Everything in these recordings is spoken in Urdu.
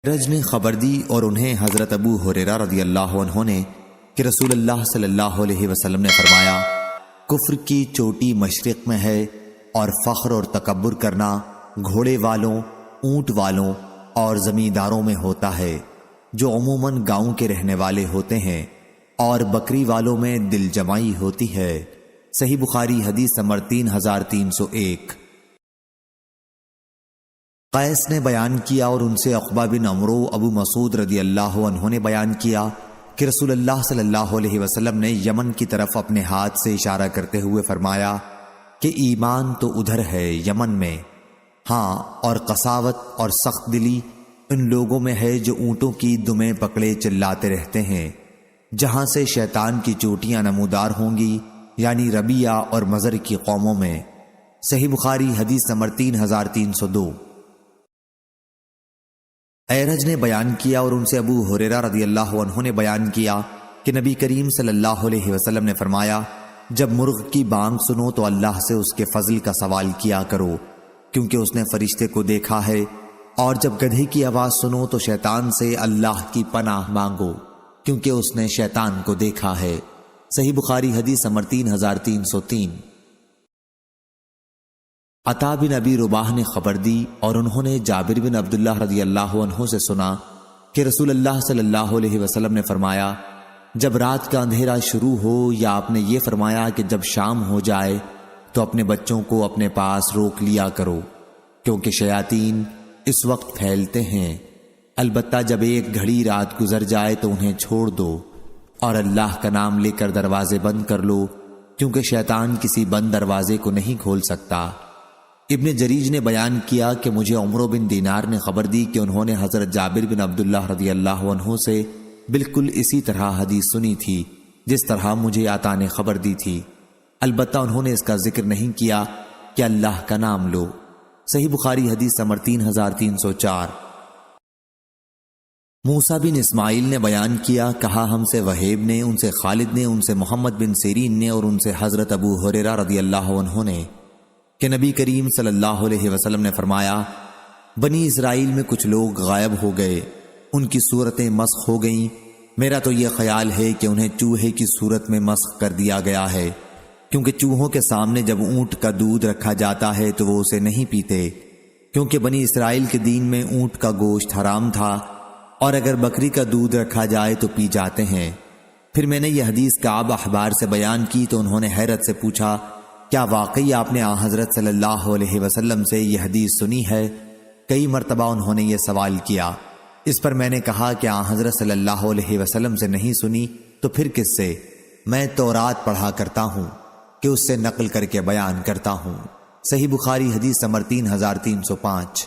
رج نے خبر دی اور انہیں حضرت ابو ہریرہ رضی اللہ عنہ نے کہ رسول اللہ صلی اللہ علیہ وسلم نے فرمایا، کفر کی چوٹی مشرق میں ہے اور فخر اور تکبر کرنا گھوڑے والوں، اونٹ والوں اور زمینداروں میں ہوتا ہے جو عموماً گاؤں کے رہنے والے ہوتے ہیں، اور بکری والوں میں دل جمائی ہوتی ہے۔ صحیح بخاری حدیث نمبر 3301۔ قیس نے بیان کیا اور ان سے عقبہ بن عمرو ابو مسعود رضی اللہ عنہ نے بیان کیا کہ رسول اللہ صلی اللہ علیہ وسلم نے یمن کی طرف اپنے ہاتھ سے اشارہ کرتے ہوئے فرمایا کہ ایمان تو ادھر ہے یمن میں، ہاں، اور قساوت اور سخت دلی ان لوگوں میں ہے جو اونٹوں کی دمیں پکڑے چلاتے رہتے ہیں، جہاں سے شیطان کی چوٹیاں نمودار ہوں گی، یعنی ربیہ اور مزر کی قوموں میں۔ صحیح بخاری حدیث نمبر 3302۔ ایرج نے بیان کیا اور ان سے ابو ہریرہ رضی اللہ عنہ نے بیان کیا کہ نبی کریم صلی اللہ علیہ وسلم نے فرمایا، جب مرغ کی بانگ سنو تو اللہ سے اس کے فضل کا سوال کیا کرو کیونکہ اس نے فرشتے کو دیکھا ہے، اور جب گدھے کی آواز سنو تو شیطان سے اللہ کی پناہ مانگو کیونکہ اس نے شیطان کو دیکھا ہے۔ صحیح بخاری حدیث نمبر 3303۔ عطا بن ابی رباح نے خبر دی اور انہوں نے جابر بن عبداللہ رضی اللہ عنہ سے سنا کہ رسول اللہ صلی اللہ علیہ وسلم نے فرمایا، جب رات کا اندھیرا شروع ہو، یا آپ نے یہ فرمایا کہ جب شام ہو جائے تو اپنے بچوں کو اپنے پاس روک لیا کرو کیونکہ شیاطین اس وقت پھیلتے ہیں، البتہ جب ایک گھڑی رات گزر جائے تو انہیں چھوڑ دو اور اللہ کا نام لے کر دروازے بند کر لو کیونکہ شیطان کسی بند دروازے کو نہیں کھول سکتا۔ ابن جریج نے بیان کیا کہ مجھے عمرو بن دینار نے خبر دی کہ انہوں نے حضرت جابر بن عبداللہ رضی اللہ عنہ سے بالکل اسی طرح حدیث سنی تھی جس طرح مجھے عطا نے خبر دی تھی، البتہ انہوں نے اس کا ذکر نہیں کیا کہ اللہ کا نام لو۔ صحیح بخاری حدیث نمبر 3304۔ موسیٰ بن اسماعیل نے بیان کیا، کہا ہم سے وہیب نے، ان سے خالد نے، ان سے محمد بن سیرین نے اور ان سے حضرت ابو ہریرہ رضی اللہ عنہ نے کہ نبی کریم صلی اللہ علیہ وسلم نے فرمایا، بنی اسرائیل میں کچھ لوگ غائب ہو گئے، ان کی صورتیں مسخ ہو گئیں، میرا تو یہ خیال ہے کہ انہیں چوہے کی صورت میں مسخ کر دیا گیا ہے، کیونکہ چوہوں کے سامنے جب اونٹ کا دودھ رکھا جاتا ہے تو وہ اسے نہیں پیتے، کیونکہ بنی اسرائیل کے دین میں اونٹ کا گوشت حرام تھا، اور اگر بکری کا دودھ رکھا جائے تو پی جاتے ہیں۔ پھر میں نے یہ حدیث کعب احبار سے بیان کی تو انہوں نے حیرت سے پوچھا، کیا واقعی آپ نے حضرت صلی اللہ علیہ وسلم سے یہ حدیث سنی ہے؟ کئی مرتبہ انہوں نے یہ سوال کیا۔ اس پر میں نے کہا کہ حضرت صلی اللہ علیہ وسلم سے نہیں سنی تو پھر کس سے؟ میں تورات پڑھا کرتا ہوں کہ اس سے نقل کر کے بیان کرتا ہوں۔ صحیح بخاری حدیث نمبر 3305۔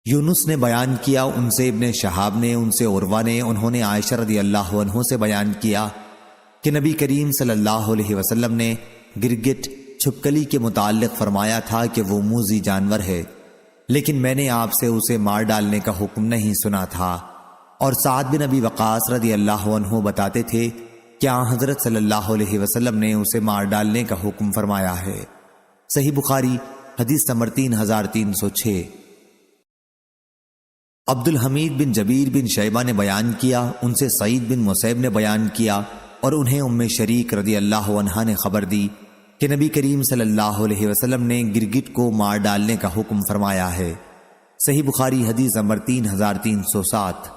یونس نے بیان کیا، ان سے ابن شہاب نے، ان سے عروہ نے، انہوں نے عائشہ رضی اللہ عنہ سے بیان کیا کہ نبی کریم صلی اللہ علیہ وسلم نے گرگٹ چھپکلی کے متعلق فرمایا تھا کہ وہ موذی جانور ہے، لیکن میں نے آپ سے اسے مار ڈالنے کا حکم نہیں سنا تھا۔ اور سعد بن ابی وقاص رضی اللہ عنہ بتاتے تھے کہ حضرت صلی اللہ علیہ وسلم نے اسے مار ڈالنے کا حکم فرمایا ہے۔ صحیح بخاری حدیث نمبر 3306۔ عبد الحمید بن جبیر بن شیبہ نے بیان کیا، ان سے سعید بن مسیب نے بیان کیا اور انہیں ام شریک رضی اللہ عنہا نے خبر دی کہ نبی کریم صلی اللہ علیہ وسلم نے گرگٹ کو مار ڈالنے کا حکم فرمایا ہے۔ صحیح بخاری حدیث نمبر 3307۔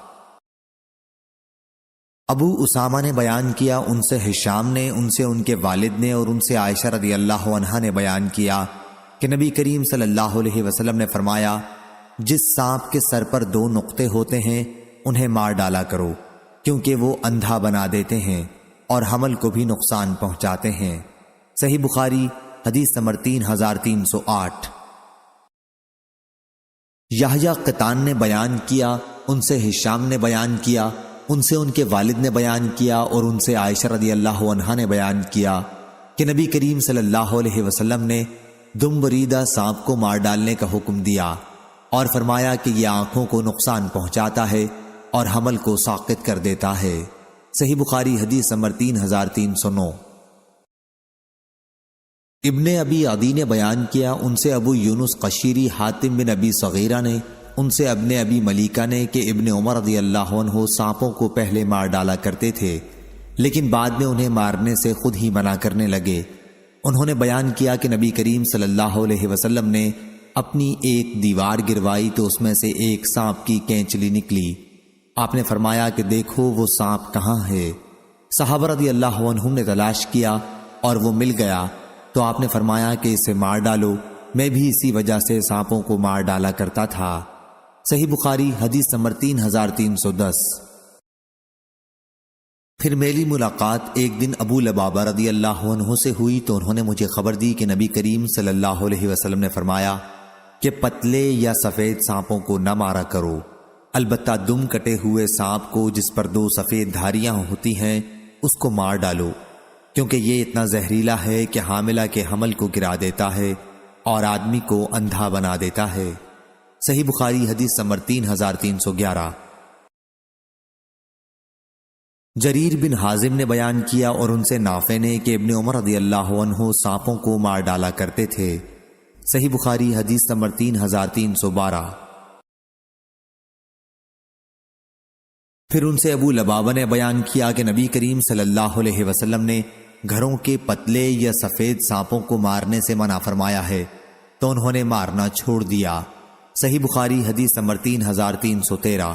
ابو اسامہ نے بیان کیا، ان سے ہشام نے، ان سے ان کے والد نے اور ان سے عائشہ رضی اللہ عنہا نے بیان کیا کہ نبی کریم صلی اللہ علیہ وسلم نے فرمایا، جس سانپ کے سر پر 2 نقطے ہوتے ہیں انہیں مار ڈالا کرو کیونکہ وہ اندھا بنا دیتے ہیں اور حمل کو بھی نقصان پہنچاتے ہیں۔ صحیح بخاری حدیث نمبر 3308۔ یحییٰ قطان نے بیان کیا، ان سے ہشام نے بیان کیا، ان سے ان کے والد نے بیان کیا اور ان سے عائشہ رضی اللہ عنہا نے بیان کیا کہ نبی کریم صلی اللہ علیہ وسلم نے دم بریدہ سانپ کو مار ڈالنے کا حکم دیا اور فرمایا کہ یہ آنکھوں کو نقصان پہنچاتا ہے اور حمل کو ساقط کر دیتا ہے۔ صحیح بخاری حدیث نمبر 3309۔ ابن ابی عدی نے بیان کیا، ان سے ابو یونس قشیری حاتم بن ابی صغیرہ نے، ان سے ابن ابی ملیکہ نے کہ ابن عمر رضی اللہ عنہ سانپوں کو پہلے مار ڈالا کرتے تھے لیکن بعد میں انہیں مارنے سے خود ہی منع کرنے لگے۔ انہوں نے بیان کیا کہ نبی کریم صلی اللہ علیہ وسلم نے اپنی ایک دیوار گروائی تو اس میں سے ایک سانپ کی کینچلی نکلی۔ آپ نے فرمایا کہ دیکھو وہ سانپ کہاں ہے؟ صحابہ رضی اللہ عنہم نے تلاش کیا اور وہ مل گیا تو آپ نے فرمایا کہ اسے مار ڈالو، میں بھی اسی وجہ سے سانپوں کو مار ڈالا کرتا تھا۔ صحیح بخاری حدیث نمبر 3310۔ پھر میری ملاقات ایک دن ابو لبابہ رضی اللہ عنہ سے ہوئی تو انہوں نے مجھے خبر دی کہ نبی کریم صلی اللہ علیہ وسلم نے فرمایا کہ پتلے یا سفید سانپوں کو نہ مارا کرو، البتہ دم کٹے ہوئے سانپ کو جس پر 2 سفید دھاریاں ہوتی ہیں اس کو مار ڈالو، کیونکہ یہ اتنا زہریلا ہے کہ حاملہ کے حمل کو گرا دیتا ہے اور آدمی کو اندھا بنا دیتا ہے۔ صحیح بخاری حدیث نمبر 3311۔ جریر بن حازم نے بیان کیا اور ان سے نافع نے کہ ابن عمر رضی اللہ عنہ سانپوں کو مار ڈالا کرتے تھے۔ صحیح بخاری حدیث نمبر 3312۔ پھر ان سے ابو لبابہ نے بیان کیا کہ نبی کریم صلی اللہ علیہ وسلم نے گھروں کے پتلے یا سفید سانپوں کو مارنے سے منع فرمایا ہے تو انہوں نے مارنا چھوڑ دیا۔ صحیح بخاری حدیث نمبر 3313۔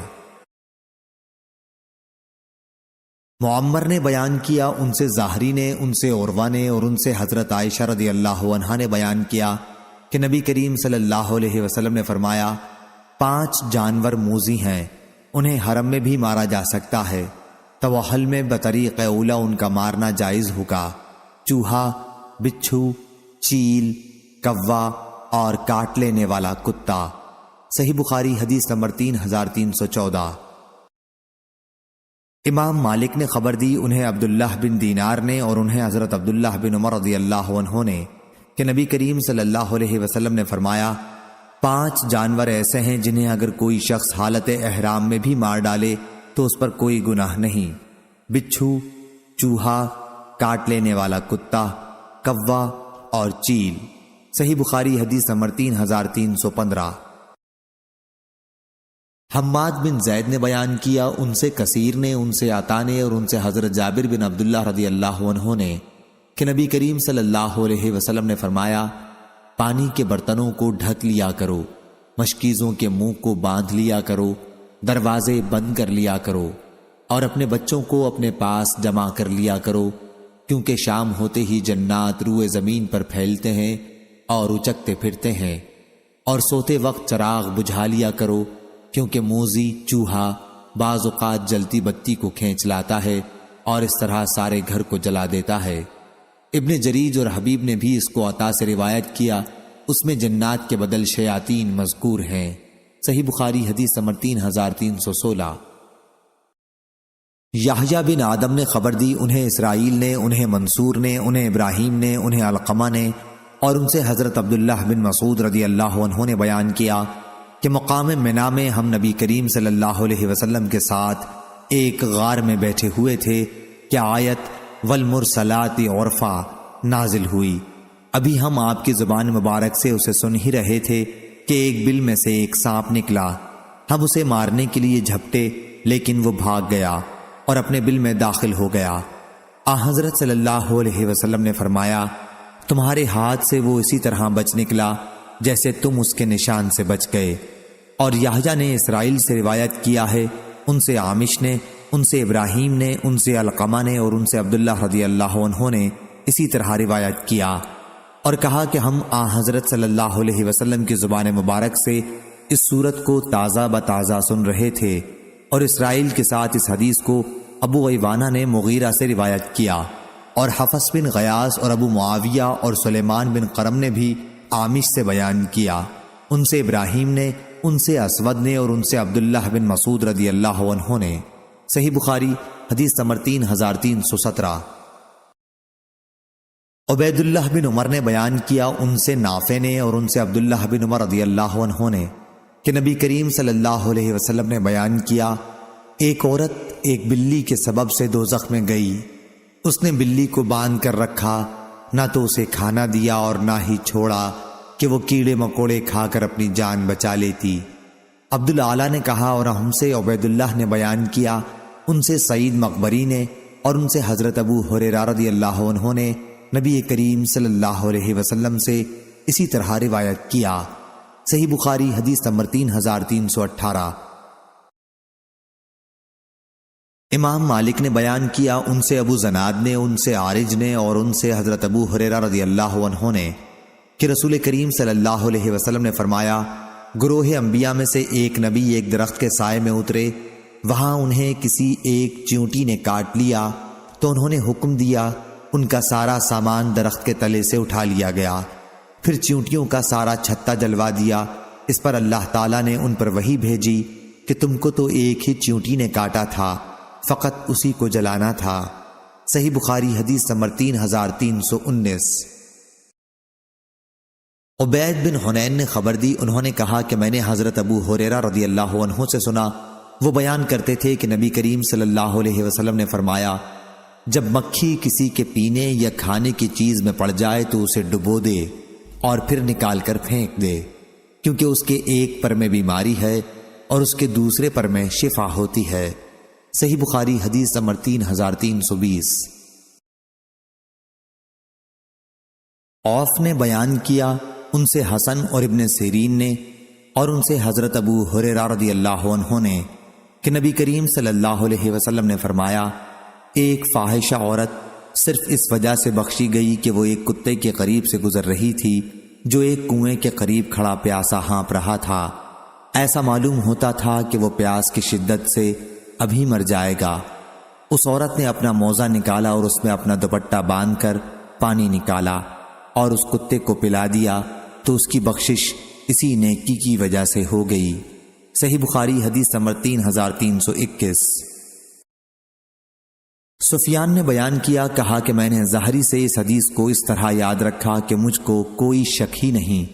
معمر نے بیان کیا ان سے ظاہری نے، ان سے عروہ نے اور ان سے حضرت عائشہ رضی اللہ عنہا نے بیان کیا کہ نبی کریم صلی اللہ علیہ وسلم نے فرمایا 5 جانور موذی ہیں، انہیں حرم میں بھی مارا جا سکتا ہے، توحل میں بطریق اولا ان کا مارنا جائز ہوگا، چوہا، بچھو، چیل، کوا اور کاٹ لینے والا کتا۔ صحیح بخاری حدیث نمبر 3314۔ امام مالک نے خبر دی انہیں عبداللہ بن دینار نے اور انہیں حضرت عبداللہ بن عمر رضی اللہ عنہ نے کہ نبی کریم صلی اللہ علیہ وسلم نے فرمایا 5 جانور ایسے ہیں جنہیں اگر کوئی شخص حالت احرام میں بھی مار ڈالے تو اس پر کوئی گناہ نہیں، بچھو، چوہا، کاٹ لینے والا کتا، کوا اور چیل۔ صحیح بخاری حدیث نمبر 3315۔ حماد بن زید نے بیان کیا ان سے کثیر نے، ان سے عطا نے اور ان سے حضرت جابر بن عبداللہ رضی اللہ عنہ نے کہ نبی کریم صلی اللہ علیہ وسلم نے فرمایا پانی کے برتنوں کو ڈھک لیا کرو، مشکیزوں کے منہ کو باندھ لیا کرو، دروازے بند کر لیا کرو اور اپنے بچوں کو اپنے پاس جمع کر لیا کرو، کیونکہ شام ہوتے ہی جنات روئے زمین پر پھیلتے ہیں اور اچکتے پھرتے ہیں، اور سوتے وقت چراغ بجھا لیا کرو، کیونکہ موذی چوہا بعض اوقات جلتی بتی کو کھینچ لاتا ہے اور اس طرح سارے گھر کو جلا دیتا ہے۔ ابن جریج اور حبیب نے بھی اس کو عطا سے روایت کیا، اس میں جنات کے بدل شیاطین مذکور ہیں۔ صحیح بخاری حدیث نمبر 3316۔ یحییٰ بن آدم نے خبر دی انہیں اسرائیل نے، انہیں منصور نے، انہیں ابراہیم نے، انہیں علقمہ نے اور ان سے حضرت عبداللہ بن مسعود رضی اللہ عنہ نے بیان کیا کہ مقام منا میں ہم نبی کریم صلی اللہ علیہ وسلم کے ساتھ ایک غار میں بیٹھے ہوئے تھے کہ آیت والمرسلات عرفا نازل ہوئی۔ ابھی ہم آپ کی زبان مبارک سے اسے سن ہی رہے تھے کہ ایک بل میں سے ایک سانپ نکلا، ہم اسے مارنے کے لیے جھپٹے لیکن وہ بھاگ گیا اور اپنے بل میں داخل ہو گیا۔ حضرت صلی اللہ علیہ وسلم نے فرمایا تمہارے ہاتھ سے وہ اسی طرح بچ نکلا جیسے تم اس کے نشان سے بچ گئے۔ اور یحییٰ نے اسرائیل سے روایت کیا ہے، ان سے عامش نے، ان سے ابراہیم نے، ان سے علقمہ نے اور ان سے عبداللہ رضی اللہ عنہ نے اسی طرح روایت کیا اور کہا کہ ہم حضرت صلی اللہ علیہ وسلم کی زبان مبارک سے اس صورت کو تازہ بتازہ سن رہے تھے۔ اور اسرائیل کے ساتھ اس حدیث کو ابو عوانہ نے مغیرہ سے روایت کیا اور حفص بن غیاث اور ابو معاویہ اور سلیمان بن قرم نے بھی عامش سے بیان کیا، ان سے ابراہیم نے، ان سے اسود نے اور ان سے عبداللہ بن مسعود رضی اللہ عنہ نے۔ صحیح بخاری حدیث نمبر 3317۔ عبید اللہ بن عمر نے بیان کیا ان سے نافع نے اور ان سے عبداللہ بن عمر رضی اللہ عنہ نے کہ نبی کریم صلی اللہ علیہ وسلم نے بیان کیا ایک عورت ایک بلی کے سبب سے دوزخ میں گئی، اس نے بلی کو باندھ کر رکھا، نہ تو اسے کھانا دیا اور نہ ہی چھوڑا کہ وہ کیڑے مکوڑے کھا کر اپنی جان بچا لیتی۔ عبدالعالی نے کہا اور ہم سے عبید اللہ نے بیان کیا، ان سے سعید مقبری نے اور ان سے حضرت ابو ہریرہ رضی اللہ عنہ نے نبی کریم صلی اللہ علیہ وسلم سے اسی طرح روایت کیا۔ صحیح بخاری حدیث نمبر 3318۔ امام مالک نے بیان کیا، ان سے ابو زناد نے، ان سے عارج نے اور ان سے حضرت ابو ہریرہ رضی اللہ عنہ نے کہ رسول کریم صلی اللہ علیہ وسلم نے فرمایا، گروہ انبیاء میں سے ایک نبی ایک درخت کے سائے میں اترے، وہاں انہیں کسی ایک چیونٹی نے کاٹ لیا تو انہوں نے حکم دیا، ان کا سارا سامان درخت کے تلے سے اٹھا لیا گیا، پھر چیونٹیوں کا سارا چھتا جلوا دیا۔ اس پر اللہ تعالیٰ نے ان پر وحی بھیجی کہ تم کو تو ایک ہی چیونٹی نے کاٹا تھا، فقط اسی کو جلانا تھا۔ صحیح بخاری حدیث نمبر 3319۔ عبید بن حنین نے خبر دی، انہوں نے کہا کہ میں نے حضرت ابو ہریرہ رضی اللہ عنہ سے سنا، وہ بیان کرتے تھے کہ نبی کریم صلی اللہ علیہ وسلم نے فرمایا، جب مکھی کسی کے پینے یا کھانے کی چیز میں پڑ جائے تو اسے ڈبو دے اور پھر نکال کر پھینک دے، کیونکہ اس کے ایک پر میں بیماری ہے اور اس کے دوسرے پر میں شفا ہوتی ہے۔ صحیح بخاری حدیث نمبر 3320۔ عوف نے بیان کیا، ان سے حسن اور ابن سیرین نے اور ان سے حضرت ابو ہریرہ رضی اللہ عنہ نے کہ نبی کریم صلی اللہ علیہ وسلم نے فرمایا، ایک فاحشہ عورت صرف اس وجہ سے بخشی گئی کہ وہ ایک کتے کے قریب سے گزر رہی تھی جو ایک کنویں کے قریب کھڑا پیاسا ہانپ رہا تھا۔ ایسا معلوم ہوتا تھا کہ وہ پیاس کی شدت سے ابھی مر جائے گا۔ اس عورت نے اپنا موزہ نکالا اور اس میں اپنا دوپٹہ باندھ کر پانی نکالا اور اس کتے کو پلا دیا تو اس کی بخشش اسی نیکی کی وجہ سے ہو گئی۔ صحیح بخاری حدیث نمبر 3321۔ سفیان نے بیان کیا، کہا کہ میں نے زہری سے اس حدیث کو اس طرح یاد رکھا کہ مجھ کو کوئی شک ہی نہیں،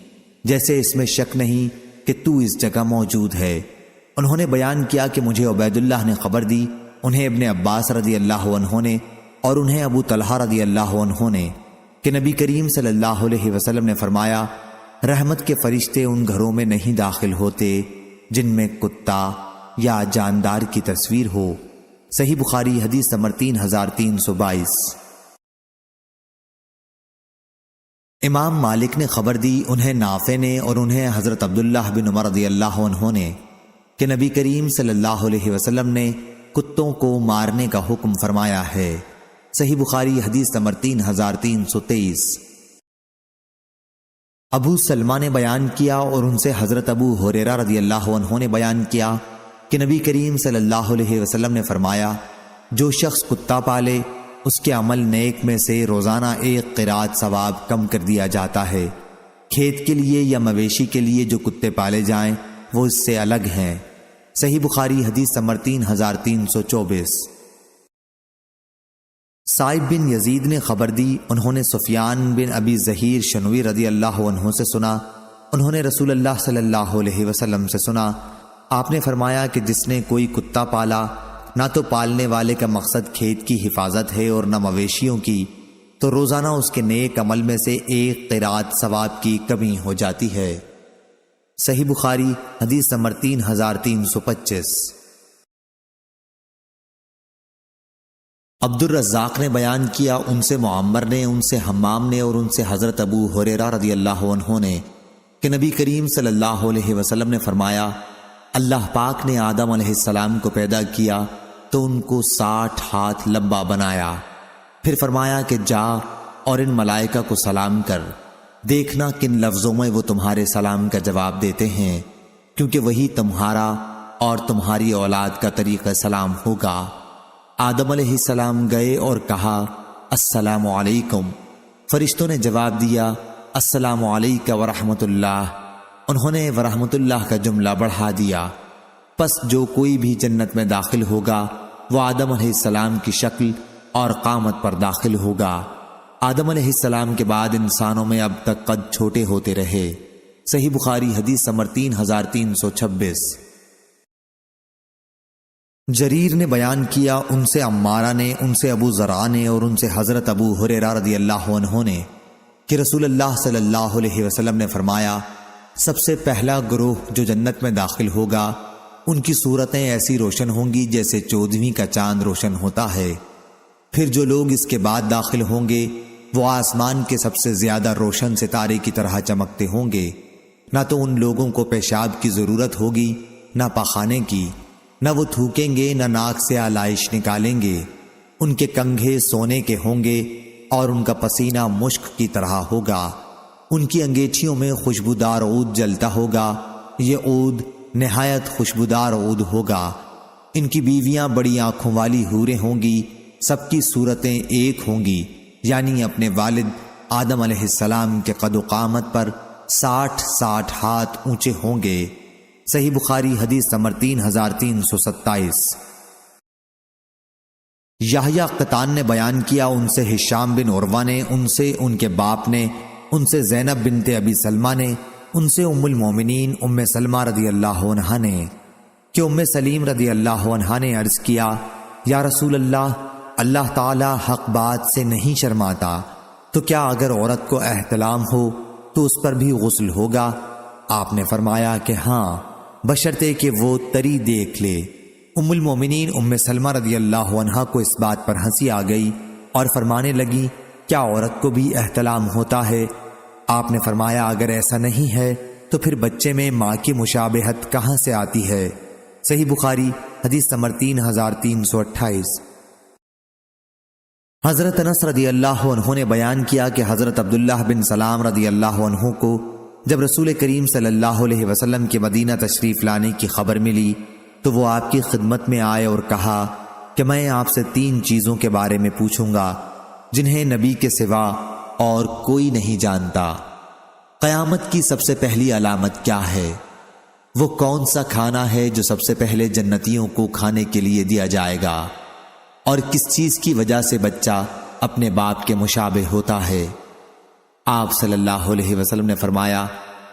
جیسے اس میں شک نہیں کہ تو اس جگہ موجود ہے۔ انہوں نے بیان کیا کہ مجھے عبید اللہ نے خبر دی، انہیں ابن عباس رضی اللہ عنہ نے اور انہیں ابو طلحہ رضی اللہ عنہ نے کہ نبی کریم صلی اللہ علیہ وسلم نے فرمایا، رحمت کے فرشتے ان گھروں میں نہیں داخل ہوتے جن میں کتا یا جاندار کی تصویر ہو۔ صحیح بخاری حدیث نمبر 3322۔ امام مالک نے خبر دی، انہیں نافع نے اور انہیں حضرت عبداللہ بن عمر رضی اللہ عنہ نے کہ نبی کریم صلی اللہ علیہ وسلم نے کتوں کو مارنے کا حکم فرمایا ہے۔ صحیح بخاری حدیث نمبر 3323۔ ابو سلمہ نے بیان کیا اور ان سے حضرت ابو ہریرہ رضی اللہ عنہ نے بیان کیا کہ نبی کریم صلی اللہ علیہ وسلم نے فرمایا، جو شخص کتا پالے اس کے عمل نیک میں سے روزانہ ایک قرات ثواب کم کر دیا جاتا ہے۔ کھیت کے لیے یا مویشی کے لیے جو کتے پالے جائیں وہ اس سے الگ ہیں۔ صحیح بخاری حدیث نمبر 3324۔ سائب بن یزید نے خبر دی، انہوں نے سفیان بن ابی ظہیر شنوی رضی اللہ عنہ سے سنا، انہوں نے رسول اللہ صلی اللہ علیہ وسلم سے سنا، آپ نے فرمایا کہ جس نے کوئی کتا پالا، نہ تو پالنے والے کا مقصد کھیت کی حفاظت ہے اور نہ مویشیوں کی، تو روزانہ اس کے نیک عمل میں سے ایک قرات ثواب کی کمی ہو جاتی ہے۔ صحیح بخاری حدیث نمبر 3325۔ عبد الرزاق نے بیان کیا، ان سے معمر نے، ان سے حمام نے اور ان سے حضرت ابو ہریرہ رضی اللہ عنہ نے کہ نبی کریم صلی اللہ علیہ وسلم نے فرمایا، اللہ پاک نے آدم علیہ السلام کو پیدا کیا تو ان کو 60 ہاتھ لمبا بنایا، پھر فرمایا کہ جا اور ان ملائکہ کو سلام کر، دیکھنا کن لفظوں میں وہ تمہارے سلام کا جواب دیتے ہیں، کیونکہ وہی تمہارا اور تمہاری اولاد کا طریقہ سلام ہوگا۔ آدم علیہ السلام گئے اور کہا، السلام علیکم۔ فرشتوں نے جواب دیا، السلام علیکہ ورحمۃ اللہ۔ انہوں نے ورحمۃ اللہ کا جملہ بڑھا دیا۔ پس جو کوئی بھی جنت میں داخل ہوگا وہ آدم علیہ السلام کی شکل اور قامت پر داخل ہوگا۔ آدم علیہ السلام کے بعد انسانوں میں اب تک قد چھوٹے ہوتے رہے۔ صحیح بخاری حدیث نمبر 3326۔ جریر نے بیان کیا، ان سے عمارہ نے، ان سے ابو ذرع نے اور ان سے حضرت ابو ہریرہ رضی اللہ عنہ نے کہ رسول اللہ صلی اللہ علیہ وسلم نے فرمایا، سب سے پہلا گروہ جو جنت میں داخل ہوگا ان کی صورتیں ایسی روشن ہوں گی جیسے 14ویں کا چاند روشن ہوتا ہے۔ پھر جو لوگ اس کے بعد داخل ہوں گے وہ آسمان کے سب سے زیادہ روشن ستارے کی طرح چمکتے ہوں گے۔ نہ تو ان لوگوں کو پیشاب کی ضرورت ہوگی نہ پاخانے کی، نہ وہ تھوکیں گے نہ ناک سے آلائش نکالیں گے۔ ان کے کنگھے سونے کے ہوں گے اور ان کا پسینہ مشک کی طرح ہوگا۔ ان کی انگیٹھیوں میں خوشبودار عود جلتا ہوگا، یہ عود نہایت خوشبودار عود ہوگا۔ ان کی بیویاں بڑی آنکھوں والی حوریں ہوں گی، سب کی صورتیں ایک ہوں گی، یعنی اپنے والد آدم علیہ السلام کے قد و قامت پر 60 ہاتھ اونچے ہوں گے۔ صحیح بخاری حدیث نمبر 3327۔ یحییٰ قطان نے بیان کیا، ان سے ہشام بن عروہ نے، ان سے ان کے باپ نے، ان سے زینب بنت ابی سلمہ نے، ان سے ام المومنین ام سلمہ رضی اللہ عنہا نے کہ ام سلیم رضی اللہ عنہا نے عرض کیا، یا رسول اللہ تعالی حق بات سے نہیں شرماتا، تو کیا اگر عورت کو احتلام ہو تو اس پر بھی غسل ہوگا؟ آپ نے فرمایا کہ ہاں، بشرطے کہ وہ تری دیکھ لے۔ ام المومنین ام سلمہ رضی اللہ عنہا کو اس بات پر ہنسی آ گئی اور فرمانے لگی، کیا عورت کو بھی احتلام ہوتا ہے؟ آپ نے فرمایا، اگر ایسا نہیں ہے تو پھر بچے میں ماں کی مشابہت کہاں سے آتی ہے؟ صحیح بخاری حدیث نمبر 3328۔ حضرت انس رضی اللہ عنہ نے بیان کیا کہ حضرت عبداللہ بن سلام رضی اللہ عنہ کو جب رسول کریم صلی اللہ علیہ وسلم کے مدینہ تشریف لانے کی خبر ملی تو وہ آپ کی خدمت میں آئے اور کہا کہ میں آپ سے 3 چیزوں کے بارے میں پوچھوں گا جنہیں نبی کے سوا اور کوئی نہیں جانتا۔ قیامت کی سب سے پہلی علامت کیا ہے؟ وہ کون سا کھانا ہے جو سب سے پہلے جنتیوں کو کھانے کے لیے دیا جائے گا؟ اور کس چیز کی وجہ سے بچہ اپنے باپ کے مشابہ ہوتا ہے؟ آپ صلی اللہ علیہ وسلم نے فرمایا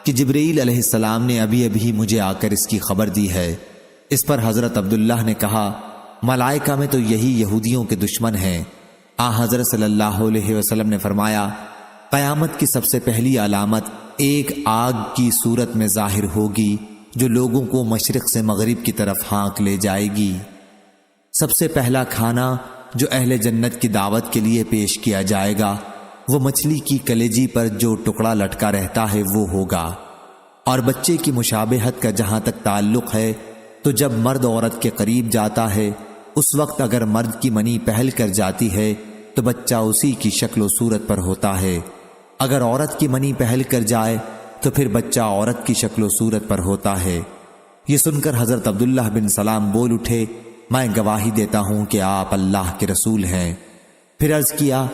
کہ جبرائیل علیہ السلام نے ابھی مجھے آ کر اس کی خبر دی ہے۔ اس پر حضرت عبداللہ نے کہا، ملائکہ میں تو یہی یہودیوں کے دشمن ہیں۔ حضرت صلی اللہ علیہ وسلم نے فرمایا، قیامت کی سب سے پہلی علامت ایک آگ کی صورت میں ظاہر ہوگی جو لوگوں کو مشرق سے مغرب کی طرف ہانک لے جائے گی۔ سب سے پہلا کھانا جو اہل جنت کی دعوت کے لیے پیش کیا جائے گا وہ مچھلی کی کلیجی پر جو ٹکڑا لٹکا رہتا ہے وہ ہوگا۔ اور بچے کی مشابہت کا جہاں تک تعلق ہے تو جب مرد عورت کے قریب جاتا ہے اس وقت اگر مرد کی منی پہل کر جاتی ہے تو بچہ اسی کی شکل و صورت پر ہوتا ہے، اگر عورت کی منی پہل کر جائے تو پھر بچہ عورت کی شکل و صورت پر ہوتا ہے۔ یہ سن کر حضرت عبداللہ بن سلام بول اٹھے، میں گواہی دیتا ہوں کہ آپ اللہ کے رسول ہیں۔ پھر عرض کیا،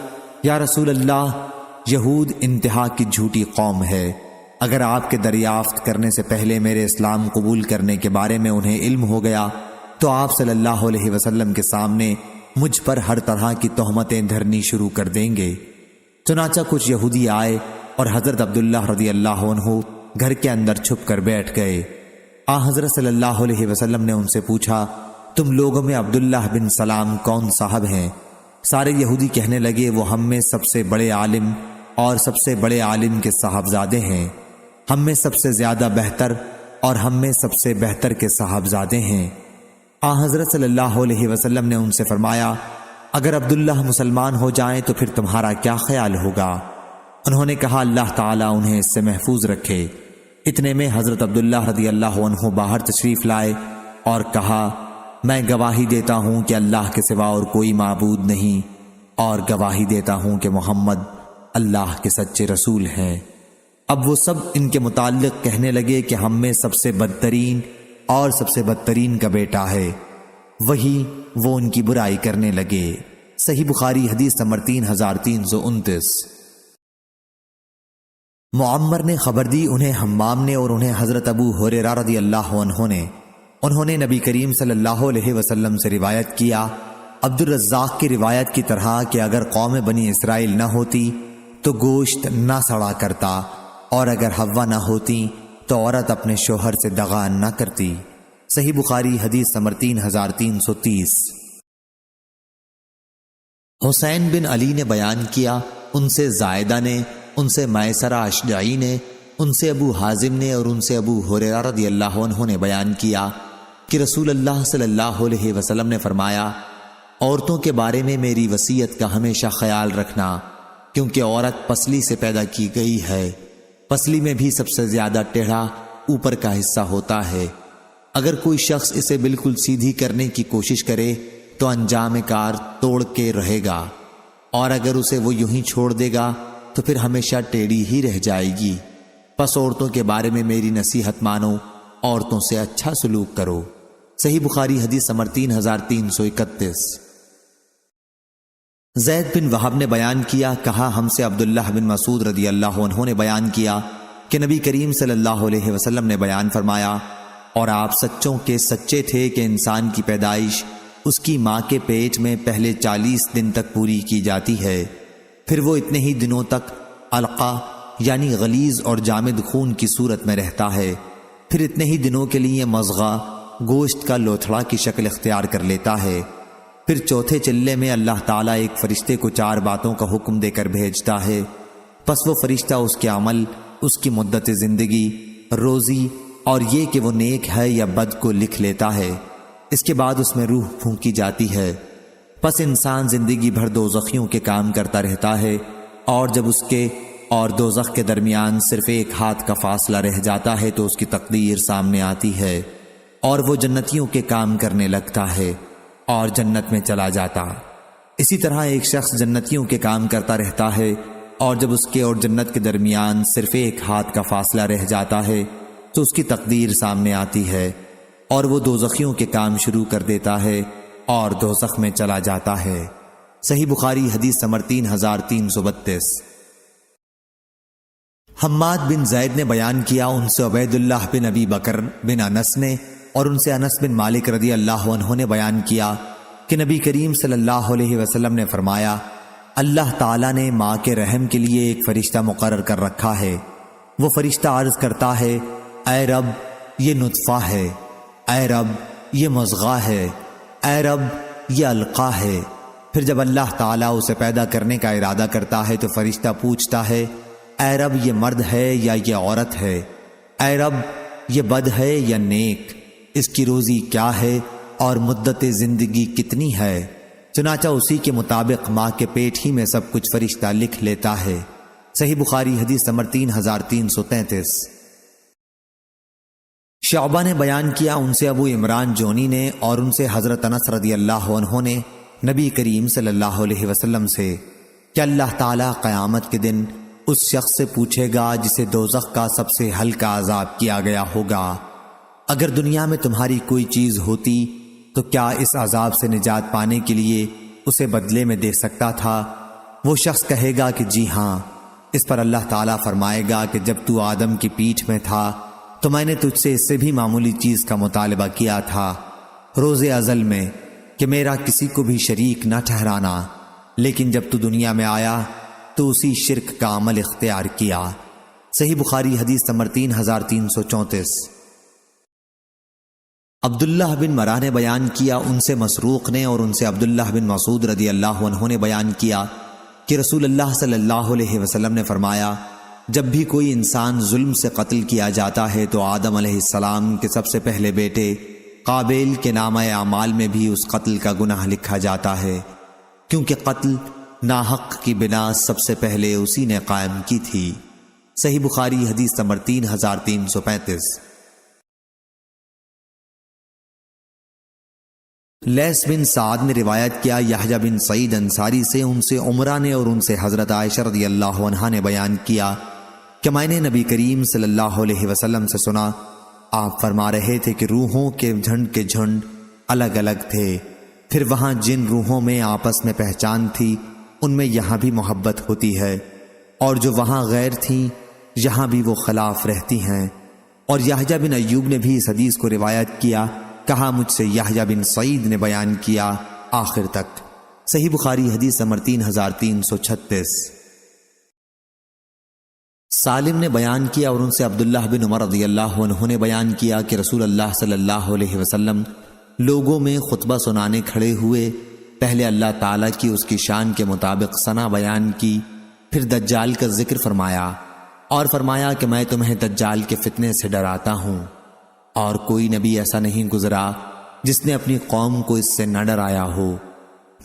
یا رسول اللہ، یہود انتہا کی جھوٹی قوم ہے، اگر آپ کے دریافت کرنے سے پہلے میرے اسلام قبول کرنے کے بارے میں انہیں علم ہو گیا تو آپ صلی اللہ علیہ وسلم کے سامنے مجھ پر ہر طرح کی تہمتیں دھرنی شروع کر دیں گے۔ چنانچہ کچھ یہودی آئے اور حضرت عبداللہ رضی اللہ عنہ گھر کے اندر چھپ کر بیٹھ گئے۔ حضرت صلی اللہ علیہ وسلم نے ان سے پوچھا، تم لوگوں میں عبداللہ بن سلام کون صاحب ہیں؟ سارے یہودی کہنے لگے، وہ ہم میں سب سے بڑے عالم اور سب سے بڑے عالم کے صاحبزادے ہیں، ہم میں سب سے زیادہ بہتر اور ہم میں سب سے بہتر کے صاحبزادے ہیں۔ حضرت صلی اللہ علیہ وسلم نے ان سے فرمایا، اگر عبداللہ مسلمان ہو جائیں تو پھر تمہارا کیا خیال ہوگا؟ انہوں نے کہا، اللہ تعالیٰ انہیں اس سے محفوظ رکھے۔ اتنے میں حضرت عبداللہ رضی اللہ عنہ باہر تشریف لائے اور کہا، میں گواہی دیتا ہوں کہ اللہ کے سوا اور کوئی معبود نہیں، اور گواہی دیتا ہوں کہ محمد اللہ کے سچے رسول ہیں۔ اب وہ سب ان کے متعلق کہنے لگے کہ ہم میں سب سے بدترین اور سب سے بدترین کا بیٹا ہے، وہی وہ ان کی برائی کرنے لگے۔ صحیح بخاری حدیث نمبر 3329۔ معمر نے خبر دی، انہیں حمام نے اور انہیں حضرت ابو ہریرہ رضی اللہ عنہ نے، انہوں نے نبی کریم صلی اللہ علیہ وسلم سے روایت کیا، عبد الرزاق کی روایت کی طرح کہ اگر قوم بنی اسرائیل نہ ہوتی تو گوشت نہ سڑا کرتا، اور اگر حوا نہ ہوتی تو عورت اپنے شوہر سے دغا نہ کرتی۔ صحیح بخاری حدیث نمبر 3330۔ حسین بن علی نے بیان کیا، ان سے زائدہ نے، ان سے میسرہ اشجعی نے، ان سے ابو حازم نے اور ان سے ابو ہریرہ رضی اللہ عنہ نے بیان کیا کہ رسول اللہ صلی اللہ علیہ وسلم نے فرمایا، عورتوں کے بارے میں میری وصیت کا ہمیشہ خیال رکھنا، کیونکہ عورت پسلی سے پیدا کی گئی ہے، پسلی میں بھی سب سے زیادہ ٹیڑھا اوپر کا حصہ ہوتا ہے۔ اگر کوئی شخص اسے بالکل سیدھی کرنے کی کوشش کرے تو انجام کار توڑ کے رہے گا، اور اگر اسے وہ یوں ہی چھوڑ دے گا تو پھر ہمیشہ ٹیڑھی ہی رہ جائے گی۔ پس عورتوں کے بارے میں میری نصیحت مانو، عورتوں سے اچھا سلوک کرو۔ صحیح بخاری حدیث نمبر 3331۔ زید بن وہب نے بیان کیا، کہا ہم سے عبداللہ بن مسعود رضی اللہ عنہ نے بیان کیا کہ نبی کریم صلی اللہ علیہ وسلم نے بیان فرمایا، اور آپ سچوں کے سچے تھے کہ انسان کی پیدائش اس کی ماں کے پیٹ میں پہلے 40 دن تک پوری کی جاتی ہے، پھر وہ اتنے ہی دنوں تک علقہ یعنی غلیظ اور جامد خون کی صورت میں رہتا ہے، پھر اتنے ہی دنوں کے لیے مضغہ گوشت کا لوتھڑا کی شکل اختیار کر لیتا ہے، پھر چوتھے چلے میں اللہ تعالیٰ ایک فرشتے کو 4 باتوں کا حکم دے کر بھیجتا ہے، پس وہ فرشتہ اس کے عمل، اس کی مدت زندگی، روزی اور یہ کہ وہ نیک ہے یا بد کو لکھ لیتا ہے۔ اس کے بعد اس میں روح پھونکی جاتی ہے، پس انسان زندگی بھر دوزخیوں کے کام کرتا رہتا ہے، اور جب اس کے اور دوزخ کے درمیان صرف 1 ہاتھ کا فاصلہ رہ جاتا ہے تو اس کی تقدیر سامنے آتی ہے، اور وہ جنتیوں کے کام کرنے لگتا ہے اور جنت میں چلا جاتا۔ اسی طرح ایک شخص جنتیوں کے کام کرتا رہتا ہے، اور جب اس کے اور جنت کے درمیان صرف 1 ہاتھ کا فاصلہ رہ جاتا ہے تو اس کی تقدیر سامنے آتی ہے، اور وہ دوزخیوں کے کام شروع کر دیتا ہے اور دوزخ میں چلا جاتا ہے۔ صحیح بخاری حدیث نمبر 3332۔ حماد بن زید نے بیان کیا، ان سے عبید اللہ بن ابی بکر بن انس نے اور ان سے انس بن مالک رضی اللہ عنہ نے بیان کیا کہ نبی کریم صلی اللہ علیہ وسلم نے فرمایا، اللہ تعالیٰ نے ماں کے رحم کے لیے ایک فرشتہ مقرر کر رکھا ہے، وہ فرشتہ عرض کرتا ہے، اے رب یہ نطفہ ہے، اے رب یہ مضغہ ہے، اے رب یہ علقہ ہے۔ پھر جب اللہ تعالیٰ اسے پیدا کرنے کا ارادہ کرتا ہے تو فرشتہ پوچھتا ہے، اے رب یہ مرد ہے یا یہ عورت ہے، اے رب یہ بد ہے یا نیک، اس کی روزی کیا ہے اور مدت زندگی کتنی ہے؟ چنانچہ اسی کے مطابق ماں کے پیٹ ہی میں سب کچھ فرشتہ لکھ لیتا ہے۔ صحیح بخاری حدیث نمبر 3333۔ شعبہ نے بیان کیا، ان سے ابو عمران جونی نے اور ان سے حضرت انس رضی اللہ عنہ نے نبی کریم صلی اللہ علیہ وسلم سے کہ اللہ تعالیٰ قیامت کے دن اس شخص سے پوچھے گا جسے دوزخ کا سب سے ہلکا عذاب کیا گیا ہوگا، اگر دنیا میں تمہاری کوئی چیز ہوتی تو کیا اس عذاب سے نجات پانے کے لیے اسے بدلے میں دے سکتا تھا؟ وہ شخص کہے گا کہ جی ہاں۔ اس پر اللہ تعالیٰ فرمائے گا کہ جب تو آدم کی پیٹھ میں تھا تو میں نے تجھ سے اس سے بھی معمولی چیز کا مطالبہ کیا تھا روز ازل میں کہ میرا کسی کو بھی شریک نہ ٹھہرانا، لیکن جب تو دنیا میں آیا تو اسی شرک کا عمل اختیار کیا۔ صحیح بخاری حدیث نمبر 3334۔ عبداللہ بن مرہ نے بیان کیا، ان سے مسروق نے اور ان سے عبداللہ بن مسعود رضی اللہ عنہ نے بیان کیا کہ رسول اللہ صلی اللہ علیہ وسلم نے فرمایا، جب بھی کوئی انسان ظلم سے قتل کیا جاتا ہے تو آدم علیہ السلام کے سب سے پہلے بیٹے قابیل کے نامہ اعمال میں بھی اس قتل کا گناہ لکھا جاتا ہے، کیونکہ قتل ناحق کی بنا سب سے پہلے اسی نے قائم کی تھی۔ صحیح بخاری حدیث نمبر 3335۔ لیث بن سعد نے روایت کیا، یحییٰ بن سعید انصاری سے، ان سے عمرہ نے اور ان سے حضرت عائشہ رضی اللہ عنہا نے بیان کیا کہ میں نے نبی کریم صلی اللہ علیہ وسلم سے سنا، آپ فرما رہے تھے کہ روحوں کے جھنڈ الگ الگ تھے، پھر وہاں جن روحوں میں آپس میں پہچان تھی ان میں یہاں بھی محبت ہوتی ہے، اور جو وہاں غیر تھیں یہاں بھی وہ خلاف رہتی ہیں۔ اور یحییٰ بن ایوب نے بھی اس حدیث کو روایت کیا، کہا مجھ سے یحییٰ بن سعید نے بیان کیا آخر تک۔ صحیح بخاری حدیث نمبر 3336۔ سالم نے بیان کیا اور ان سے عبداللہ بن عمر رضی اللہ عنہ نے بیان کیا کہ رسول اللہ صلی اللہ علیہ وسلم لوگوں میں خطبہ سنانے کھڑے ہوئے، پہلے اللہ تعالیٰ کی اس کی شان کے مطابق ثنا بیان کی، پھر دجال کا ذکر فرمایا، اور فرمایا کہ میں تمہیں دجال کے فتنے سے ڈراتا ہوں، اور کوئی نبی ایسا نہیں گزرا جس نے اپنی قوم کو اس سے نہ ڈرایا ہو۔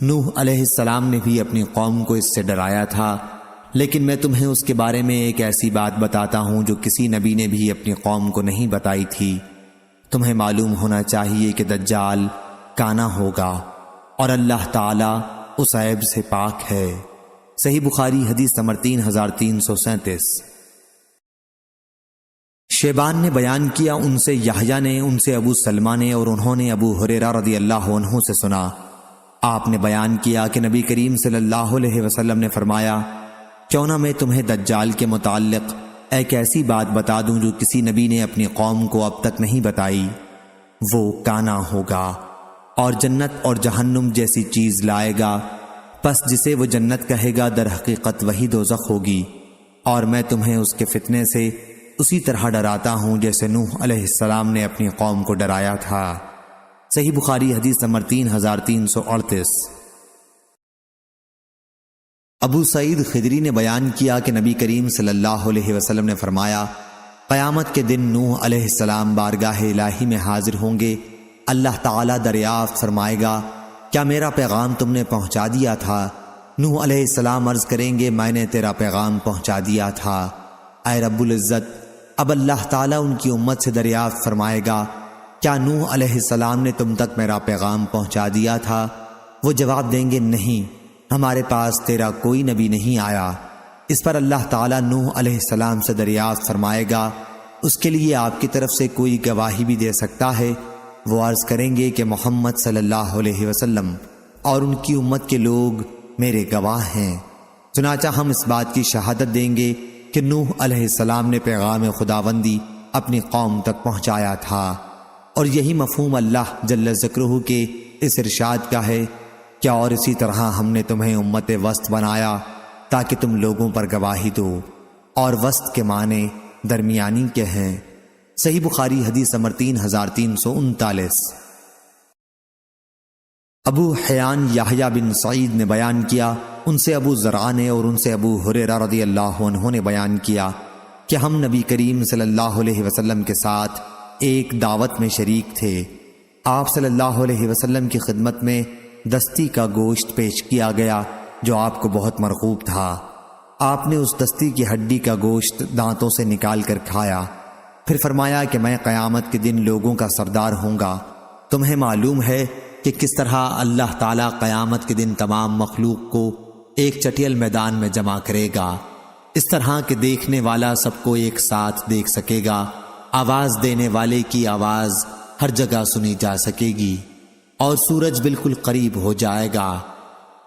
نوح علیہ السلام نے بھی اپنی قوم کو اس سے ڈرایا تھا، لیکن میں تمہیں اس کے بارے میں ایک ایسی بات بتاتا ہوں جو کسی نبی نے بھی اپنی قوم کو نہیں بتائی تھی۔ تمہیں معلوم ہونا چاہیے کہ دجال کانا ہوگا، اور اللہ تعالیٰ اس عیب سے پاک ہے۔ صحیح بخاری حدیث نمبر 3337۔ شیبان نے بیان کیا، ان سے یحییٰ نے، ان سے ابو سلمہ نے، اور انہوں نے ابو ہریرہ رضی اللہ عنہ سے سنا۔ آپ نے بیان کیا کہ نبی کریم صلی اللہ علیہ وسلم نے فرمایا، کیوں نہ میں تمہیں دجال کے متعلق ایک ایسی بات بتا دوں جو کسی نبی نے اپنی قوم کو اب تک نہیں بتائی۔ وہ کانا ہوگا اور جنت اور جہنم جیسی چیز لائے گا، پس جسے وہ جنت کہے گا در حقیقت وہی دوزخ ہوگی، اور میں تمہیں اس کے فتنے سے اسی طرح ڈراتا ہوں جیسے نوح علیہ السلام نے اپنی قوم کو ڈرایا تھا۔ صحیح بخاری حدیث نمبر 3338۔ ابو سعید خدری نے بیان کیا کہ نبی کریم صلی اللہ علیہ وسلم نے فرمایا، قیامت کے دن نوح علیہ السلام بارگاہ الہی میں حاضر ہوں گے۔ اللہ تعالیٰ دریافت فرمائے گا، کیا میرا پیغام تم نے پہنچا دیا تھا؟ نوح علیہ السلام عرض کریں گے، میں نے تیرا پیغام پہنچا دیا تھا۔ اے رب العزت، اب اللہ تعالیٰ ان کی امت سے دریافت فرمائے گا، کیا نوح علیہ السلام نے تم تک میرا پیغام پہنچا دیا تھا؟ وہ جواب دیں گے، نہیں، ہمارے پاس تیرا کوئی نبی نہیں آیا۔ اس پر اللہ تعالیٰ نوح علیہ السلام سے دریافت فرمائے گا، اس کے لیے آپ کی طرف سے کوئی گواہی بھی دے سکتا ہے؟ وہ عرض کریں گے کہ محمد صلی اللہ علیہ وسلم اور ان کی امت کے لوگ میرے گواہ ہیں۔ چنانچہ ہم اس بات کی شہادت دیں گے کہ نوح علیہ السلام نے پیغام خداوندی اپنی قوم تک پہنچایا تھا، اور یہی مفہوم اللہ جل ذکرہ کے اس ارشاد کا ہے، کیا اور اسی طرح ہم نے تمہیں امت وسط بنایا تاکہ تم لوگوں پر گواہی دو، اور وسط کے معنی درمیانی کے ہیں۔ صحیح بخاری حدیث نمبر 3339۔ ابو حیان یحییٰ بن سعید نے بیان کیا، ان سے ابو زرع نے، اور ان سے ابو ہریرہ رضی اللہ عنہ نے بیان کیا کہ ہم نبی کریم صلی اللہ علیہ وسلم کے ساتھ ایک دعوت میں شریک تھے۔ آپ صلی اللہ علیہ وسلم کی خدمت میں دستی کا گوشت پیش کیا گیا جو آپ کو بہت مرغوب تھا۔ آپ نے اس دستی کی ہڈی کا گوشت دانتوں سے نکال کر کھایا، پھر فرمایا کہ میں قیامت کے دن لوگوں کا سردار ہوں گا۔ تمہیں معلوم ہے کہ کس طرح اللہ تعالیٰ قیامت کے دن تمام مخلوق کو ایک چٹیل میدان میں جمع کرے گا، اس طرح کہ دیکھنے والا سب کو ایک ساتھ دیکھ سکے گا، آواز دینے والے کی آواز ہر جگہ سنی جا سکے گی، اور سورج بالکل قریب ہو جائے گا۔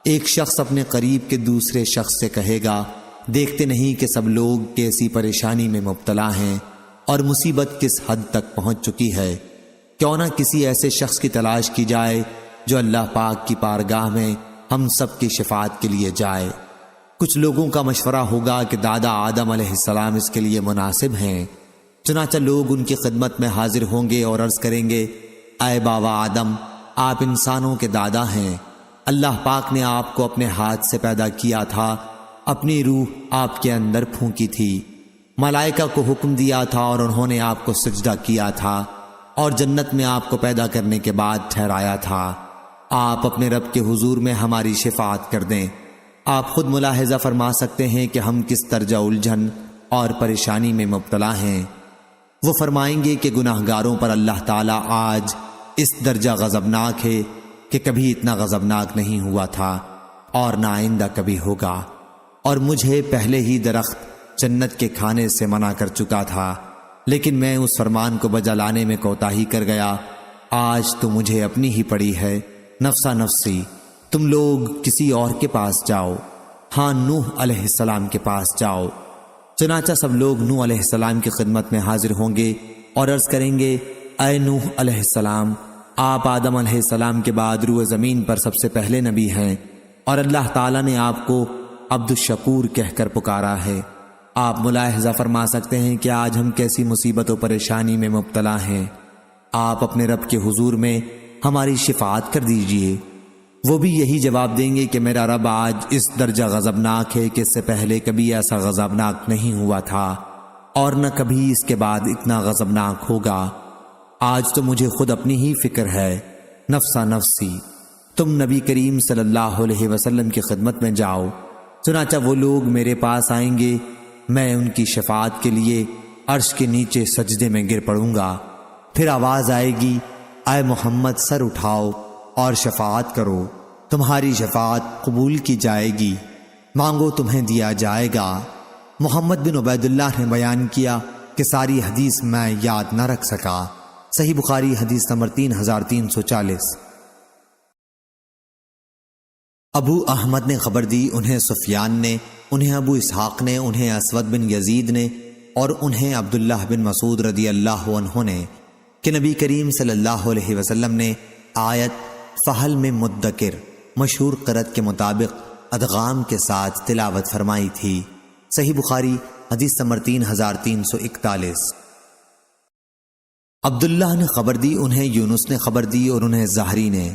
ایک شخص اپنے قریب کے دوسرے شخص سے کہے گا، دیکھتے نہیں کہ سب لوگ کیسی پریشانی میں مبتلا ہیں اور مصیبت کس حد تک پہنچ چکی ہے، کیوں نہ کسی ایسے شخص کی تلاش کی جائے جو اللہ پاک کی بارگاہ میں ہم سب کی شفاعت کے لیے جائے۔ کچھ لوگوں کا مشورہ ہوگا کہ دادا آدم علیہ السلام اس کے لیے مناسب ہیں، چنانچہ لوگ ان کی خدمت میں حاضر ہوں گے اور عرض کریں گے، اے بابا آدم، آپ انسانوں کے دادا ہیں، اللہ پاک نے آپ کو اپنے ہاتھ سے پیدا کیا تھا، اپنی روح آپ کے اندر پھونکی تھی، ملائکہ کو حکم دیا تھا اور انہوں نے آپ کو سجدہ کیا تھا، اور جنت میں آپ کو پیدا کرنے کے بعد ٹھہرایا تھا۔ آپ اپنے رب کے حضور میں ہماری شفاعت کر دیں۔ آپ خود ملاحظہ فرما سکتے ہیں کہ ہم کس درجہ الجھن اور پریشانی میں مبتلا ہیں۔ وہ فرمائیں گے کہ گناہ گاروں پر اللہ تعالیٰ آج اس درجہ غضبناک ہے کہ کبھی اتنا غضبناک نہیں ہوا تھا اور نہ آئندہ کبھی ہوگا، اور مجھے پہلے ہی درخت جنت کے کھانے سے منع کر چکا تھا، لیکن میں اس فرمان کو بجا لانے میں کوتاہی کر گیا۔ آج تو مجھے اپنی ہی پڑی ہے، نفسا نفسی، تم لوگ کسی اور کے پاس جاؤ، ہاں نوح علیہ السلام کے پاس جاؤ۔ چنانچہ سب لوگ نوح علیہ السلام کی خدمت میں حاضر ہوں گے اور عرض کریں گے، اے نوح علیہ السلام، آپ آدم علیہ السلام کے بعد روئے زمین پر سب سے پہلے نبی ہیں، اور اللہ تعالیٰ نے آپ کو عبد الشکور کہہ کر پکارا ہے۔ آپ ملاحظہ فرما سکتے ہیں کہ آج ہم کیسی مصیبت و پریشانی میں مبتلا ہیں، آپ اپنے رب کے حضور میں ہماری شفاعت کر دیجئے۔ وہ بھی یہی جواب دیں گے کہ میرا رب آج اس درجہ غضبناک ہے کہ اس سے پہلے کبھی ایسا غضبناک نہیں ہوا تھا۔ اور نہ کبھی اس کے بعد اتنا غضبناک ہوگا۔ آج تو مجھے خود اپنی ہی فکر ہے، نفسا نفسی۔ تم نبی کریم صلی اللہ علیہ وسلم کی خدمت میں جاؤ، چنانچہ وہ لوگ میرے پاس آئیں گے، میں ان کی شفاعت کے لیے عرش کے نیچے سجدے میں گر پڑوں گا۔ پھر آواز آئے گی، اے محمد سر اٹھاؤ اور شفاعت کرو، تمہاری شفاعت قبول کی جائے گی، مانگو تمہیں دیا جائے گا۔ محمد بن عبید اللہ نے بیان کیا کہ ساری حدیث میں یاد نہ رکھ سکا۔ صحیح بخاری حدیث نمبر 3340۔ ابو احمد نے خبر دی، انہیں سفیان نے، انہیں ابو اسحاق نے، انہیں اسود بن یزید نے، اور انہیں عبداللہ بن مسعود رضی اللہ عنہ نے کہ نبی کریم صلی اللہ علیہ وسلم نے آیت فہل میں مدکر مشہور قرأت کے مطابق ادغام کے ساتھ تلاوت فرمائی تھی۔ صحیح بخاری حدیث نمبر 3341۔ عبداللہ نے خبر دی، انہیں یونس نے خبر دی، اور انہیں زہری نے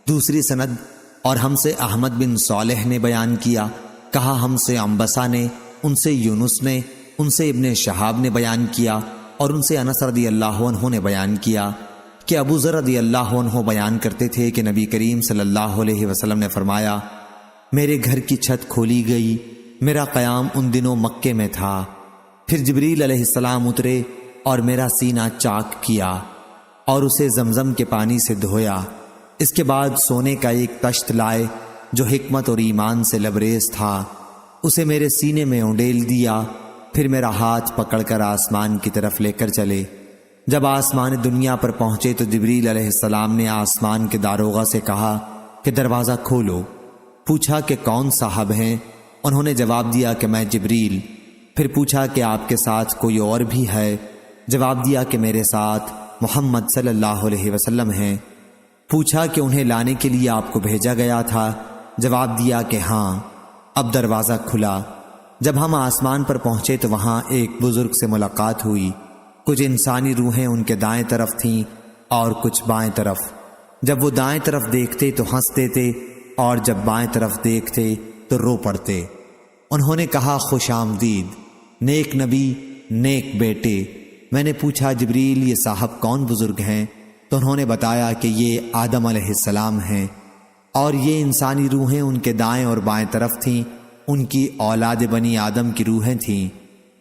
دوسری سند، اور ہم سے احمد بن صالح نے بیان کیا، کہا ہم سے عنبسہ نے، ان سے یونس نے، ان سے ابن شہاب نے بیان کیا، اور ان سے انس رضی اللہ عنہ نے بیان کیا کہ ابو ذر رضی اللہ عنہ بیان کرتے تھے کہ نبی کریم صلی اللہ علیہ وسلم نے فرمایا، میرے گھر کی چھت کھولی گئی، میرا قیام ان دنوں مکے میں تھا، پھر جبریل علیہ السلام اترے اور میرا سینہ چاک کیا اور اسے زمزم کے پانی سے دھویا، اس کے بعد سونے کا ایک تشت لائے جو حکمت اور ایمان سے لبریز تھا، اسے میرے سینے میں اونڈیل دیا، پھر میرا ہاتھ پکڑ کر آسمان کی طرف لے کر چلے۔ جب آسمان دنیا پر پہنچے تو جبریل علیہ السلام نے آسمان کے داروغہ سے کہا کہ دروازہ کھولو۔ پوچھا کہ کون صاحب ہیں؟ انہوں نے جواب دیا کہ میں جبریل۔ پھر پوچھا کہ آپ کے ساتھ کوئی اور بھی ہے؟ جواب دیا کہ میرے ساتھ محمد صلی اللہ علیہ وسلم ہیں۔ پوچھا کہ انہیں لانے کے لیے آپ کو بھیجا گیا تھا؟ جواب دیا کہ ہاں۔ اب دروازہ کھلا۔ جب ہم آسمان پر پہنچے تو وہاں ایک بزرگ سے ملاقات ہوئی، کچھ انسانی روحیں ان کے دائیں طرف تھیں اور کچھ بائیں طرف۔ جب وہ دائیں طرف دیکھتے تو ہنستے تھے اور جب بائیں طرف دیکھتے تو رو پڑتے۔ انہوں نے کہا خوش آمدید، نیک نبی، نیک بیٹے۔ میں نے پوچھا جبریل یہ صاحب کون بزرگ ہیں؟ تو انہوں نے بتایا کہ یہ آدم علیہ السلام ہیں، اور یہ انسانی روحیں ان کے دائیں اور بائیں طرف تھیں، ان کی اولاد بنی آدم کی روحیں تھیں۔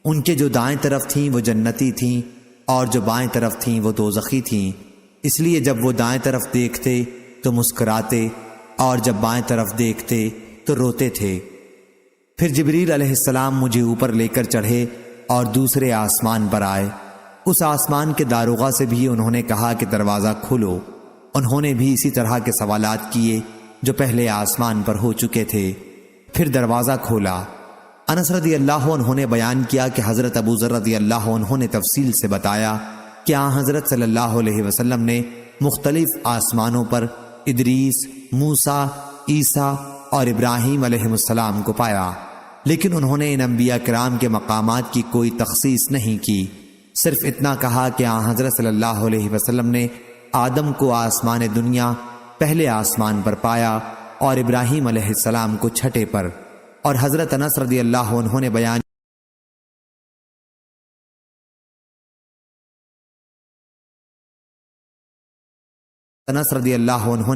ان کے جو دائیں طرف تھیں وہ جنتی تھیں اور جو بائیں طرف تھیں وہ دوزخی تھیں، اس لیے جب وہ دائیں طرف دیکھتے تو مسکراتے اور جب بائیں طرف دیکھتے تو روتے تھے۔ پھر جبریل علیہ السلام مجھے اوپر لے کر چڑھے اور دوسرے آسمان پر آئے۔ اس آسمان کے داروغہ سے بھی انہوں نے کہا کہ دروازہ کھولو۔ انہوں نے بھی اسی طرح کے سوالات کیے جو پہلے آسمان پر ہو چکے تھے۔ پھر دروازہ کھولا۔ انس رضی اللہ عنہ نے بیان کیا کہ حضرت ابو ذر رضی اللہ عنہ نے تفصیل سے بتایا کہ حضرت صلی اللہ علیہ وسلم نے مختلف آسمانوں پر ادریس، موسیٰ، عیسیٰ اور ابراہیم علیہ السلام کو پایا، لیکن انہوں نے ان انبیاء کرام کے مقامات کی کوئی تخصیص نہیں کی، صرف اتنا کہا کہ حضرت صلی اللہ علیہ وسلم نے آدم کو آسمان دنیا پہلے آسمان پر پایا اور ابراہیم علیہ السلام کو چھٹے پر، اور حضرت انس رضی اللہ عنہ نے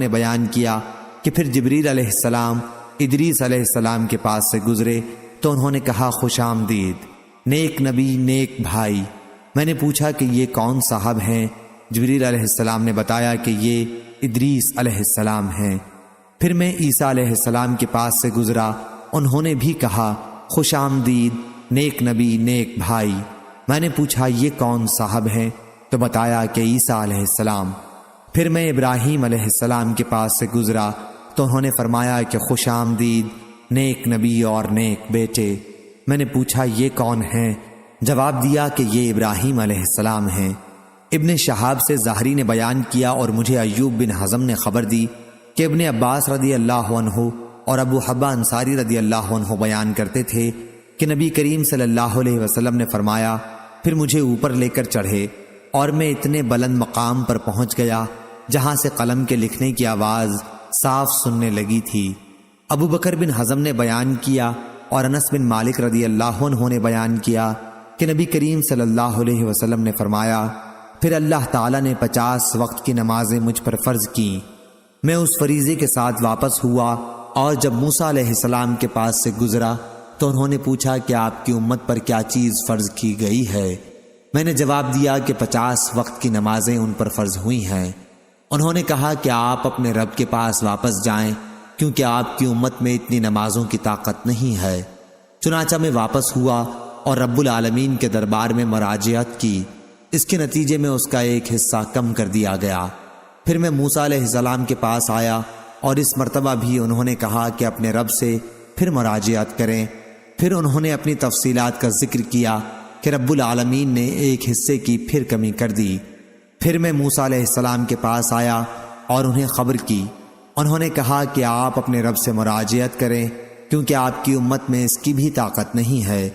بیان کیا کہ پھر جبریل علیہ السلام ادریس علیہ السلام کے پاس سے گزرے تو انہوں نے کہا خوش آمدید، نیک نبی، نیک بھائی۔ میں نے پوچھا کہ یہ کون صاحب ہیں؟ جبریل علیہ السلام نے بتایا کہ یہ ادریس علیہ السلام ہیں۔ پھر میں عیسیٰ علیہ السلام کے پاس سے گزرا، انہوں نے بھی کہا خوش آمدید، نیک نبی، نیک بھائی۔ میں نے پوچھا یہ کون صاحب ہیں؟ تو بتایا کہ عیسیٰ علیہ السلام۔ پھر میں ابراہیم علیہ السلام کے پاس سے گزرا تو انہوں نے فرمایا کہ خوش آمدید، نیک نبی اور نیک بیٹے۔ میں نے پوچھا یہ کون ہیں؟ جواب دیا کہ یہ ابراہیم علیہ السلام ہیں۔ ابن شہاب سے زہری نے بیان کیا اور مجھے ایوب بن حزم نے خبر دی کہ ابن عباس رضی اللہ عنہ اور ابو حبہ انصاری رضی اللہ عنہ بیان کرتے تھے کہ نبی کریم صلی اللہ علیہ وسلم نے فرمایا، پھر مجھے اوپر لے کر چڑھے اور میں اتنے بلند مقام پر پہنچ گیا جہاں سے قلم کے لکھنے کی آواز صاف سننے لگی تھی۔ ابو بکر بن حزم نے بیان کیا اور انس بن مالک رضی اللہ عنہ نے بیان کیا کہ نبی کریم صلی اللہ علیہ وسلم نے فرمایا، پھر اللہ تعالیٰ نے 50 وقت کی نمازیں مجھ پر فرض کیں۔ میں اس فریضے کے ساتھ واپس ہوا اور جب موسیٰ علیہ السلام کے پاس سے گزرا تو انہوں نے پوچھا کہ آپ کی امت پر کیا چیز فرض کی گئی ہے؟ میں نے جواب دیا کہ 50 وقت کی نمازیں ان پر فرض ہوئی ہیں۔ انہوں نے کہا کہ آپ اپنے رب کے پاس واپس جائیں کیونکہ آپ کی امت میں اتنی نمازوں کی طاقت نہیں ہے۔ چنانچہ میں واپس ہوا اور رب العالمین کے دربار میں مراجعت کی۔ اس کے نتیجے میں اس کا ایک حصہ کم کر دیا گیا۔ پھر میں موسیٰ علیہ السلام کے پاس آیا اور اس مرتبہ بھی انہوں نے کہا کہ اپنے رب سے پھر مراجعت کریں۔ پھر انہوں نے اپنی تفصیلات کا ذکر کیا کہ رب العالمین نے ایک حصے کی پھر کمی کر دی۔ پھر میں موسیٰ علیہ السلام کے پاس آیا اور انہیں خبر کی۔ انہوں نے کہا کہ آپ اپنے رب سے مراجعت کریں کیونکہ آپ کی امت میں اس کی بھی طاقت نہیں ہے۔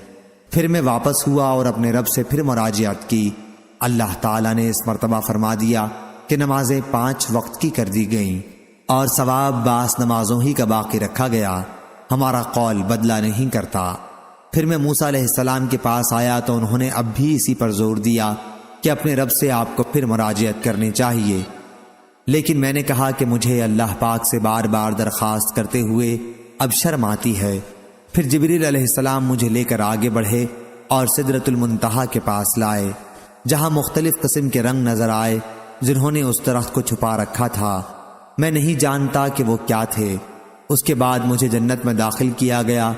پھر میں واپس ہوا اور اپنے رب سے پھر مراجعت کی۔ اللہ تعالیٰ نے اس مرتبہ فرما دیا کہ نمازیں 5 وقت کی کر دی گئیں اور ثواب بعض نمازوں ہی کا باقی رکھا گیا۔ ہمارا قول بدلہ نہیں کرتا۔ پھر میں موسیٰ علیہ السلام کے پاس آیا تو انہوں نے اب بھی اسی پر زور دیا کہ اپنے رب سے آپ کو پھر مراجعت کرنی چاہیے، لیکن میں نے کہا کہ مجھے اللہ پاک سے بار بار درخواست کرتے ہوئے اب شرم آتی ہے۔ پھر جبریل علیہ السلام مجھے لے کر آگے بڑھے اور سدرۃ المنتہا کے پاس لائے، جہاں مختلف قسم کے رنگ نظر آئے جنہوں نے اس درخت کو چھپا رکھا تھا۔ میں نہیں جانتا کہ وہ کیا تھے۔ اس کے بعد مجھے جنت میں داخل کیا گیا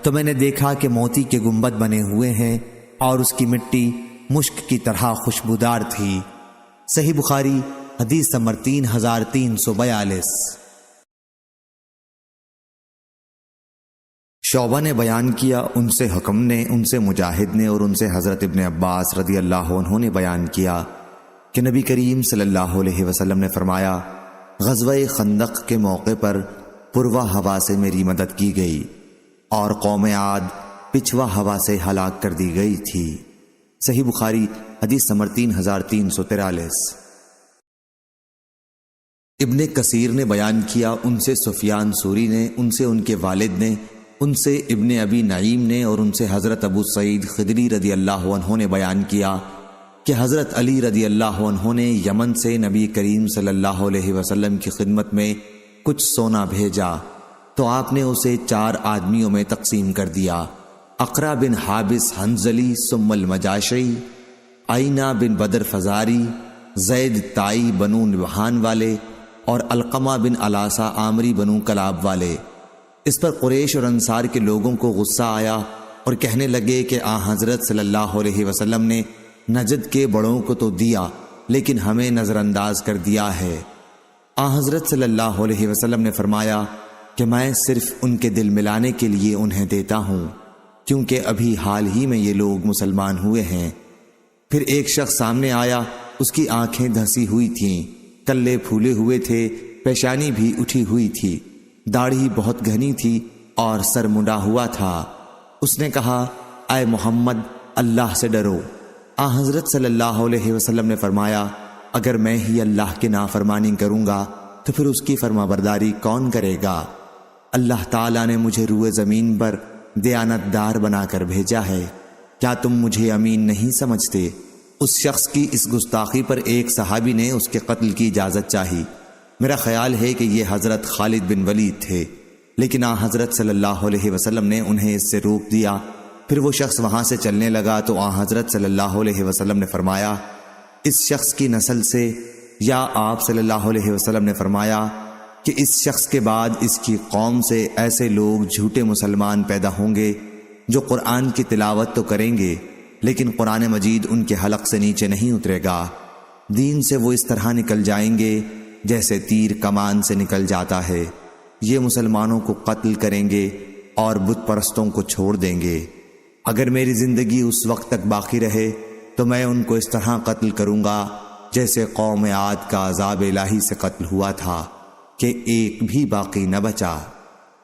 تو میں نے دیکھا کہ موتی کے گنبد بنے ہوئے ہیں اور اس کی مٹی مشک کی طرح خوشبودار تھی۔ صحیح بخاری حدیث نمبر 3342۔ شعبہ نے بیان کیا، ان سے حکم نے، ان سے مجاہد نے اور ان سے حضرت ابن عباس رضی اللہ عنہ نے بیان کیا کہ نبی کریم صلی اللہ علیہ وسلم نے فرمایا، غزوہ خندق کے موقع پر پروا ہوا سے میری مدد کی گئی اور قوم عاد پچھوا ہوا سے ہلاک کر دی گئی تھی۔ صحیح بخاری حدیث نمبر 3343۔ ابن کثیر نے بیان کیا، ان سے سفیان ثوری نے، ان سے ان کے والد نے، ان سے ابن ابی نعیم نے اور ان سے حضرت ابو سعید خدری رضی اللہ عنہ نے بیان کیا کہ حضرت علی رضی اللہ عنہ نے یمن سے نبی کریم صلی اللہ علیہ وسلم کی خدمت میں کچھ سونا بھیجا تو آپ نے اسے 4 آدمیوں میں تقسیم کر دیا۔ اقرا بن حابس حنظلی ثم المجاشعی، آئینہ بن بدر فزاری، زید تائی بنو نبہان والے اور علقمہ بن علاسہ عامری بنو کلاب والے۔ اس پر قریش اور انصار کے لوگوں کو غصہ آیا اور کہنے لگے کہ حضرت صلی اللہ علیہ وسلم نے نجد کے بڑوں کو تو دیا لیکن ہمیں نظر انداز کر دیا ہے۔ حضرت صلی اللہ علیہ وسلم نے فرمایا کہ میں صرف ان کے دل ملانے کے لیے انہیں دیتا ہوں کیونکہ ابھی حال ہی میں یہ لوگ مسلمان ہوئے ہیں۔ پھر ایک شخص سامنے آیا، اس کی آنکھیں دھسی ہوئی تھیں، کلے پھولے ہوئے تھے، پیشانی بھی اٹھی ہوئی تھی، داڑھی بہت گھنی تھی اور سر منڈا ہوا تھا۔ اس نے کہا، اے محمد، اللہ سے ڈرو۔ حضرت صلی اللہ علیہ وسلم نے فرمایا، اگر میں ہی اللہ کی نافرمانی کروں گا تو پھر اس کی فرما برداری کون کرے گا؟ اللہ تعالیٰ نے مجھے روئے زمین پر دیانت دار بنا کر بھیجا ہے، کیا تم مجھے امین نہیں سمجھتے؟ اس شخص کی اس گستاخی پر ایک صحابی نے اس کے قتل کی اجازت چاہی۔ میرا خیال ہے کہ یہ حضرت خالد بن ولید تھے، لیکن حضرت صلی اللہ علیہ وسلم نے انہیں اس سے روک دیا۔ پھر وہ شخص وہاں سے چلنے لگا تو حضرت صلی اللہ علیہ وسلم نے فرمایا، اس شخص کی نسل سے، یا آپ صلی اللہ علیہ وسلم نے فرمایا کہ اس شخص کے بعد اس کی قوم سے ایسے لوگ جھوٹے مسلمان پیدا ہوں گے جو قرآن کی تلاوت تو کریں گے لیکن قرآن مجید ان کے حلق سے نیچے نہیں اترے گا۔ دین سے وہ اس طرح نکل جائیں گے جیسے تیر کمان سے نکل جاتا ہے۔ یہ مسلمانوں کو قتل کریں گے اور بت پرستوں کو چھوڑ دیں گے۔ اگر میری زندگی اس وقت تک باقی رہے تو میں ان کو اس طرح قتل کروں گا جیسے قوم عاد کا عذاب الہی سے قتل ہوا تھا کہ ایک بھی باقی نہ بچا۔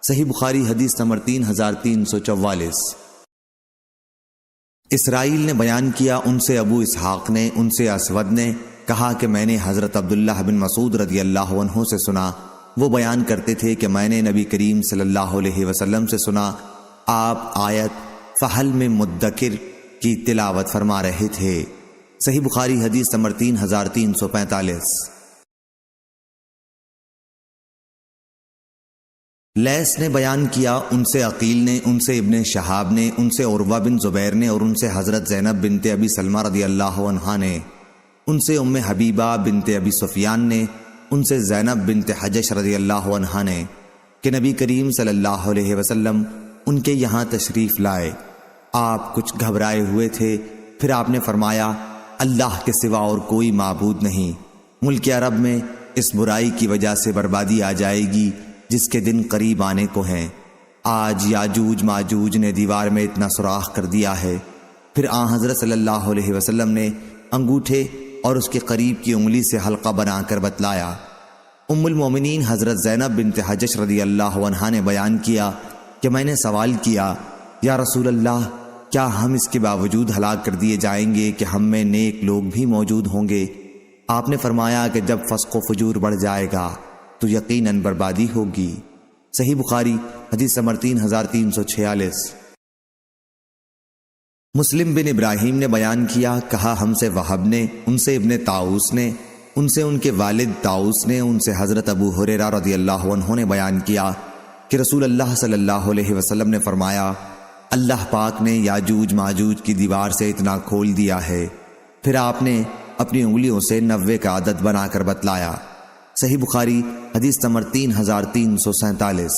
صحیح بخاری حدیث نمبر 3344۔ اسرائیل نے بیان کیا، ان سے ابو اسحاق نے، ان سے اسود نے کہا کہ میں نے حضرت عبداللہ بن مسعود رضی اللہ عنہ سے سنا، وہ بیان کرتے تھے کہ میں نے نبی کریم صلی اللہ علیہ وسلم سے سنا، آپ آیت فحل میں مدکر کی تلاوت فرما رہے تھے۔ صحیح بخاری حدیث نمبر 3345۔ لیث نے بیان کیا، ان سے عقیل نے، ان سے ابن شہاب نے، ان سے عروہ بن زبیر نے، اور ان سے حضرت زینب بنت ابی سلمہ رضی اللہ عنہا نے، ان سے ام حبیبہ بنت ابی سفیان نے، ان سے زینب بنت حجش رضی اللہ عنہا نے کہ نبی کریم صلی اللہ علیہ وسلم ان کے یہاں تشریف لائے۔ آپ کچھ گھبرائے ہوئے تھے، پھر آپ نے فرمایا، اللہ کے سوا اور کوئی معبود نہیں۔ ملک عرب میں اس برائی کی وجہ سے بربادی آ جائے گی جس کے دن قریب آنے کو ہیں۔ آج یاجوج ماجوج نے دیوار میں اتنا سوراخ کر دیا ہے۔ پھر آن حضرت صلی اللہ علیہ وسلم نے انگوٹھے اور اس کے قریب کی انگلی سے حلقہ بنا کر بتلایا۔ ام المومنین حضرت زینب بنت حجش رضی اللہ عنہا نے بیان کیا کہ میں نے سوال کیا، یا رسول اللہ، کیا ہم اس کے باوجود ہلاک کر دیے جائیں گے کہ ہم میں نیک لوگ بھی موجود ہوں گے؟ آپ نے فرمایا کہ جب فسق و فجور بڑھ جائے گا تو یقیناً بربادی ہوگی۔ صحیح بخاری حدیث نمبر 3346۔ مسلم بن ابراہیم نے بیان کیا، کہا ہم سے وہب نے، ان سے ابن طاؤس نے، ان سے ان کے والد طاؤس نے، ان سے حضرت ابو ہریرہ رضی اللہ عنہ نے بیان کیا کہ رسول اللہ صلی اللہ علیہ وسلم نے فرمایا، اللہ پاک نے یاجوج ماجوج کی دیوار سے اتنا کھول دیا ہے۔ پھر آپ نے اپنی انگلیوں سے 90 کا عدد بنا کر بتلایا۔ صحیح بخاری حدیث نمبر 3347۔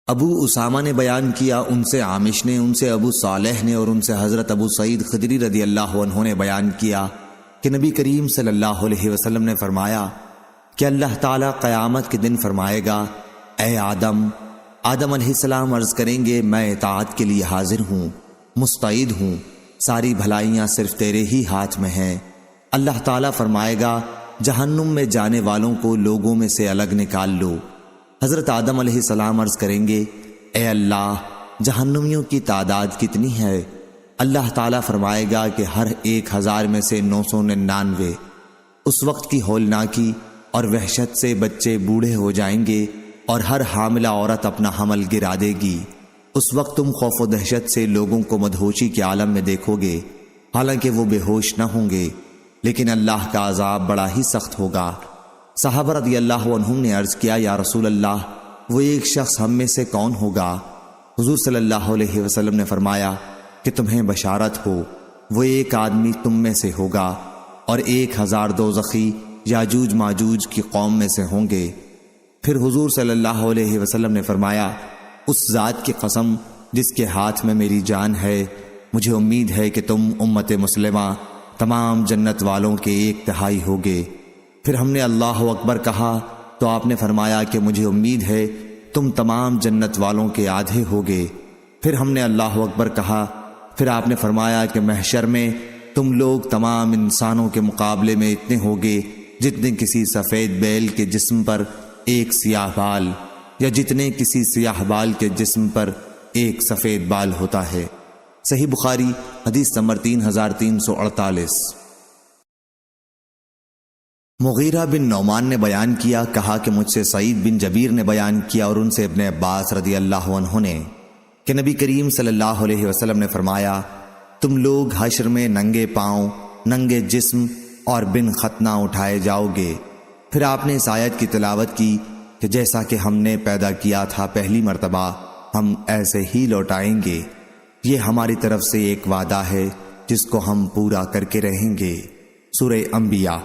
ابو اسامہ نے بیان کیا، ان سے عامش نے، ان سے ابو صالح نے، اور ان سے حضرت ابو سعید خدری رضی اللہ عنہ نے بیان کیا کہ نبی کریم صلی اللہ علیہ وسلم نے فرمایا کہ اللہ تعالیٰ قیامت کے دن فرمائے گا، اے آدم علیہ السلام عرض کریں گے، میں اطاعت کے لیے حاضر ہوں، مستعد ہوں، ساری بھلائیاں صرف تیرے ہی ہاتھ میں ہیں۔ اللہ تعالیٰ فرمائے گا، جہنم میں جانے والوں کو لوگوں میں سے الگ نکال لو۔ حضرت آدم علیہ السلام عرض کریں گے، اے اللہ، جہنمیوں کی تعداد کتنی ہے؟ اللہ تعالیٰ فرمائے گا کہ ہر 1000 میں سے 999۔ اس وقت کی ہولناکی اور وحشت سے بچے بوڑھے ہو جائیں گے اور ہر حاملہ عورت اپنا حمل گرا دے گی۔ اس وقت تم خوف و دہشت سے لوگوں کو مدہوشی کے عالم میں دیکھو گے، حالانکہ وہ بے ہوش نہ ہوں گے، لیکن اللہ کا عذاب بڑا ہی سخت ہوگا۔ صحابہ رضی اللہ عنہم نے عرض کیا، یا رسول اللہ، وہ ایک شخص ہم میں سے کون ہوگا؟ حضور صلی اللہ علیہ وسلم نے فرمایا کہ تمہیں بشارت ہو، وہ ایک آدمی تم میں سے ہوگا اور 1000 دوزخی یاجوج ماجوج کی قوم میں سے ہوں گے۔ پھر حضور صلی اللہ علیہ وسلم نے فرمایا، اس ذات کی قسم جس کے ہاتھ میں میری جان ہے، مجھے امید ہے کہ تم امت مسلمہ تمام جنت والوں کے 1/3 ہوگے۔ پھر ہم نے اللہ اکبر کہا تو آپ نے فرمایا کہ مجھے امید ہے تم تمام جنت والوں کے آدھے ہوگے۔ پھر ہم نے اللہ اکبر کہا، پھر آپ نے فرمایا کہ محشر میں تم لوگ تمام انسانوں کے مقابلے میں اتنے ہوگے جتنے کسی سفید بیل کے جسم پر ایک سیاہ بال، یا جتنے کسی سیاہ بال کے جسم پر ایک سفید بال ہوتا ہے۔ صحیح بخاری حدیث نمبر 3348۔ مغیرہ بن نعمان نے بیان کیا، کہا کہ مجھ سے سعید بن جبیر نے بیان کیا اور ان سے ابن عباس رضی اللہ عنہ نے کہ نبی کریم صلی اللہ علیہ وسلم نے فرمایا، تم لوگ حشر میں ننگے پاؤں، ننگے جسم اور بن ختنہ اٹھائے جاؤ گے۔ پھر آپ نے اس آیت کی تلاوت کی کہ جیسا کہ ہم نے پیدا کیا تھا پہلی مرتبہ، ہم ایسے ہی لوٹائیں گے۔ یہ ہماری طرف سے ایک وعدہ ہے جس کو ہم پورا کر کے رہیں گے۔ سورہ انبیاء۔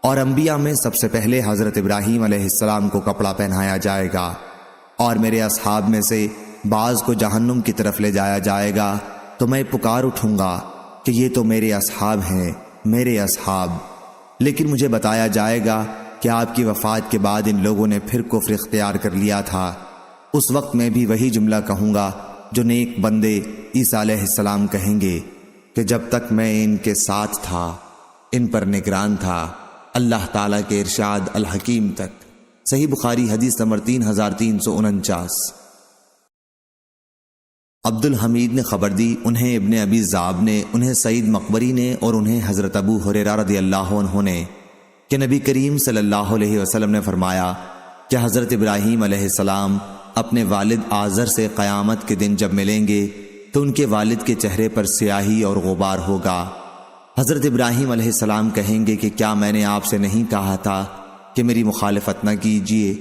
اور انبیاء میں سب سے پہلے حضرت ابراہیم علیہ السلام کو کپڑا پہنایا جائے گا، اور میرے اصحاب میں سے بعض کو جہنم کی طرف لے جایا جائے گا، تو میں پکار اٹھوں گا کہ یہ تو میرے اصحاب ہیں، میرے اصحاب۔ لیکن مجھے بتایا جائے گا کہ آپ کی وفات کے بعد ان لوگوں نے پھر کفر اختیار کر لیا تھا۔ اس وقت میں بھی وہی جملہ کہوں گا جو نیک بندے عیسیٰ علیہ السلام کہیں گے کہ جب تک میں ان کے ساتھ تھا، ان پر نگران تھا، اللہ تعالیٰ کے ارشاد الحکیم تک۔ صحیح بخاری حدیث نمبر 3349۔ عبد الحمید نے خبر دی، انہیں ابن ابی ذئب نے، انہیں سعید مقبری نے، اور انہیں حضرت ابو ہریرہ رضی اللہ عنہ نے کہ نبی کریم صلی اللہ علیہ وسلم نے فرمایا کہ حضرت ابراہیم علیہ السلام اپنے والد آزر سے قیامت کے دن جب ملیں گے تو ان کے والد کے چہرے پر سیاہی اور غبار ہوگا۔ حضرت ابراہیم علیہ السلام کہیں گے کہ کیا میں نے آپ سے نہیں کہا تھا کہ میری مخالفت نہ کیجیے؟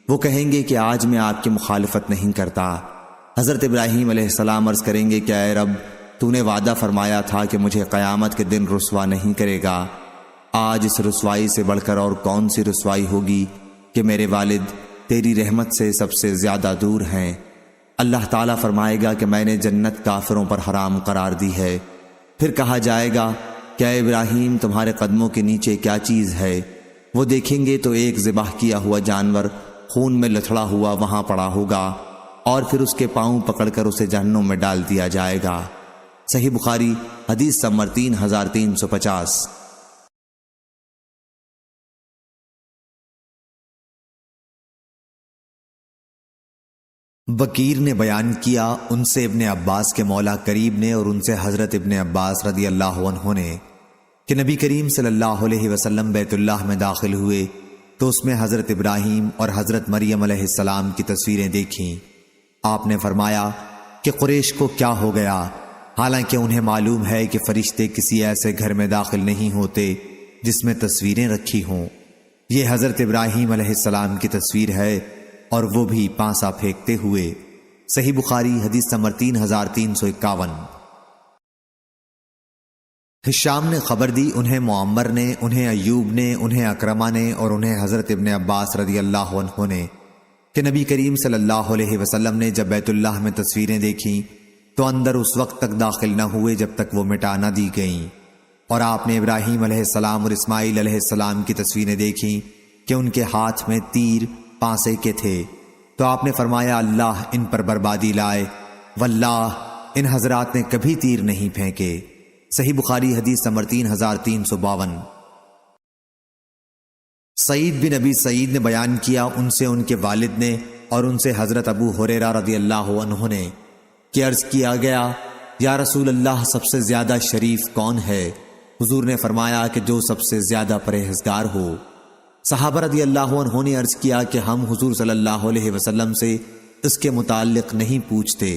وہ کہیں گے کہ آج میں آپ کی مخالفت نہیں کرتا۔ حضرت ابراہیم علیہ السلام عرض کریں گے کہ اے رب، تو نے وعدہ فرمایا تھا کہ مجھے قیامت کے دن رسوا نہیں کرے گا۔ آج اس رسوائی سے بڑھ کر اور کون سی رسوائی ہوگی کہ میرے والد تیری رحمت سے سب سے زیادہ دور ہیں۔ اللہ تعالیٰ فرمائے گا کہ میں نے جنت کافروں پر حرام قرار دی ہے۔ پھر کہا جائے گا کہ اے ابراہیم، تمہارے قدموں کے نیچے کیا چیز ہے؟ وہ دیکھیں گے تو ایک ذبح کیا ہوا جانور خون میں لتھڑا ہوا وہاں پڑا ہوگا، اور پھر اس کے پاؤں پکڑ کر اسے جہنم میں ڈال دیا جائے گا۔ صحیح بخاری حدیث نمبر 3350۔ بکیر نے بیان کیا ان سے ابن عباس کے مولا قریب نے اور ان سے حضرت ابن عباس رضی اللہ عنہ نے کہ نبی کریم صلی اللہ علیہ وسلم بیت اللہ میں داخل ہوئے تو اس میں حضرت ابراہیم اور حضرت مریم علیہ السلام کی تصویریں دیکھیں۔ آپ نے فرمایا کہ قریش کو کیا ہو گیا، حالانکہ انہیں معلوم ہے کہ فرشتے کسی ایسے گھر میں داخل نہیں ہوتے جس میں تصویریں رکھی ہوں۔ یہ حضرت ابراہیم علیہ السلام کی تصویر ہے اور وہ بھی پانسا پھینکتے ہوئے۔ صحیح بخاری حدیث نمبر 3351۔ ہشام نے خبر دی، انہیں معمر نے، انہیں ایوب نے، انہیں اکرمہ نے اور انہیں حضرت ابن عباس رضی اللہ عنہ نے کہ نبی کریم صلی اللہ علیہ وسلم نے جب بیت اللہ میں تصویریں دیکھیں تو اندر اس وقت تک داخل نہ ہوئے جب تک وہ مٹا نہ دی گئیں، اور آپ نے ابراہیم علیہ السلام اور اسماعیل علیہ السلام کی تصویریں دیکھیں کہ ان کے ہاتھ میں تیر پانسے کے تھے، تو آپ نے فرمایا اللہ ان پر بربادی لائے، واللہ ان حضرات نے کبھی تیر نہیں پھینکے۔ صحیح بخاری حدیث نمبر 3352۔ سعید بن ابی سعید نے بیان کیا ان سے ان کے والد نے اور ان سے حضرت ابو ہریرہ رضی اللہ عنہ نے کہ عرض کیا گیا یا رسول اللہ سب سے زیادہ شریف کون ہے؟ حضور نے فرمایا کہ جو سب سے زیادہ پرہیزگار ہو۔ صحابہ رضی اللہ عنہ نے عرض کیا کہ ہم حضور صلی اللہ علیہ وسلم سے اس کے متعلق نہیں پوچھتے۔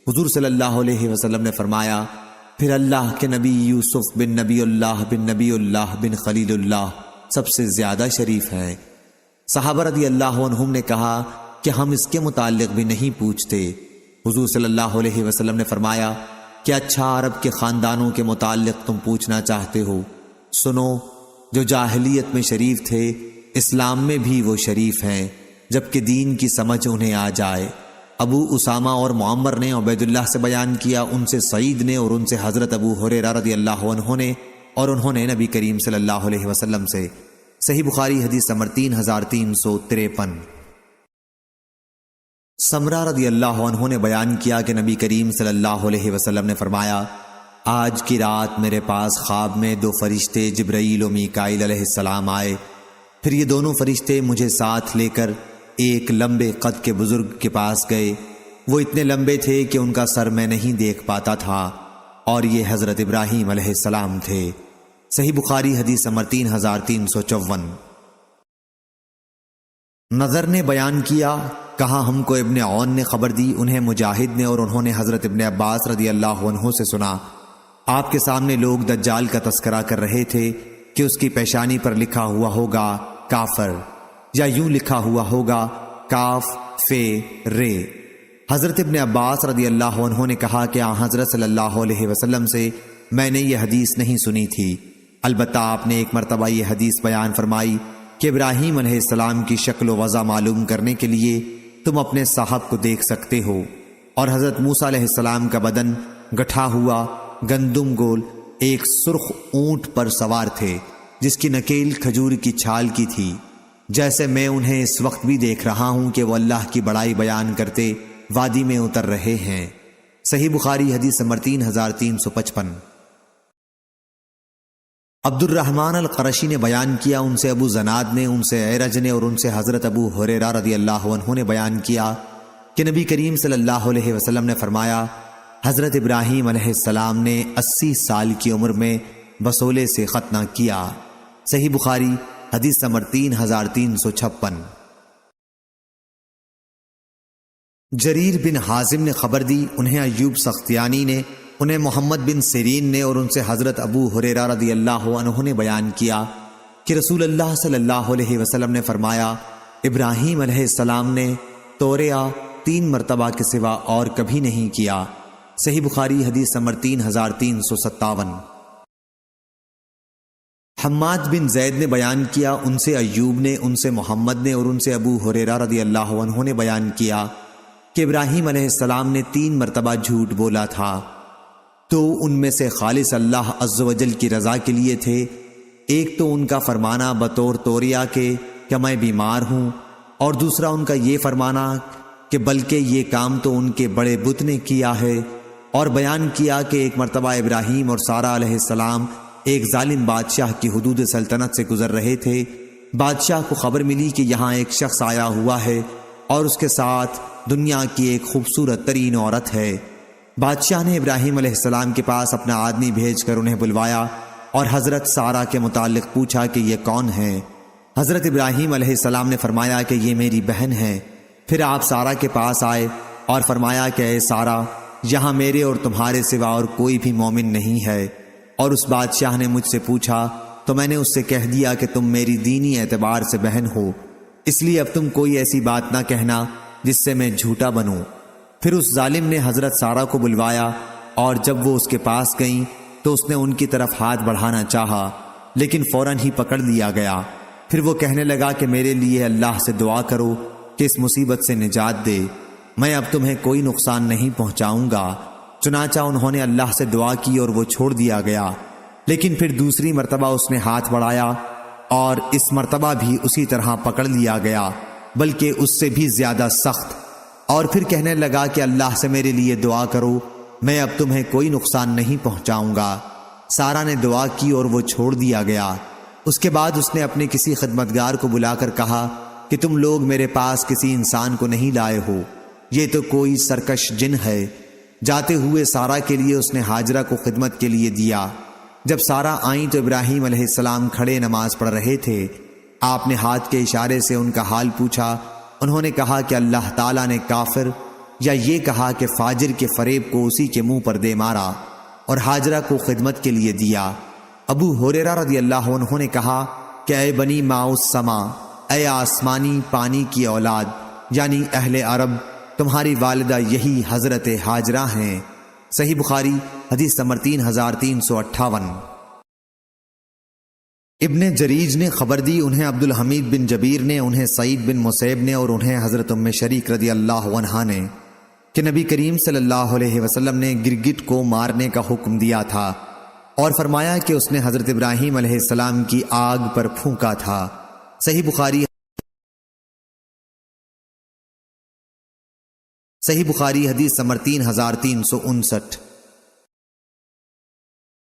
حضور صلی اللہ علیہ وسلم نے فرمایا پھر اللہ کے نبی یوسف بن نبی اللہ بن خلیل اللہ سب سے زیادہ شریف ہے۔ صحابہ رضی اللہ عنہم نے کہا کہ ہم اس کے متعلق بھی نہیں پوچھتے۔ حضور صلی اللہ علیہ وسلم نے فرمایا کہ اچھا عرب کے خاندانوں کے متعلق تم پوچھنا چاہتے ہو، سنو، جو جاہلیت میں شریف تھے اسلام میں بھی وہ شریف ہیں جبکہ دین کی سمجھ انہیں آ جائے۔ ابو اسامہ اور معمر نے عبید اللہ سے بیان کیا، ان سے سعید نے اور ان سے حضرت ابو ہریرہ رضی اللہ عنہ نے اور انہوں نے نبی کریم صلی اللہ علیہ وسلم سے۔ صحیح بخاری حدیث نمبر 3353۔ سمرہ رضی اللہ عنہ نے بیان کیا کہ نبی کریم صلی اللہ علیہ وسلم نے فرمایا آج کی رات میرے پاس خواب میں 2 فرشتے جبرائیل و میکائیل علیہ السلام آئے، پھر یہ دونوں فرشتے مجھے ساتھ لے کر ایک لمبے قد کے بزرگ کے پاس گئے۔ وہ اتنے لمبے تھے کہ ان کا سر میں نہیں دیکھ پاتا تھا، اور یہ حضرت ابراہیم علیہ السلام تھے۔ صحیح بخاری حدیث نمبر 3354۔ نظر نے بیان کیا، کہا ہم کو ابن عون نے خبر دی، انہیں مجاہد نے اور انہوں نے حضرت ابن عباس رضی اللہ عنہ سے سنا، آپ کے سامنے لوگ دجال کا تذکرہ کر رہے تھے کہ اس کی پیشانی پر لکھا ہوا ہوگا کافر، یا یوں لکھا ہوا ہوگا کاف فے رے۔ حضرت ابن عباس رضی اللہ عنہ نے کہا کہ حضرت صلی اللہ علیہ وسلم سے میں نے یہ حدیث نہیں سنی تھی، البتہ آپ نے ایک مرتبہ یہ حدیث بیان فرمائی کہ ابراہیم علیہ السلام کی شکل و وضع معلوم کرنے کے لیے تم اپنے صاحب کو دیکھ سکتے ہو، اور حضرت موسیٰ علیہ السلام کا بدن گٹھا ہوا گندم گول ایک سرخ اونٹ پر سوار تھے جس کی نکیل کھجور کی چھال کی تھی، جیسے میں انہیں اس وقت بھی دیکھ رہا ہوں کہ وہ اللہ کی بڑائی بیان کرتے وادی میں اتر رہے ہیں۔ صحیح بخاری حدیث نمبر 3355۔ عبد الرحمن القرشی نے بیان کیا، ان سے ابو زناد نے، ان سے عیرج نے اور ان سے حضرت ابو ہریرہ رضی اللہ عنہ نے بیان کیا کہ نبی کریم صلی اللہ علیہ وسلم نے فرمایا حضرت ابراہیم علیہ السلام نے 80 سال کی عمر میں بسولے سے ختنہ کیا۔ صحیح بخاری حدیث نمبر 3356۔ جریر بن حازم نے خبر دی، انہیں ایوب سختیانی نے، انہیں محمد بن سیرین نے، اور ان سے حضرت ابو ہریرہ رضی اللہ عنہ نے بیان کیا کہ رسول اللہ صلی اللہ علیہ وسلم نے فرمایا، ابراہیم علیہ السلام نے توریہ 3 مرتبہ کے سوا اور کبھی نہیں کیا۔ صحیح بخاری حدیث نمبر 3357۔ حماد بن زید نے بیان کیا، ان سے ایوب نے، ان سے محمد نے، اور ان سے ابو ہریرہ رضی اللہ عنہ نے بیان کیا کہ ابراہیم علیہ السلام نے 3 مرتبہ جھوٹ بولا تھا، تو ان میں سے خالص اللہ عز و جل کی رضا کے لیے تھے۔ ایک تو ان کا فرمانا بطور توریہ کے کہ میں بیمار ہوں، اور دوسرا ان کا یہ فرمانا کہ بلکہ یہ کام تو ان کے بڑے بت نے کیا ہے۔ اور بیان کیا کہ ایک مرتبہ ابراہیم اور سارہ علیہ السلام ایک ظالم بادشاہ کی حدود سلطنت سے گزر رہے تھے۔ بادشاہ کو خبر ملی کہ یہاں ایک شخص آیا ہوا ہے اور اس کے ساتھ دنیا کی ایک خوبصورت ترین عورت ہے۔ بادشاہ نے ابراہیم علیہ السلام کے پاس اپنا آدمی بھیج کر انہیں بلوایا اور حضرت سارہ کے متعلق پوچھا کہ یہ کون ہے۔ حضرت ابراہیم علیہ السلام نے فرمایا کہ یہ میری بہن ہے۔ پھر آپ سارہ کے پاس آئے اور فرمایا کہ اے سارہ، یہاں میرے اور تمہارے سوا اور کوئی بھی مومن نہیں ہے، اور اس بادشاہ نے مجھ سے پوچھا تو میں نے اس سے کہہ دیا کہ تم میری دینی اعتبار سے بہن ہو، اس لیے اب تم کوئی ایسی بات نہ کہنا جس سے میں جھوٹا بنوں۔ پھر اس ظالم نے حضرت سارہ کو بلوایا، اور جب وہ اس کے پاس گئیں تو اس نے ان کی طرف ہاتھ بڑھانا چاہا، لیکن فوراً ہی پکڑ لیا گیا۔ پھر وہ کہنے لگا کہ میرے لیے اللہ سے دعا کرو کہ اس مصیبت سے نجات دے، میں اب تمہیں کوئی نقصان نہیں پہنچاؤں گا۔ چنانچہ انہوں نے اللہ سے دعا کی اور وہ چھوڑ دیا گیا۔ لیکن پھر دوسری مرتبہ اس نے ہاتھ بڑھایا اور اس مرتبہ بھی اسی طرح پکڑ لیا گیا، بلکہ اس سے بھی زیادہ سخت، اور پھر کہنے لگا کہ اللہ سے میرے لیے دعا کرو، میں اب تمہیں کوئی نقصان نہیں پہنچاؤں گا۔ سارہ نے دعا کی اور وہ چھوڑ دیا گیا۔ اس کے بعد اس نے اپنے کسی خدمتگار کو بلا کر کہا کہ تم لوگ میرے پاس کسی انسان کو نہیں لائے ہو، یہ تو کوئی سرکش جن ہے۔ جاتے ہوئے سارہ کے لیے اس نے ہاجرہ کو خدمت کے لیے دیا۔ جب سارہ آئیں تو ابراہیم علیہ السلام کھڑے نماز پڑھ رہے تھے۔ آپ نے ہاتھ کے اشارے سے ان کا حال پوچھا۔ انہوں نے کہا کہ اللہ تعالیٰ نے کافر، یا یہ کہا کہ فاجر کے فریب کو اسی کے منہ پر دے مارا، اور ہاجرہ کو خدمت کے لیے دیا۔ ابو ہریرہ رضی اللہ عنہ نے کہا کہ اے بنی ماؤس سما، اے آسمانی پانی کی اولاد، یعنی اہل عرب، تمہاری والدہ یہی حضرت ہاجرہ ہیں۔ صحیح بخاری حدیث نمبر 3358۔ ابن جریج نے خبر دی، انہیں عبد الحمید بن جبیر نے، انہیں سعید بن مسیب نے، اور انہیں حضرت ام شریک رضی اللہ عنہا نے کہ نبی کریم صلی اللہ علیہ وسلم نے گرگٹ کو مارنے کا حکم دیا تھا، اور فرمایا کہ اس نے حضرت ابراہیم علیہ السلام کی آگ پر پھونکا تھا۔ صحیح بخاری حدیث نمبر 3359۔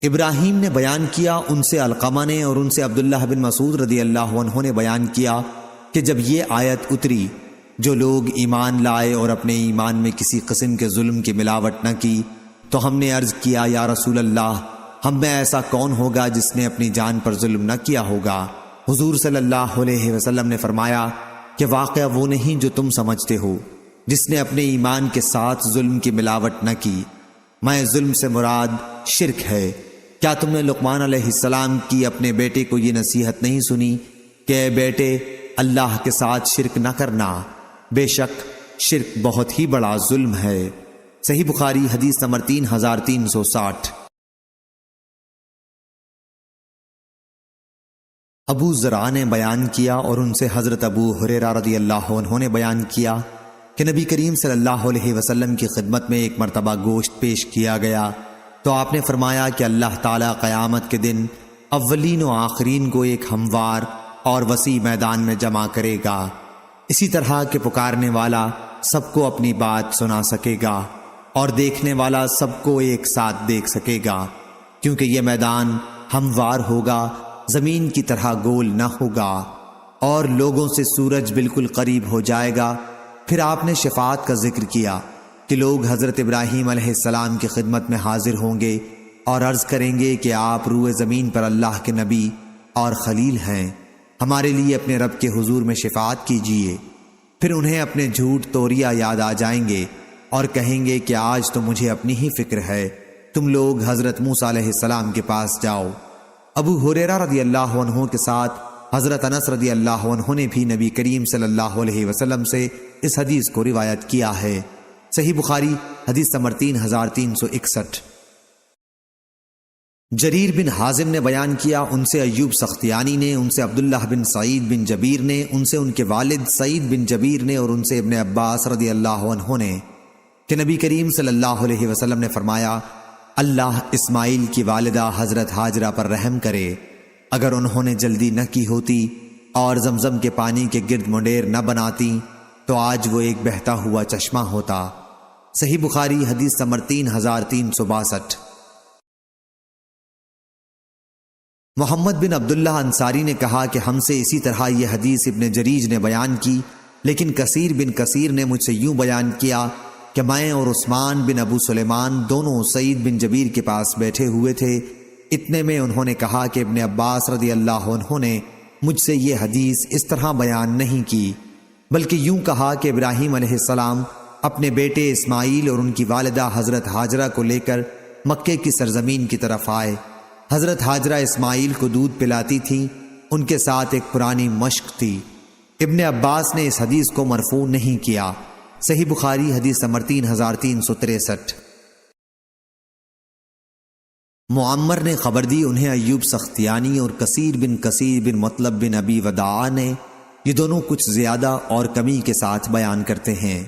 ابراہیم نے بیان کیا، ان سے علقمہ نے، اور ان سے عبداللہ بن مسعود رضی اللہ عنہ نے بیان کیا کہ جب یہ آیت اتری، جو لوگ ایمان لائے اور اپنے ایمان میں کسی قسم کے ظلم کی ملاوٹ نہ کی، تو ہم نے عرض کیا یا رسول اللہ، ہم میں ایسا کون ہوگا جس نے اپنی جان پر ظلم نہ کیا ہوگا؟ حضور صلی اللہ علیہ وسلم نے فرمایا کہ واقعہ وہ نہیں جو تم سمجھتے ہو، جس نے اپنے ایمان کے ساتھ ظلم کی ملاوٹ نہ کی۔ میں ظلم سے مراد شرک ہے۔ کیا تم نے لقمان علیہ السلام کی اپنے بیٹے کو یہ نصیحت نہیں سنی کہ اے بیٹے، اللہ کے ساتھ شرک نہ کرنا، بے شک شرک بہت ہی بڑا ظلم ہے۔ صحیح بخاری حدیث نمبر 3360۔ ابو زرع نے بیان کیا، اور ان سے حضرت ابو ہریرہ رضی اللہ عنہ نے بیان کیا کہ نبی کریم صلی اللہ علیہ وسلم کی خدمت میں ایک مرتبہ گوشت پیش کیا گیا، تو آپ نے فرمایا کہ اللہ تعالیٰ قیامت کے دن اولین و آخرین کو ایک ہموار اور وسیع میدان میں جمع کرے گا، اسی طرح کہ پکارنے والا سب کو اپنی بات سنا سکے گا، اور دیکھنے والا سب کو ایک ساتھ دیکھ سکے گا، کیونکہ یہ میدان ہموار ہوگا، زمین کی طرح گول نہ ہوگا، اور لوگوں سے سورج بالکل قریب ہو جائے گا۔ پھر آپ نے شفاعت کا ذکر کیا کہ لوگ حضرت ابراہیم علیہ السلام کی خدمت میں حاضر ہوں گے اور عرض کریں گے کہ آپ روئے زمین پر اللہ کے نبی اور خلیل ہیں، ہمارے لیے اپنے رب کے حضور میں شفاعت کیجیے۔ پھر انہیں اپنے جھوٹ طوریا یاد آ جائیں گے اور کہیں گے کہ آج تو مجھے اپنی ہی فکر ہے، تم لوگ حضرت موسیٰ علیہ السلام کے پاس جاؤ۔ ابو ہریرہ رضی اللہ عنہ کے ساتھ حضرت انس رضی اللہ عنہ نے بھی نبی کریم صلی اللہ علیہ وسلم سے اس حدیث کو روایت کیا ہے۔ صحیح بخاری حدیث نمبر 3361۔ جریر بن حازم نے بیان کیا، ان سے ایوب سختیانی نے، ان سے عبداللہ بن سعید بن جبیر نے، ان سے ان کے والد سعید بن جبیر نے، اور ان سے ابن عباس رضی اللہ عنہ نے کہ نبی کریم صلی اللہ علیہ وسلم نے فرمایا، اللہ اسماعیل کی والدہ حضرت ہاجرہ پر رحم کرے، اگر انہوں نے جلدی نہ کی ہوتی اور زمزم کے پانی کے گرد منڈیر نہ بناتی تو آج وہ ایک بہتا ہوا چشمہ ہوتا۔ صحیح بخاری حدیث نمبر 3362۔ محمد بن عبداللہ انصاری نے کہا کہ ہم سے اسی طرح یہ حدیث ابن جریج نے بیان کی، لیکن کثیر بن کثیر نے مجھ سے یوں بیان کیا کہ میں اور عثمان بن ابو سلیمان دونوں سعید بن جبیر کے پاس بیٹھے ہوئے تھے، اتنے میں انہوں نے کہا کہ ابن عباس رضی اللہ عنہ نے مجھ سے یہ حدیث اس طرح بیان نہیں کی، بلکہ یوں کہا کہ ابراہیم علیہ السلام اپنے بیٹے اسماعیل اور ان کی والدہ حضرت ہاجرہ کو لے کر مکے کی سرزمین کی طرف آئے۔ حضرت ہاجرہ اسماعیل کو دودھ پلاتی تھیں، ان کے ساتھ ایک پرانی مشق تھی۔ ابن عباس نے اس حدیث کو مرفوع نہیں کیا۔ صحیح بخاری حدیث نمبر 3363۔ معمر نے خبر دی، انہیں ایوب سختیانی اور کثیر بن مطلب بن ابی وداع نے، یہ دونوں کچھ زیادہ اور کمی کے ساتھ بیان کرتے ہیں۔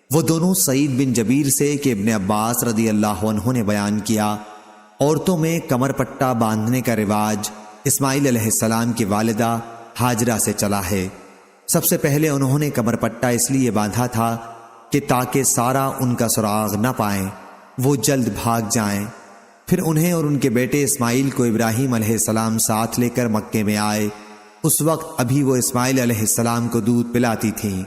وہ دونوں سعید بن جبیر سے کہ ابن عباس رضی اللہ عنہ نے بیان کیا، عورتوں میں کمر پٹا باندھنے کا رواج اسماعیل علیہ السلام کی والدہ ہاجرہ سے چلا ہے۔ سب سے پہلے انہوں نے کمر پٹا اس لیے باندھا تھا کہ تاکہ سارا ان کا سراغ نہ پائیں، وہ جلد بھاگ جائیں۔ پھر انہیں اور ان کے بیٹے اسماعیل کو ابراہیم علیہ السلام ساتھ لے کر مکے میں آئے۔ اس وقت ابھی وہ اسماعیل علیہ السلام کو دودھ پلاتی تھیں۔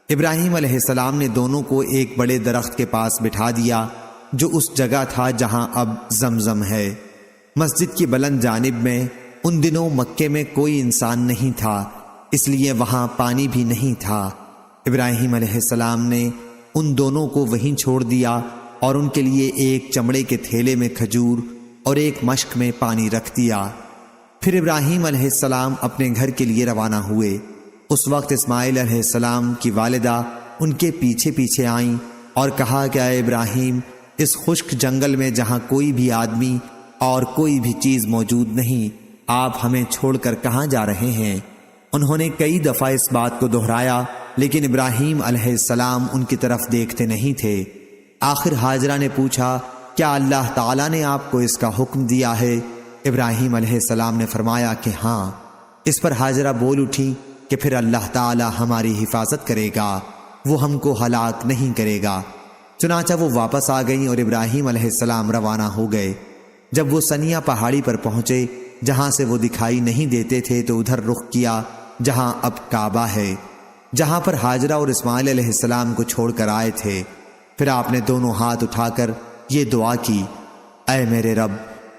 ابراہیم علیہ السلام نے دونوں کو ایک بڑے درخت کے پاس بٹھا دیا جو اس جگہ تھا جہاں اب زمزم ہے، مسجد کی بلند جانب میں۔ ان دنوں مکے میں کوئی انسان نہیں تھا، اس لیے وہاں پانی بھی نہیں تھا۔ ابراہیم علیہ السلام نے ان دونوں کو وہیں چھوڑ دیا اور ان کے لیے ایک چمڑے کے تھیلے میں کھجور اور ایک مشک میں پانی رکھ دیا۔ پھر ابراہیم علیہ السلام اپنے گھر کے لیے روانہ ہوئے۔ اس وقت اسماعیل علیہ السلام کی والدہ ان کے پیچھے پیچھے آئیں اور کہا کہ اے ابراہیم، اس خشک جنگل میں جہاں کوئی بھی آدمی اور کوئی بھی چیز موجود نہیں، آپ ہمیں چھوڑ کر کہاں جا رہے ہیں؟ انہوں نے کئی دفعہ اس بات کو دہرایا، لیکن ابراہیم علیہ السلام ان کی طرف دیکھتے نہیں تھے۔ آخر ہاجرہ نے پوچھا، کیا اللہ تعالیٰ نے آپ کو اس کا حکم دیا ہے؟ ابراہیم علیہ السلام نے فرمایا کہ ہاں۔ اس پر ہاجرہ بول اٹھی کہ پھر اللہ تعالیٰ ہماری حفاظت کرے گا، وہ ہم کو ہلاک نہیں کرے گا۔ چنانچہ وہ واپس آ گئیں اور ابراہیم علیہ السلام روانہ ہو گئے۔ جب وہ سنیا پہاڑی پر پہنچے جہاں سے وہ دکھائی نہیں دیتے تھے تو ادھر رخ کیا جہاں اب کعبہ ہے، جہاں پر ہاجرہ اور اسماعیل علیہ السلام کو چھوڑ کر آئے تھے۔ پھر آپ نے دونوں ہاتھ اٹھا کر یہ دعا کی، اے میرے رب،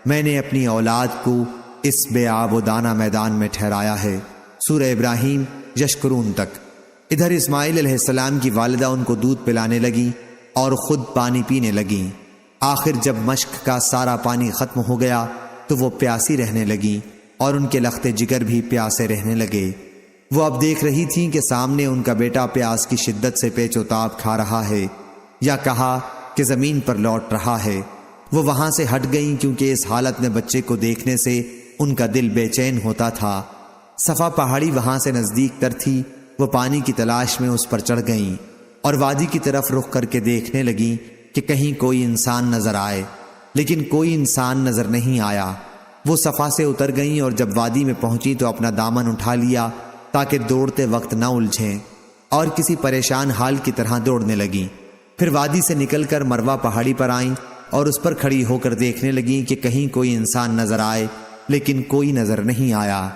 میں نے اپنی اولاد کو اس بے آب و دانہ میدان میں ٹھہرایا ہے۔ سورہ ابراہیم یشکرون تک۔ ادھر اسماعیل علیہ السلام کی والدہ ان کو دودھ پلانے لگیں اور خود پانی پینے لگیں۔ آخر جب مشک کا سارا پانی ختم ہو گیا تو وہ پیاسی رہنے لگیں اور ان کے لخت جگر بھی پیاسے رہنے لگے۔ وہ اب دیکھ رہی تھیں کہ سامنے ان کا بیٹا پیاس کی شدت سے پیچ و تاب کھا رہا ہے، یا کہا کہ زمین پر لوٹ رہا ہے۔ وہ وہاں سے ہٹ گئیں کیونکہ اس حالت میں بچے کو دیکھنے سے ان کا دل بے چین ہوتا تھا۔ صفا پہاڑی وہاں سے نزدیک تر تھی۔ وہ پانی کی تلاش میں اس پر چڑھ گئیں اور وادی کی طرف رخ کر کے دیکھنے لگیں کہ کہیں کوئی انسان نظر آئے، لیکن کوئی انسان نظر نہیں آیا۔ وہ صفا سے اتر گئیں اور جب وادی میں پہنچی تو اپنا دامن اٹھا لیا تاکہ دوڑتے وقت نہ الجھیں، اور کسی پریشان حال کی طرح دوڑنے لگیں۔ پھر وادی سے نکل کر مروہ پہاڑی پر آئیں اور اس پر کھڑی ہو کر دیکھنے لگیں کہ کہیں کوئی انسان نظر آئے، لیکن کوئی نظر نہیں آیا۔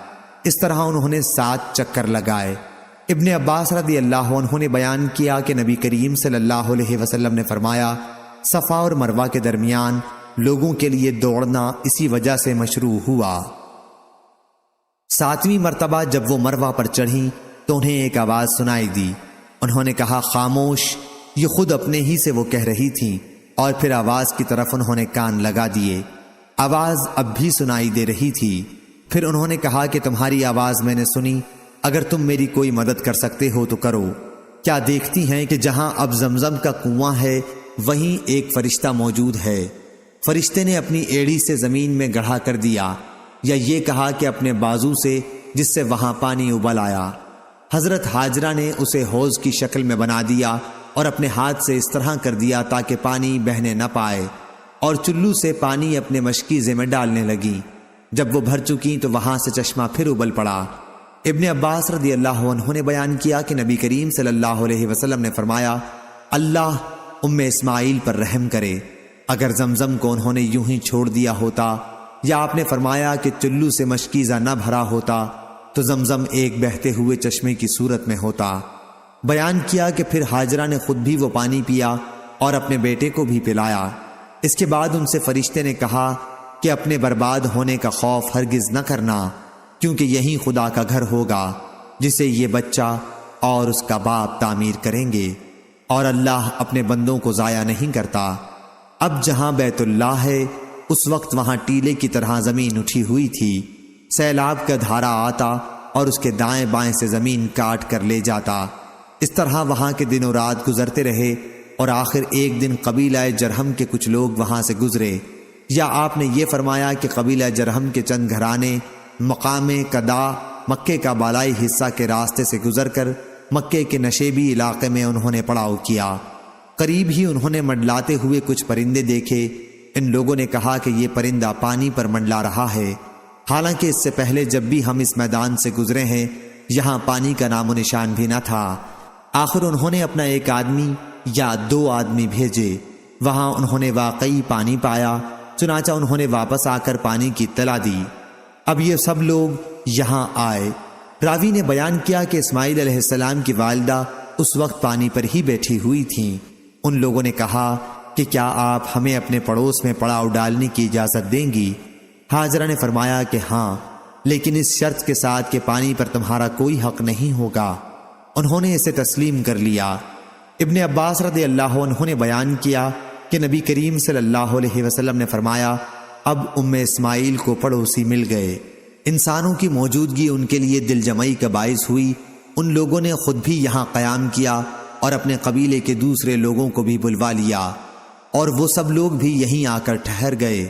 اس طرح انہوں نے 7 چکر لگائے۔ ابن عباس رضی اللہ عنہ نے بیان کیا کہ نبی کریم صلی اللہ علیہ وسلم نے فرمایا، صفا اور مروہ کے درمیان لوگوں کے لیے دوڑنا اسی وجہ سے مشروع ہوا۔ 7ویں مرتبہ جب وہ مروہ پر چڑھیں تو انہیں ایک آواز سنائی دی، انہوں نے کہا خاموش، یہ خود اپنے ہی سے وہ کہہ رہی تھیں، اور پھر آواز کی طرف انہوں نے کان لگا دیے۔ آواز اب بھی سنائی دے رہی تھی۔ پھر انہوں نے کہا کہ تمہاری آواز میں نے سنی، اگر تم میری کوئی مدد کر سکتے ہو تو کرو۔ کیا دیکھتی ہیں کہ جہاں اب زمزم کا کنواں ہے وہیں ایک فرشتہ موجود ہے۔ فرشتے نے اپنی ایڑی سے زمین میں گڑھا کر دیا، یا یہ کہا کہ اپنے بازو سے، جس سے وہاں پانی ابل آیا۔ حضرت ہاجرہ نے اسے حوض کی شکل میں بنا دیا اور اپنے ہاتھ سے اس طرح کر دیا تاکہ پانی بہنے نہ پائے، اور چلو سے پانی اپنے مشکیزے میں ڈالنے لگی۔ جب وہ بھر چکی تو وہاں سے چشمہ پھر ابل پڑا۔ ابن عباس رضی اللہ عنہ نے بیان کیا کہ نبی کریم صلی اللہ علیہ وسلم نے فرمایا، اللہ اسماعیل پر رحم کرے، اگر زمزم کو انہوں نے یوں ہی چھوڑ دیا ہوتا، یا آپ نے فرمایا کہ چلو سے مشکیزہ نہ بھرا ہوتا تو زمزم ایک بہتے ہوئے چشمے کی صورت میں ہوتا۔ بیان کیا کہ پھر ہاجرہ نے خود بھی وہ پانی پیا اور اپنے بیٹے کو بھی پلایا۔ اس کے بعد ان سے فرشتے نے کہا کہ اپنے برباد ہونے کا خوف ہرگز نہ کرنا، کیونکہ یہی خدا کا گھر ہوگا جسے یہ بچہ اور اس کا باپ تعمیر کریں گے، اور اللہ اپنے بندوں کو ضائع نہیں کرتا۔ اب جہاں بیت اللہ ہے اس وقت وہاں ٹیلے کی طرح زمین اٹھی ہوئی تھی، سیلاب کا دھارا آتا اور اس کے دائیں بائیں سے زمین کاٹ کر لے جاتا۔ اس طرح وہاں کے دن و رات گزرتے رہے، اور آخر ایک دن قبیلہ جرہم کے کچھ لوگ وہاں سے گزرے، یا آپ نے یہ فرمایا کہ قبیلہ جرہم کے چند گھرانے مقام قدا مکے کا بالائی حصہ کے راستے سے گزر کر مکے کے نشیبی علاقے میں انہوں نے پڑاؤ کیا۔ قریب ہی انہوں نے منڈلاتے ہوئے کچھ پرندے دیکھے۔ ان لوگوں نے کہا کہ یہ پرندہ پانی پر منڈلا رہا ہے، حالانکہ اس سے پہلے جب بھی ہم اس میدان سے گزرے ہیں یہاں پانی کا نام و نشان بھی نہ تھا۔ آخر انہوں نے اپنا ایک آدمی یا 2 آدمی بھیجے، وہاں انہوں نے واقعی پانی پایا، چنانچہ انہوں نے واپس آ کر پانی کی اطلاع دی۔ اب یہ سب لوگ یہاں آئے۔ راوی نے بیان کیا کہ اسماعیل علیہ السلام کی والدہ اس وقت پانی پر ہی بیٹھی ہوئی تھیں۔ ان لوگوں نے کہا کہ کیا آپ ہمیں اپنے پڑوس میں پڑاؤ ڈالنے کی اجازت دیں گی؟ ہاجرہ نے فرمایا کہ ہاں، لیکن اس شرط کے ساتھ کہ پانی پر تمہارا کوئی حق نہیں ہوگا۔ انہوں نے اسے تسلیم کر لیا۔ ابن عباس رضی اللہ عنہ نے بیان کیا کہ نبی کریم صلی اللہ علیہ وسلم نے فرمایا، اب اسماعیل کو پڑوسی مل گئے۔ انسانوں کی موجودگی ان کے لیے دل جمعی کا باعث ہوئی۔ ان لوگوں نے خود بھی یہاں قیام کیا اور اپنے قبیلے کے دوسرے لوگوں کو بھی بلوا لیا، اور وہ سب لوگ بھی یہیں آ کر ٹھہر گئے۔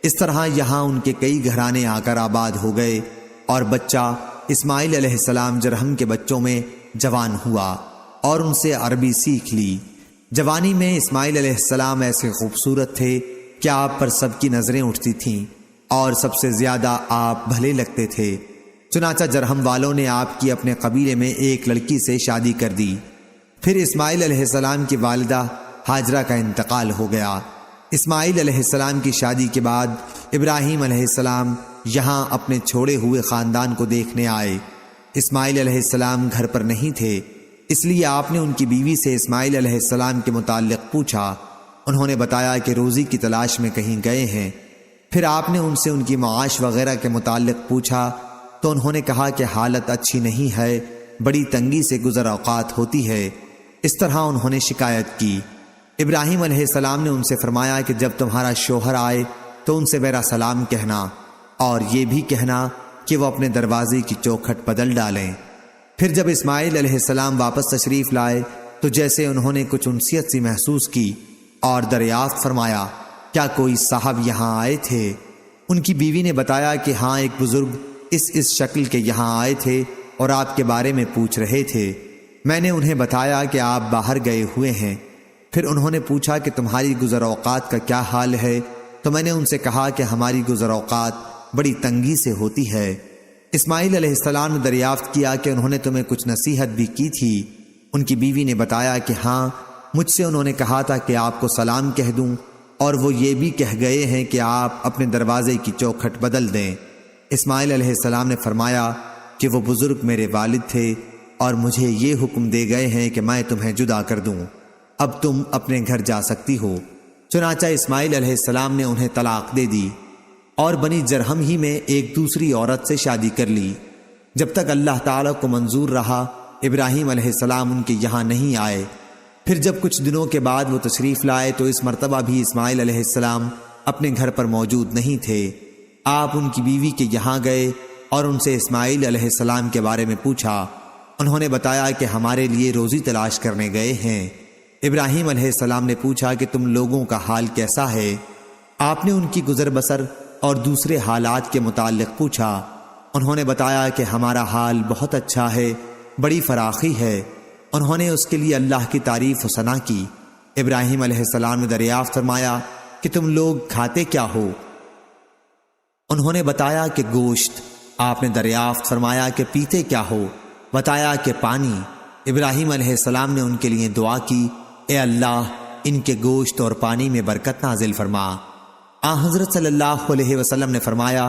اس طرح یہاں ان کے کئی گھرانے آ کر آباد ہو گئے، اور بچہ اسماعیل علیہ السلام جرہم کے بچوں میں جوان ہوا اور ان سے عربی سیکھ لی۔ جوانی میں اسماعیل علیہ السلام ایسے خوبصورت تھے کہ آپ پر سب کی نظریں اٹھتی تھیں، اور سب سے زیادہ آپ بھلے لگتے تھے۔ چنانچہ جرہم والوں نے آپ کی اپنے قبیلے میں ایک لڑکی سے شادی کر دی۔ پھر اسماعیل علیہ السلام کی والدہ ہاجرہ کا انتقال ہو گیا۔ اسماعیل علیہ السلام کی شادی کے بعد ابراہیم علیہ السلام یہاں اپنے چھوڑے ہوئے خاندان کو دیکھنے آئے۔ اسماعیل علیہ السلام گھر پر نہیں تھے، اس لیے آپ نے ان کی بیوی سے اسماعیل علیہ السلام کے متعلق پوچھا۔ انہوں نے بتایا کہ روزی کی تلاش میں کہیں گئے ہیں۔ پھر آپ نے ان سے ان کی معاش وغیرہ کے متعلق پوچھا تو انہوں نے کہا کہ حالت اچھی نہیں ہے، بڑی تنگی سے گزر اوقات ہوتی ہے۔ اس طرح انہوں نے شکایت کی۔ ابراہیم علیہ السلام نے ان سے فرمایا کہ جب تمہارا شوہر آئے تو ان سے میرا سلام کہنا، اور یہ بھی کہنا کہ وہ اپنے دروازے کی چوکھٹ بدل ڈالیں۔ پھر جب اسماعیل علیہ السلام واپس تشریف لائے تو جیسے انہوں نے کچھ انسیت سی محسوس کی اور دریافت فرمایا، کیا کوئی صاحب یہاں آئے تھے؟ ان کی بیوی نے بتایا کہ ہاں، ایک بزرگ اس شکل کے یہاں آئے تھے اور آپ کے بارے میں پوچھ رہے تھے۔ میں نے انہیں بتایا کہ آپ باہر گئے ہوئے ہیں۔ پھر انہوں نے پوچھا کہ تمہاری گزر اوقات کا کیا حال ہے؟ تو میں نے ان سے کہا کہ ہماری گزر اوقات بڑی تنگی سے ہوتی ہے۔ اسماعیل علیہ السلام نے دریافت کیا کہ انہوں نے تمہیں کچھ نصیحت بھی کی تھی؟ ان کی بیوی نے بتایا کہ ہاں، مجھ سے انہوں نے کہا تھا کہ آپ کو سلام کہہ دوں، اور وہ یہ بھی کہہ گئے ہیں کہ آپ اپنے دروازے کی چوکھٹ بدل دیں۔ اسماعیل علیہ السلام نے فرمایا کہ وہ بزرگ میرے والد تھے اور مجھے یہ حکم دے گئے ہیں کہ میں تمہیں جدا کر دوں، اب تم اپنے گھر جا سکتی ہو۔ چنانچہ اسماعیل علیہ السلام نے انہیں طلاق دے دی اور بنی جرہم ہی میں ایک دوسری عورت سے شادی کر لی۔ جب تک اللہ تعالیٰ کو منظور رہا ابراہیم علیہ السلام ان کے یہاں نہیں آئے۔ پھر جب کچھ دنوں کے بعد وہ تشریف لائے تو اس مرتبہ بھی اسماعیل علیہ السلام اپنے گھر پر موجود نہیں تھے۔ آپ ان کی بیوی کے یہاں گئے اور ان سے اسماعیل علیہ السلام کے بارے میں پوچھا۔ انہوں نے بتایا کہ ہمارے لیے روزی تلاش کرنے گئے ہیں۔ ابراہیم علیہ السلام نے پوچھا کہ تم لوگوں کا حال کیسا ہے؟ آپ نے ان کی گزر بسر اور دوسرے حالات کے متعلق پوچھا۔ انہوں نے بتایا کہ ہمارا حال بہت اچھا ہے، بڑی فراخی ہے۔ انہوں نے اس کے لیے اللہ کی تعریف و ثنا کی۔ ابراہیم علیہ السلام نے دریافت فرمایا کہ تم لوگ کھاتے کیا ہو؟ انہوں نے بتایا کہ گوشت۔ آپ نے دریافت فرمایا کہ پیتے کیا ہو؟ بتایا کہ پانی۔ ابراہیم علیہ السلام نے ان کے لیے دعا کی، اے اللہ ان کے گوشت اور پانی میں برکت نازل فرما۔ حضرت صلی اللہ علیہ وسلم نے فرمایا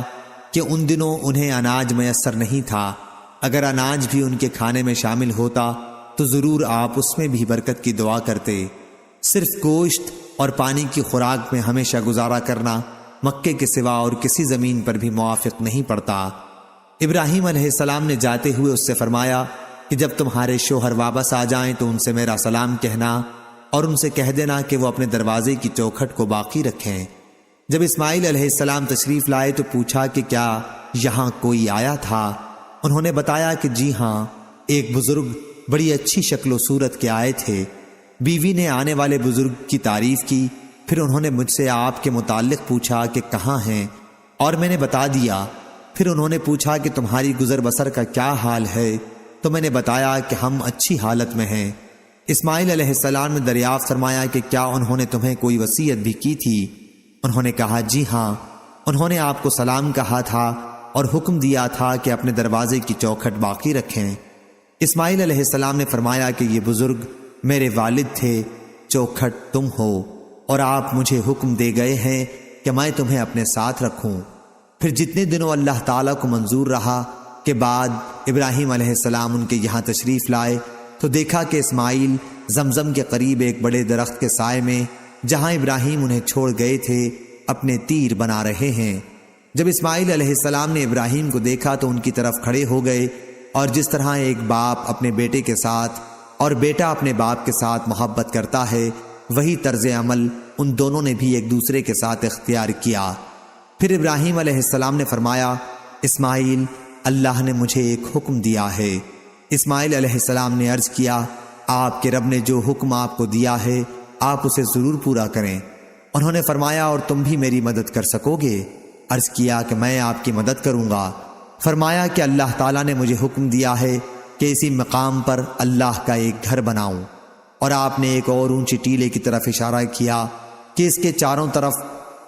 کہ ان دنوں انہیں اناج میسر نہیں تھا، اگر اناج بھی ان کے کھانے میں شامل ہوتا تو ضرور آپ اس میں بھی برکت کی دعا کرتے۔ صرف گوشت اور پانی کی خوراک میں ہمیشہ گزارا کرنا مکے کے سوا اور کسی زمین پر بھی موافق نہیں پڑتا۔ ابراہیم علیہ السلام نے جاتے ہوئے اس سے فرمایا کہ جب تمہارے شوہر واپس آ جائیں تو ان سے میرا سلام کہنا اور ان سے کہہ دینا کہ وہ اپنے دروازے کی چوکھٹ کو باقی رکھیں۔ جب اسماعیل علیہ السلام تشریف لائے تو پوچھا کہ کیا یہاں کوئی آیا تھا؟ انہوں نے بتایا کہ جی ہاں، ایک بزرگ بڑی اچھی شکل و صورت کے آئے تھے۔ بیوی نے آنے والے بزرگ کی تعریف کی، پھر انہوں نے مجھ سے آپ کے متعلق پوچھا کہ کہاں ہیں، اور میں نے بتا دیا۔ پھر انہوں نے پوچھا کہ تمہاری گزر بسر کا کیا حال ہے، تو میں نے بتایا کہ ہم اچھی حالت میں ہیں۔ اسماعیل علیہ السلام نے دریافت فرمایا کہ کیا انہوں نے تمہیں کوئی وصیت بھی کی تھی؟ انہوں نے کہا جی ہاں، انہوں نے آپ کو سلام کہا تھا اور حکم دیا تھا کہ اپنے دروازے کی چوکھٹ باقی رکھیں۔ اسماعیل علیہ السلام نے فرمایا کہ یہ بزرگ میرے والد تھے، چوکھٹ تم ہو، اور آپ مجھے حکم دے گئے ہیں کہ میں تمہیں اپنے ساتھ رکھوں۔ پھر جتنے دنوں اللہ تعالیٰ کو منظور رہا کے بعد ابراہیم علیہ السلام ان کے یہاں تشریف لائے تو دیکھا کہ اسماعیل زمزم کے قریب ایک بڑے درخت کے سائے میں، جہاں ابراہیم انہیں چھوڑ گئے تھے، اپنے تیر بنا رہے ہیں۔ جب اسماعیل علیہ السلام نے ابراہیم کو دیکھا تو ان کی طرف کھڑے ہو گئے، اور جس طرح ایک باپ اپنے بیٹے کے ساتھ اور بیٹا اپنے باپ کے ساتھ محبت کرتا ہے، وہی طرز عمل ان دونوں نے بھی ایک دوسرے کے ساتھ اختیار کیا۔ پھر ابراہیم علیہ السلام نے فرمایا، اسماعیل، اللہ نے مجھے ایک حکم دیا ہے۔ اسماعیل علیہ السلام نے عرض کیا، آپ کے رب نے جو حکم آپ کو دیا ہے آپ اسے ضرور پورا کریں۔ انہوں نے فرمایا، اور تم بھی میری مدد کر سکو گے؟ عرض کیا کہ میں آپ کی مدد کروں گا۔ فرمایا کہ اللہ تعالیٰ نے مجھے حکم دیا ہے کہ اسی مقام پر اللہ کا ایک گھر بناؤں، اور آپ نے ایک اور اونچی ٹیلے کی طرف اشارہ کیا کہ اس کے چاروں طرف۔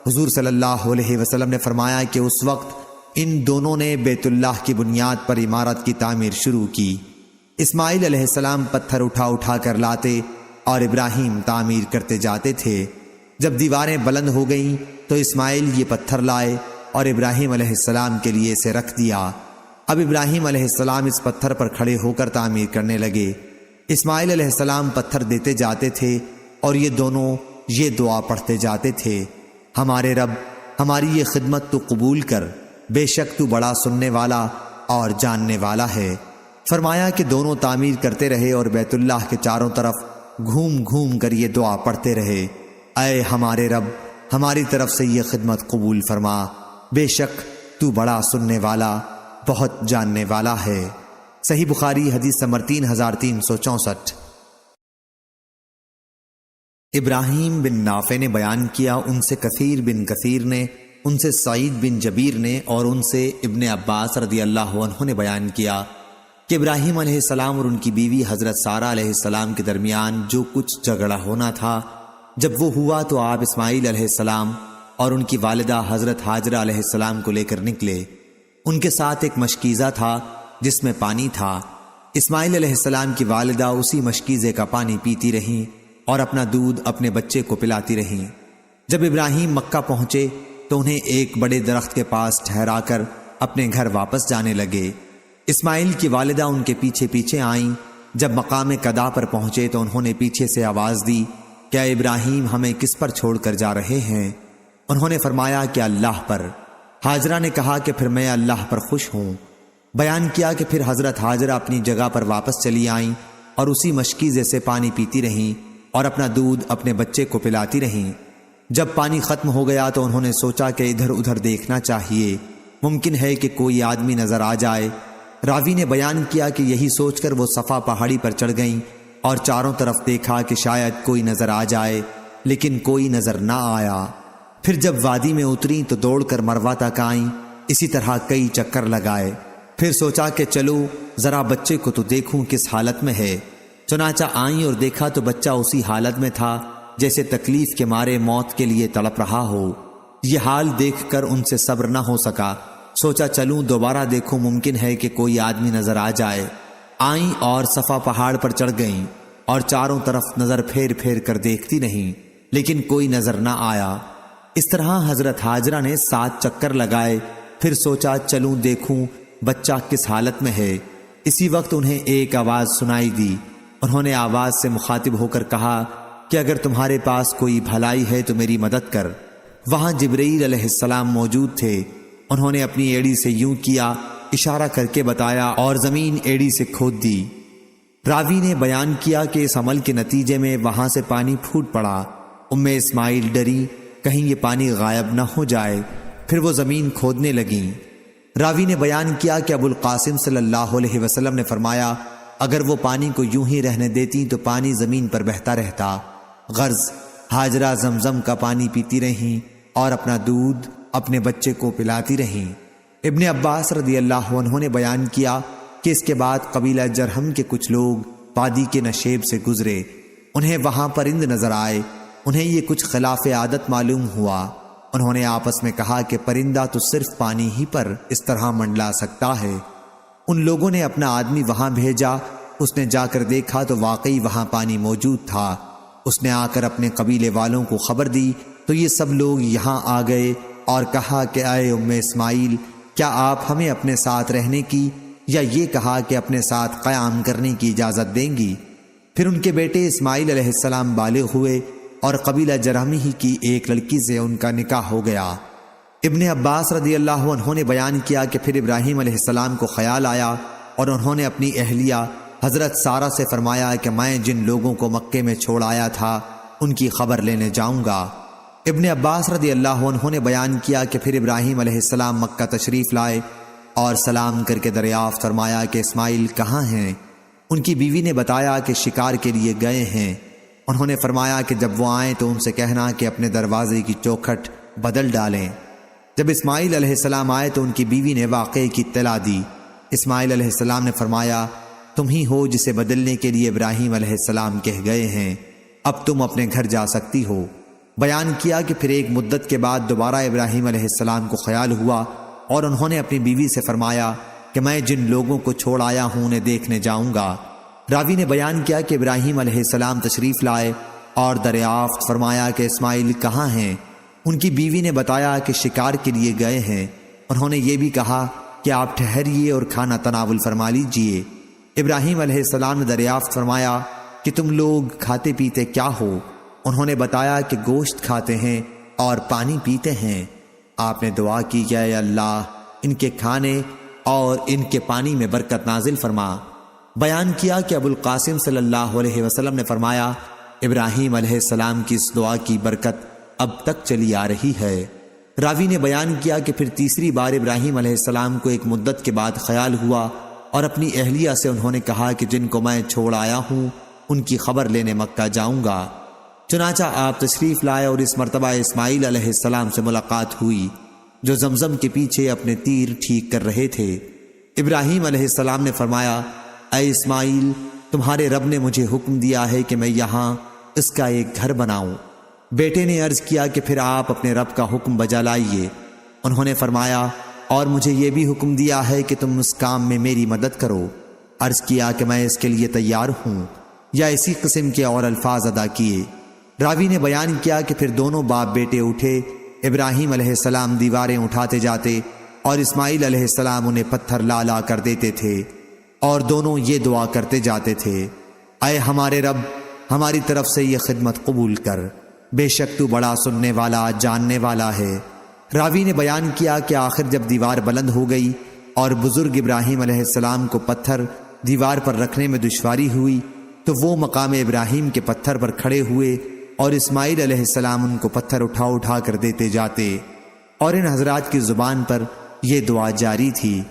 حضور صلی اللہ علیہ وسلم نے فرمایا کہ اس وقت ان دونوں نے بیت اللہ کی بنیاد پر عمارت کی تعمیر شروع کی۔ اسماعیل علیہ السلام پتھر اٹھا اٹھا کر لاتے اور ابراہیم تعمیر کرتے جاتے تھے۔ جب دیواریں بلند ہو گئیں تو اسماعیل یہ پتھر لائے اور ابراہیم علیہ السلام کے لیے اسے رکھ دیا۔ اب ابراہیم علیہ السلام اس پتھر پر کھڑے ہو کر تعمیر کرنے لگے۔ اسماعیل علیہ السلام پتھر دیتے جاتے تھے اور یہ دونوں یہ دعا پڑھتے جاتے تھے، ہمارے رب، ہماری یہ خدمت تو قبول کر، بے شک تو بڑا سننے والا اور جاننے والا ہے۔ فرمایا کہ دونوں تعمیر کرتے رہے اور بیت اللہ کے چاروں طرف گھوم گھوم کر یہ دعا پڑھتے رہے، اے ہمارے رب، ہماری طرف سے یہ خدمت قبول فرما، بے شک تو بڑا سننے والا، بہت جاننے والا ہے۔ صحیح بخاری حدیث نمبر 3364۔ ابراہیم بن نافع نے بیان کیا، ان سے کثیر بن کثیر نے، ان سے سعید بن جبیر نے، اور ان سے ابن عباس رضی اللہ عنہ نے بیان کیا کہ ابراہیم علیہ السلام اور ان کی بیوی حضرت سارہ علیہ السلام کے درمیان جو کچھ جھگڑا ہونا تھا، جب وہ ہوا تو آپ اسماعیل علیہ السلام اور ان کی والدہ حضرت ہاجرہ علیہ السلام کو لے کر نکلے۔ ان کے ساتھ ایک مشکیزہ تھا جس میں پانی تھا۔ اسماعیل علیہ السلام کی والدہ اسی مشکیزے کا پانی پیتی رہیں اور اپنا دودھ اپنے بچے کو پلاتی رہیں۔ جب ابراہیم مکہ پہنچے تو انہیں ایک بڑے درخت کے پاس ٹھہرا کر اپنے گھر واپس جانے لگے۔ اسماعیل کی والدہ ان کے پیچھے پیچھے آئیں۔ جب مقام قدا پر پہنچے تو انہوں نے پیچھے سے آواز دی، کیا ابراہیم ہمیں کس پر چھوڑ کر جا رہے ہیں؟ انہوں نے فرمایا کہ اللہ پر۔ ہاجرہ نے کہا کہ پھر میں اللہ پر خوش ہوں۔ بیان کیا کہ پھر حضرت ہاجرہ اپنی جگہ پر واپس چلی آئیں اور اسی مشکیزے سے پانی پیتی رہیں اور اپنا دودھ اپنے بچے کو پلاتی رہیں۔ جب پانی ختم ہو گیا تو انہوں نے سوچا کہ ادھر ادھر دیکھنا چاہیے، ممکن ہے کہ کوئی آدمی نظر آ جائے۔ راوی نے بیان کیا کہ یہی سوچ کر وہ صفا پہاڑی پر چڑھ گئیں اور چاروں طرف دیکھا کہ شاید کوئی نظر آ جائے، لیکن کوئی نظر نہ آیا۔ پھر جب وادی میں اتریں تو دوڑ کر مروہ تک آئیں، اسی طرح کئی چکر لگائے۔ پھر سوچا کہ چلو ذرا بچے کو تو دیکھوں کس حالت میں ہے۔ چنانچہ آئیں اور دیکھا تو بچہ اسی حالت میں تھا جیسے تکلیف کے مارے موت کے لیے تڑپ رہا ہو۔ یہ حال دیکھ کر ان سے صبر نہ ہو سکا، سوچا چلوں دوبارہ دیکھوں، ممکن ہے کہ کوئی آدمی نظر آ جائے۔ آئیں اور صفا پہاڑ پر چڑھ گئیں اور چاروں طرف نظر پھیر پھیر کر دیکھتی رہیں، لیکن کوئی نظر نہ آیا۔ اس طرح حضرت ہاجرہ نے 7 چکر لگائے۔ پھر سوچا چلوں دیکھوں بچہ کس حالت میں ہے۔ اسی وقت انہیں ایک آواز سنائی دی۔ انہوں نے آواز سے مخاطب ہو کر کہا کہ اگر تمہارے پاس کوئی بھلائی ہے تو میری مدد کر۔ وہاں جبرائیل علیہ السلام موجود تھے۔ انہوں نے اپنی ایڑی سے یوں کیا، اشارہ کر کے بتایا اور زمین ایڑی سے کھود دی۔ راوی نے بیان کیا کہ اس عمل کے نتیجے میں وہاں سے پانی پھوٹ پڑا۔ اسماعیل ڈری کہیں یہ پانی غائب نہ ہو جائے، پھر وہ زمین کھودنے لگیں۔ راوی نے بیان کیا کہ ابو القاسم صلی اللہ علیہ وسلم نے فرمایا اگر وہ پانی کو یوں ہی رہنے دیتی تو پانی زمین پر بہتا رہتا۔ غرض ہاجرہ زمزم کا پانی پیتی رہیں اور اپنا دودھ اپنے بچے کو پلاتی رہیں۔ ابن عباس رضی اللہ عنہ نے بیان کیا کہ اس کے بعد قبیلہ جرہم کے کچھ لوگ وادی کے نشیب سے گزرے۔ انہیں وہاں پرند نظر آئے۔ انہیں یہ کچھ خلاف عادت معلوم ہوا۔ انہوں نے آپس میں کہا کہ پرندہ تو صرف پانی ہی پر اس طرح منڈلا سکتا ہے۔ ان لوگوں نے اپنا آدمی وہاں بھیجا۔ اس نے جا کر دیکھا تو واقعی وہاں پانی موجود تھا۔ اس نے آ کر اپنے قبیلے والوں کو خبر دی تو یہ سب لوگ یہاں آ گئے اور کہا کہ اے اسماعیل، کیا آپ ہمیں اپنے ساتھ رہنے کی یا یہ کہا کہ اپنے ساتھ قیام کرنے کی اجازت دیں گی؟ پھر ان کے بیٹے اسماعیل علیہ السلام بالغ ہوئے اور قبیلہ جرہمی ہی کی ایک لڑکی سے ان کا نکاح ہو گیا۔ ابن عباس رضی اللہ عنہ نے بیان کیا کہ پھر ابراہیم علیہ السلام کو خیال آیا اور انہوں نے اپنی اہلیہ حضرت سارہ سے فرمایا کہ میں جن لوگوں کو مکے میں چھوڑ آیا تھا ان کی خبر لینے جاؤں گا۔ ابن عباس رضی اللہ عنہ نے بیان کیا کہ پھر ابراہیم علیہ السلام مکہ تشریف لائے اور سلام کر کے دریافت فرمایا کہ اسماعیل کہاں ہیں؟ ان کی بیوی نے بتایا کہ شکار کے لیے گئے ہیں۔ انہوں نے فرمایا کہ جب وہ آئیں تو ان سے کہنا کہ اپنے دروازے کی چوکھٹ بدل ڈالیں۔ جب اسماعیل علیہ السلام آئے تو ان کی بیوی نے واقعے کی اطلاع دی۔ اسماعیل علیہ السلام نے فرمایا تم ہی ہو جسے بدلنے کے لیے ابراہیم علیہ السلام کہہ گئے ہیں، اب تم اپنے گھر جا سکتی ہو۔ بیان کیا کہ پھر ایک مدت کے بعد دوبارہ ابراہیم علیہ السلام کو خیال ہوا اور انہوں نے اپنی بیوی سے فرمایا کہ میں جن لوگوں کو چھوڑ آیا ہوں انہیں دیکھنے جاؤں گا۔ راوی نے بیان کیا کہ ابراہیم علیہ السلام تشریف لائے اور دریافت فرمایا کہ اسماعیل کہاں ہیں؟ ان کی بیوی نے بتایا کہ شکار کے لیے گئے ہیں۔ انہوں نے یہ بھی کہا کہ آپ ٹھہریے اور کھانا تناول فرما لیجئے۔ ابراہیم علیہ السلام نے دریافت فرمایا کہ تم لوگ کھاتے پیتے کیا ہو؟ انہوں نے بتایا کہ گوشت کھاتے ہیں اور پانی پیتے ہیں۔ آپ نے دعا کی کہ اے اللہ ان کے کھانے اور ان کے پانی میں برکت نازل فرما۔ بیان کیا کہ ابو القاسم صلی اللہ علیہ وسلم نے فرمایا ابراہیم علیہ السلام کی اس دعا کی برکت اب تک چلی آ رہی ہے۔ راوی نے بیان کیا کہ پھر تیسری بار ابراہیم علیہ السلام کو ایک مدت کے بعد خیال ہوا اور اپنی اہلیہ سے انہوں نے کہا کہ جن کو میں چھوڑ آیا ہوں ان کی خبر لینے مکہ جاؤں گا۔ چنانچہ آپ تشریف لائے اور اس مرتبہ اسماعیل علیہ السلام سے ملاقات ہوئی جو زمزم کے پیچھے اپنے تیر ٹھیک کر رہے تھے۔ ابراہیم علیہ السلام نے فرمایا اے اسماعیل، تمہارے رب نے مجھے حکم دیا ہے کہ میں یہاں اس کا ایک گھر بناؤں۔ بیٹے نے عرض کیا کہ پھر آپ اپنے رب کا حکم بجا لائیے۔ انہوں نے فرمایا اور مجھے یہ بھی حکم دیا ہے کہ تم اس کام میں میری مدد کرو۔ عرض کیا کہ میں اس کے لیے تیار ہوں، یا اسی قسم کے اور الفاظ ادا کیے۔ راوی نے بیان کیا کہ پھر دونوں باپ بیٹے اٹھے۔ ابراہیم علیہ السلام دیواریں اٹھاتے جاتے اور اسماعیل علیہ السلام انہیں پتھر لا لا کر دیتے تھے اور دونوں یہ دعا کرتے جاتے تھے اے ہمارے رب، ہماری طرف سے یہ خدمت قبول کر، بے شک تو بڑا سننے والا جاننے والا ہے۔ راوی نے بیان کیا کہ آخر جب دیوار بلند ہو گئی اور بزرگ ابراہیم علیہ السلام کو پتھر دیوار پر رکھنے میں دشواری ہوئی تو وہ مقام ابراہیم کے پتھر پر کھڑے ہوئے اور اسماعیل علیہ السلام ان کو پتھر اٹھا اٹھا کر دیتے جاتے، اور ان حضرات کی زبان پر یہ دعا جاری تھی: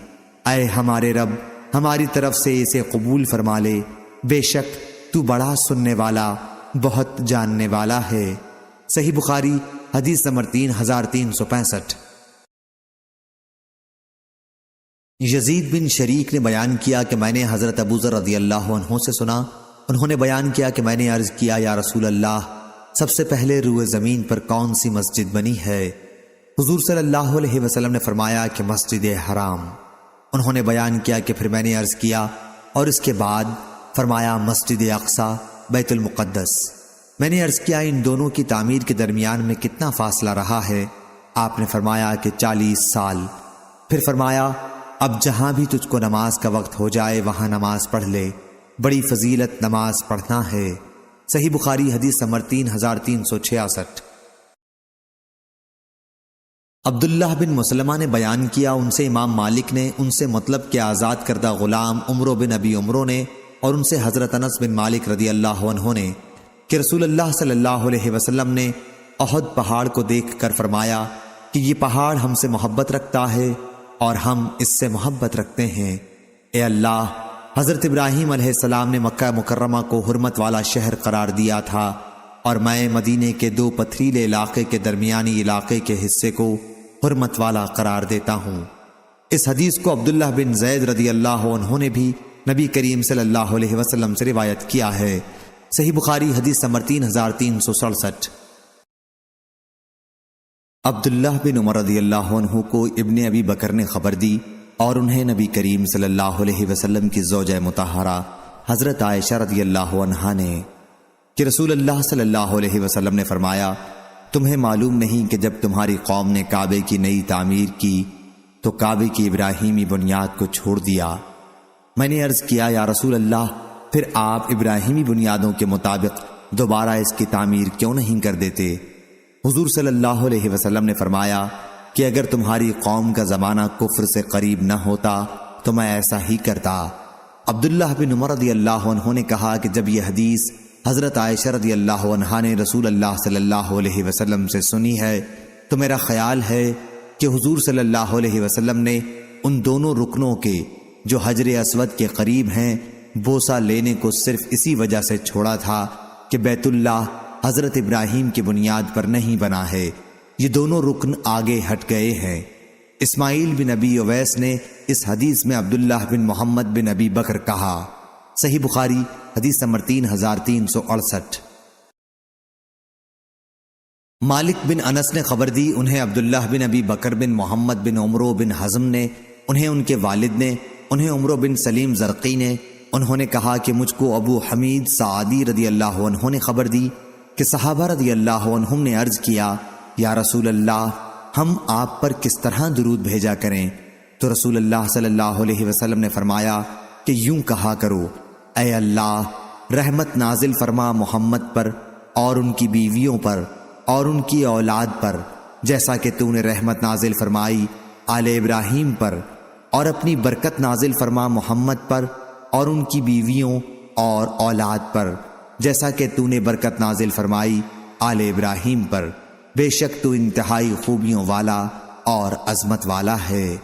اے ہمارے رب، ہماری طرف سے اسے قبول فرما لے، بے شک تو بڑا سننے والا، بہت جاننے والا ہے۔ صحیح بخاری حدیث نمبر 3365۔ یزید بن شریک نے بیان کیا کہ میں نے حضرت ابو ذر رضی اللہ عنہ سے سنا، انہوں نے بیان کیا کہ میں نے عرض کیا: یا رسول اللہ، سب سے پہلے روئے زمین پر کون سی مسجد بنی ہے؟ حضور صلی اللہ علیہ وسلم نے فرمایا کہ مسجد حرام۔ انہوں نے بیان کیا کہ پھر میں نے عرض کیا: اور اس کے بعد؟ فرمایا: مسجد اقصی، بیت المقدس۔ میں نے عرض کیا: ان دونوں کی تعمیر کے درمیان میں کتنا فاصلہ رہا ہے؟ آپ نے فرمایا کہ 40 سال۔ پھر فرمایا: اب جہاں بھی تجھ کو نماز کا وقت ہو جائے وہاں نماز پڑھ لے، بڑی فضیلت نماز پڑھنا ہے۔ صحیح بخاری حدیث نمبر 3366۔ عبداللہ بن مسلمہ نے بیان کیا، ان سے امام مالک نے، ان سے مطلب کہ آزاد کردہ غلام عمرو بن ابی عمرو نے، اور ان سے حضرت انس بن مالک رضی اللہ عنہ نے کہ رسول اللہ صلی اللہ علیہ وسلم نے احد پہاڑ کو دیکھ کر فرمایا کہ یہ پہاڑ ہم سے محبت رکھتا ہے اور ہم اس سے محبت رکھتے ہیں۔ اے اللہ، حضرت ابراہیم علیہ السلام نے مکہ مکرمہ کو حرمت والا شہر قرار دیا تھا، اور میں مدینے کے 2 پتھریلے علاقے کے درمیانی علاقے کے حصے کو حرمت والا قرار دیتا ہوں۔ اس حدیث کو عبداللہ بن زید رضی اللہ عنہ نے بھی نبی کریم صلی اللہ علیہ وسلم سے روایت کیا ہے۔ صحیح بخاری حدیث نمبر 3367۔ عبداللہ بن عمر رضی اللہ عنہ کو ابن ابی بکر نے خبر دی، اور انہیں نبی کریم صلی اللہ علیہ وسلم کی زوجہ مطہرہ حضرت عائشہ رضی اللہ عنہا نے کہ رسول اللہ صلی اللہ علیہ وسلم نے فرمایا: تمہیں معلوم نہیں کہ جب تمہاری قوم نے کعبے کی نئی تعمیر کی تو کعبے کی ابراہیمی بنیاد کو چھوڑ دیا۔ میں نے عرض کیا: یا رسول اللہ، پھر آپ ابراہیمی بنیادوں کے مطابق دوبارہ اس کی تعمیر کیوں نہیں کر دیتے؟ حضور صلی اللہ علیہ وسلم نے فرمایا کہ اگر تمہاری قوم کا زمانہ کفر سے قریب نہ ہوتا تو میں ایسا ہی کرتا۔ عبداللہ بن عمر رضی اللہ عنہ نے کہا کہ جب یہ حدیث حضرت عائشہ رضی اللہ عنہا نے رسول اللہ صلی اللہ علیہ وسلم سے سنی ہے تو میرا خیال ہے کہ حضور صلی اللہ علیہ وسلم نے ان دونوں رکنوں کے جو حجر اسود کے قریب ہیں بوسہ لینے کو صرف اسی وجہ سے چھوڑا تھا کہ بیت اللہ حضرت ابراہیم کی بنیاد پر نہیں بنا ہے، یہ دونوں رکن آگے ہٹ گئے ہیں۔ اسماعیل بن ابی اویس نے اس حدیث میں عبداللہ بن محمد بن ابی بکر کہا۔ صحیح بخاری حدیث نمبر 3368۔ مالک بن انس نے خبر دی، انہیں عبداللہ بن ابی بکر بن محمد بن عمرو بن حزم نے، انہیں ان کے والد نے، انہیں عمرو بن سلیم زرقی نے، انہوں نے کہا کہ مجھ کو ابو حمید سعدی رضی اللہ عنہ نے خبر دی کہ صحابہ رضی اللہ عنہم نے عرض کیا: یا رسول اللہ، ہم آپ پر کس طرح درود بھیجا کریں؟ تو رسول اللہ صلی اللہ علیہ وسلم نے فرمایا کہ یوں کہا کرو: اے اللہ، رحمت نازل فرما محمد پر اور ان کی بیویوں پر اور ان کی اولاد پر، جیسا کہ تو نے رحمت نازل فرمائی آل ابراہیم پر، اور اپنی برکت نازل فرما محمد پر اور ان کی بیویوں اور اولاد پر، جیسا کہ تو نے برکت نازل فرمائی آل ابراہیم پر، بے شک تو انتہائی خوبیوں والا اور عظمت والا ہے۔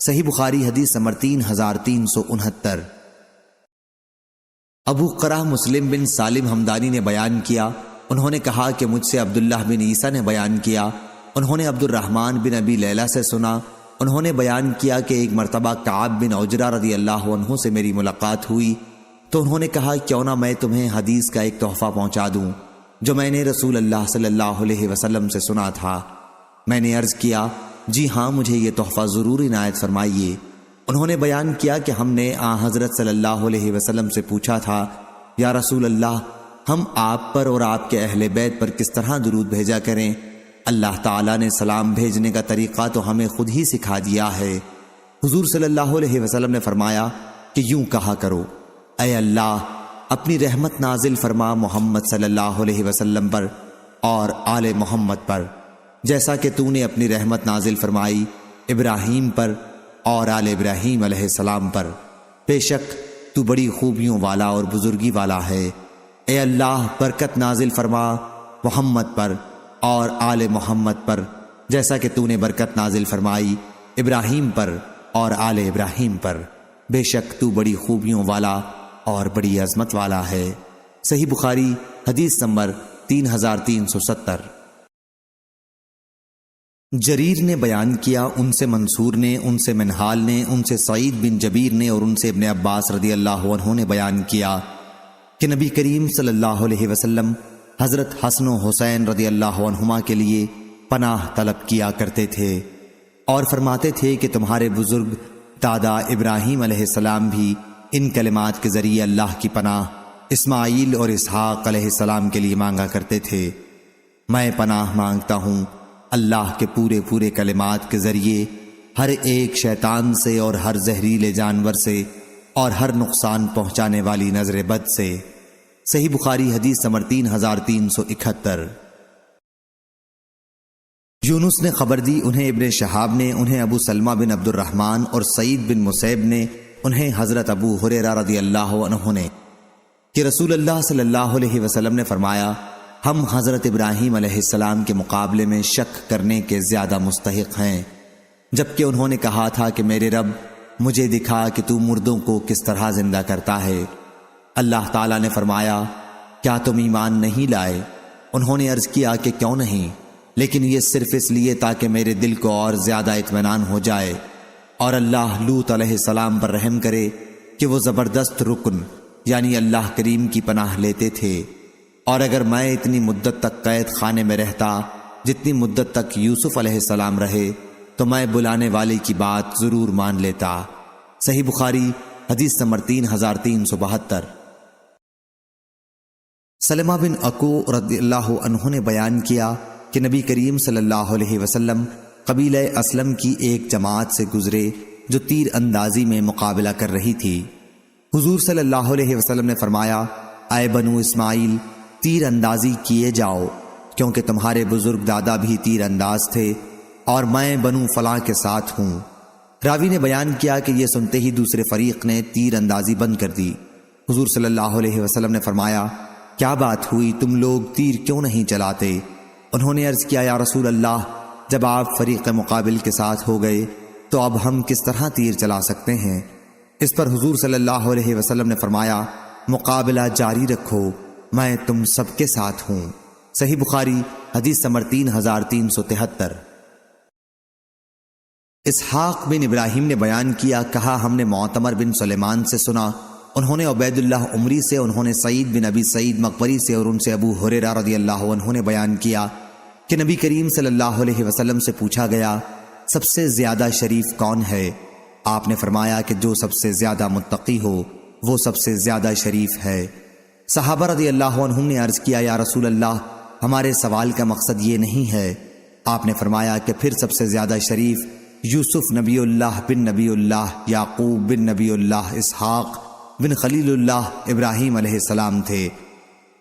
صحیح بخاری حدیث نمبر 3369۔ ابو قرہ مسلم بن سالم حمدانی نے بیان کیا، انہوں نے کہا کہ مجھ سے عبداللہ بن عیسیٰ نے بیان کیا، انہوں نے عبد الرحمن بن ابی لیلہ سے سنا، انہوں نے بیان کیا کہ ایک مرتبہ کعب بن عجرہ رضی اللہ عنہ سے میری ملاقات ہوئی تو انہوں نے کہا کیوں نہ میں تمہیں حدیث کا ایک تحفہ پہنچا دوں جو میں نے رسول اللہ صلی اللہ علیہ وسلم سے سنا تھا۔ میں نے عرض کیا جی ہاں، مجھے یہ تحفہ ضرور عنایت فرمائیے۔ انہوں نے بیان کیا کہ ہم نے حضرت صلی اللہ علیہ وسلم سے پوچھا تھا یا رسول اللہ، ہم آپ پر اور آپ کے اہل بیت پر کس طرح درود بھیجا کریں؟ اللہ تعالیٰ نے سلام بھیجنے کا طریقہ تو ہمیں خود ہی سکھا دیا ہے۔ حضور صلی اللہ علیہ وسلم نے فرمایا کہ یوں کہا کرو: اے اللہ، اپنی رحمت نازل فرما محمد صلی اللہ علیہ وسلم پر اور آل محمد پر، جیسا کہ تو نے اپنی رحمت نازل فرمائی ابراہیم پر اور آل ابراہیم علیہ السلام پر، بے شک تو بڑی خوبیوں والا اور بزرگی والا ہے۔ اے اللہ برکت نازل فرما محمد پر اور آل محمد پر، جیسا کہ تو نے برکت نازل فرمائی ابراہیم پر اور آل ابراہیم پر، بے شک تو بڑی خوبیوں والا اور بڑی عظمت والا ہے۔ صحیح بخاری حدیث نمبر 3370۔ جریر نے بیان کیا، ان سے منصور نے، ان سے منہال نے، ان سے سعید بن جبیر نے اور ان سے ابن عباس رضی اللہ عنہ نے بیان کیا کہ نبی کریم صلی اللہ علیہ وسلم حضرت حسن و حسین رضی اللہ عنہما کے لیے پناہ طلب کیا کرتے تھے اور فرماتے تھے کہ تمہارے بزرگ دادا ابراہیم علیہ السلام بھی ان کلمات کے ذریعے اللہ کی پناہ اسماعیل اور اسحاق علیہ السلام کے لیے مانگا کرتے تھے۔ میں پناہ مانگتا ہوں اللہ کے پورے کلمات کے ذریعے ہر ایک شیطان سے اور ہر زہریلے جانور سے اور ہر نقصان پہنچانے والی نظر بد سے۔ صحیح بخاری حدیث نمبر 3371۔ یونس نے خبر دی، انہیں ابن شہاب نے، انہیں ابو سلمہ بن عبد الرحمن اور سعید بن مسیب نے، انہیں حضرت ابو ہریرہ رضی اللہ عنہ نے کہ رسول اللہ صلی اللہ علیہ وسلم نے فرمایا، ہم حضرت ابراہیم علیہ السلام کے مقابلے میں شک کرنے کے زیادہ مستحق ہیں، جبکہ انہوں نے کہا تھا کہ میرے رب مجھے دکھا کہ تو مردوں کو کس طرح زندہ کرتا ہے۔ اللہ تعالیٰ نے فرمایا، کیا تم ایمان نہیں لائے؟ انہوں نے عرض کیا کہ کیوں نہیں، لیکن یہ صرف اس لیے تاکہ میرے دل کو اور زیادہ اطمینان ہو جائے اور اللہ لوط علیہ السلام پر رحم کرے کہ وہ زبردست رکن یعنی اللہ کریم کی پناہ لیتے تھے، اور اگر میں اتنی مدت تک قید خانے میں رہتا جتنی مدت تک یوسف علیہ السلام رہے تو میں بلانے والے کی بات ضرور مان لیتا۔ صحیح بخاری حدیث نمبر 3372۔ سلمہ بن اکو رضی اللہ عنہ نے بیان کیا کہ نبی کریم صلی اللہ علیہ وسلم قبیلہ اسلم کی ایک جماعت سے گزرے جو تیر اندازی میں مقابلہ کر رہی تھی۔ حضور صلی اللہ علیہ وسلم نے فرمایا، اے بنو اسماعیل تیر اندازی کیے جاؤ، کیونکہ تمہارے بزرگ دادا بھی تیر انداز تھے اور میں بنو فلاں کے ساتھ ہوں۔ راوی نے بیان کیا کہ یہ سنتے ہی دوسرے فریق نے تیر اندازی بند کر دی۔ حضور صلی اللہ علیہ وسلم نے فرمایا، کیا بات ہوئی، تم لوگ تیر کیوں نہیں چلاتے؟ انہوں نے عرض کیا، یا رسول اللہ، جب آپ فریق مقابل کے ساتھ ہو گئے تو اب ہم کس طرح تیر چلا سکتے ہیں؟ اس پر حضور صلی اللہ علیہ وسلم نے فرمایا، مقابلہ جاری رکھو، میں تم سب کے ساتھ ہوں۔ صحیح بخاری حدیث نمبر 3373۔ اسحاق بن ابراہیم نے بیان کیا، کہا ہم نے معتمر بن سلیمان سے سنا، انہوں نے عبید اللہ عمری سے، انہوں نے سعید بن ابی سعید مقبری سے اور ان سے ابو ہریرہ رضی اللہ عنہ نے بیان کیا کہ نبی کریم صلی اللہ علیہ وسلم سے پوچھا گیا، سب سے زیادہ شریف کون ہے؟ آپ نے فرمایا کہ جو سب سے زیادہ متقی ہو وہ سب سے زیادہ شریف ہے۔ صحابہ رضی اللہ عنہم نے عرض کیا، یا رسول اللہ، ہمارے سوال کا مقصد یہ نہیں ہے۔ آپ نے فرمایا کہ پھر سب سے زیادہ شریف یوسف نبی اللہ بن نبی اللہ، یعقوب بن نبی اللہ، اسحاق بن خلیل اللہ، ابراہیم علیہ السلام تھے۔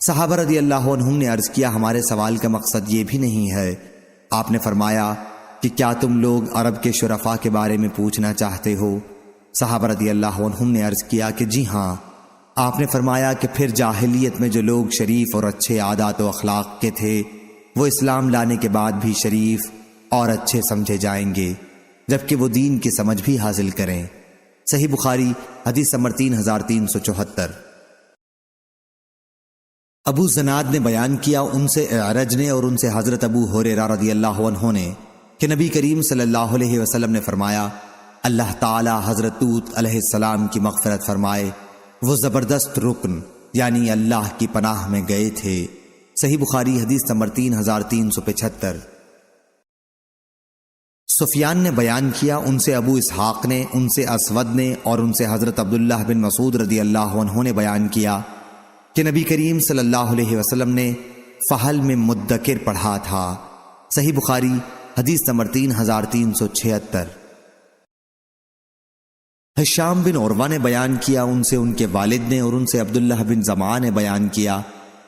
صحابہ رضی اللہ عنہم نے عرض کیا، ہمارے سوال کا مقصد یہ بھی نہیں ہے۔ آپ نے فرمایا کہ کیا تم لوگ عرب کے شرفاء کے بارے میں پوچھنا چاہتے ہو؟ صحابہ رضی اللہ عنہم نے عرض کیا کہ جی ہاں۔ آپ نے فرمایا کہ پھر جاہلیت میں جو لوگ شریف اور اچھے عادات و اخلاق کے تھے وہ اسلام لانے کے بعد بھی شریف اور اچھے سمجھے جائیں گے، جبکہ وہ دین کی سمجھ بھی حاصل کریں۔ صحیح بخاری حدیث نمبر 3374۔ ابو زناد نے بیان کیا، ان سے اعرج نے اور ان سے حضرت ابو ہریرہ رضی اللہ عنہ نے کہ نبی کریم صلی اللہ علیہ وسلم نے فرمایا، اللہ تعالی حضرت لوط علیہ السلام کی مغفرت فرمائے، وہ زبردست رکن یعنی اللہ کی پناہ میں گئے تھے۔ صحیح بخاری حدیث نمبر 3375۔ سفیان نے بیان کیا، ان سے ابو اسحاق نے، ان سے اسود نے اور ان سے حضرت عبداللہ بن مسعود رضی اللہ عنہ نے بیان کیا کہ نبی کریم صلی اللہ علیہ وسلم نے فحل میں مدکر پڑھا تھا۔ صحیح بخاری حدیث نمبر 3376۔ ہشام بن عروہ نے بیان کیا، ان سے ان کے والد نے اور ان سے عبداللہ بن زمعہ نے بیان کیا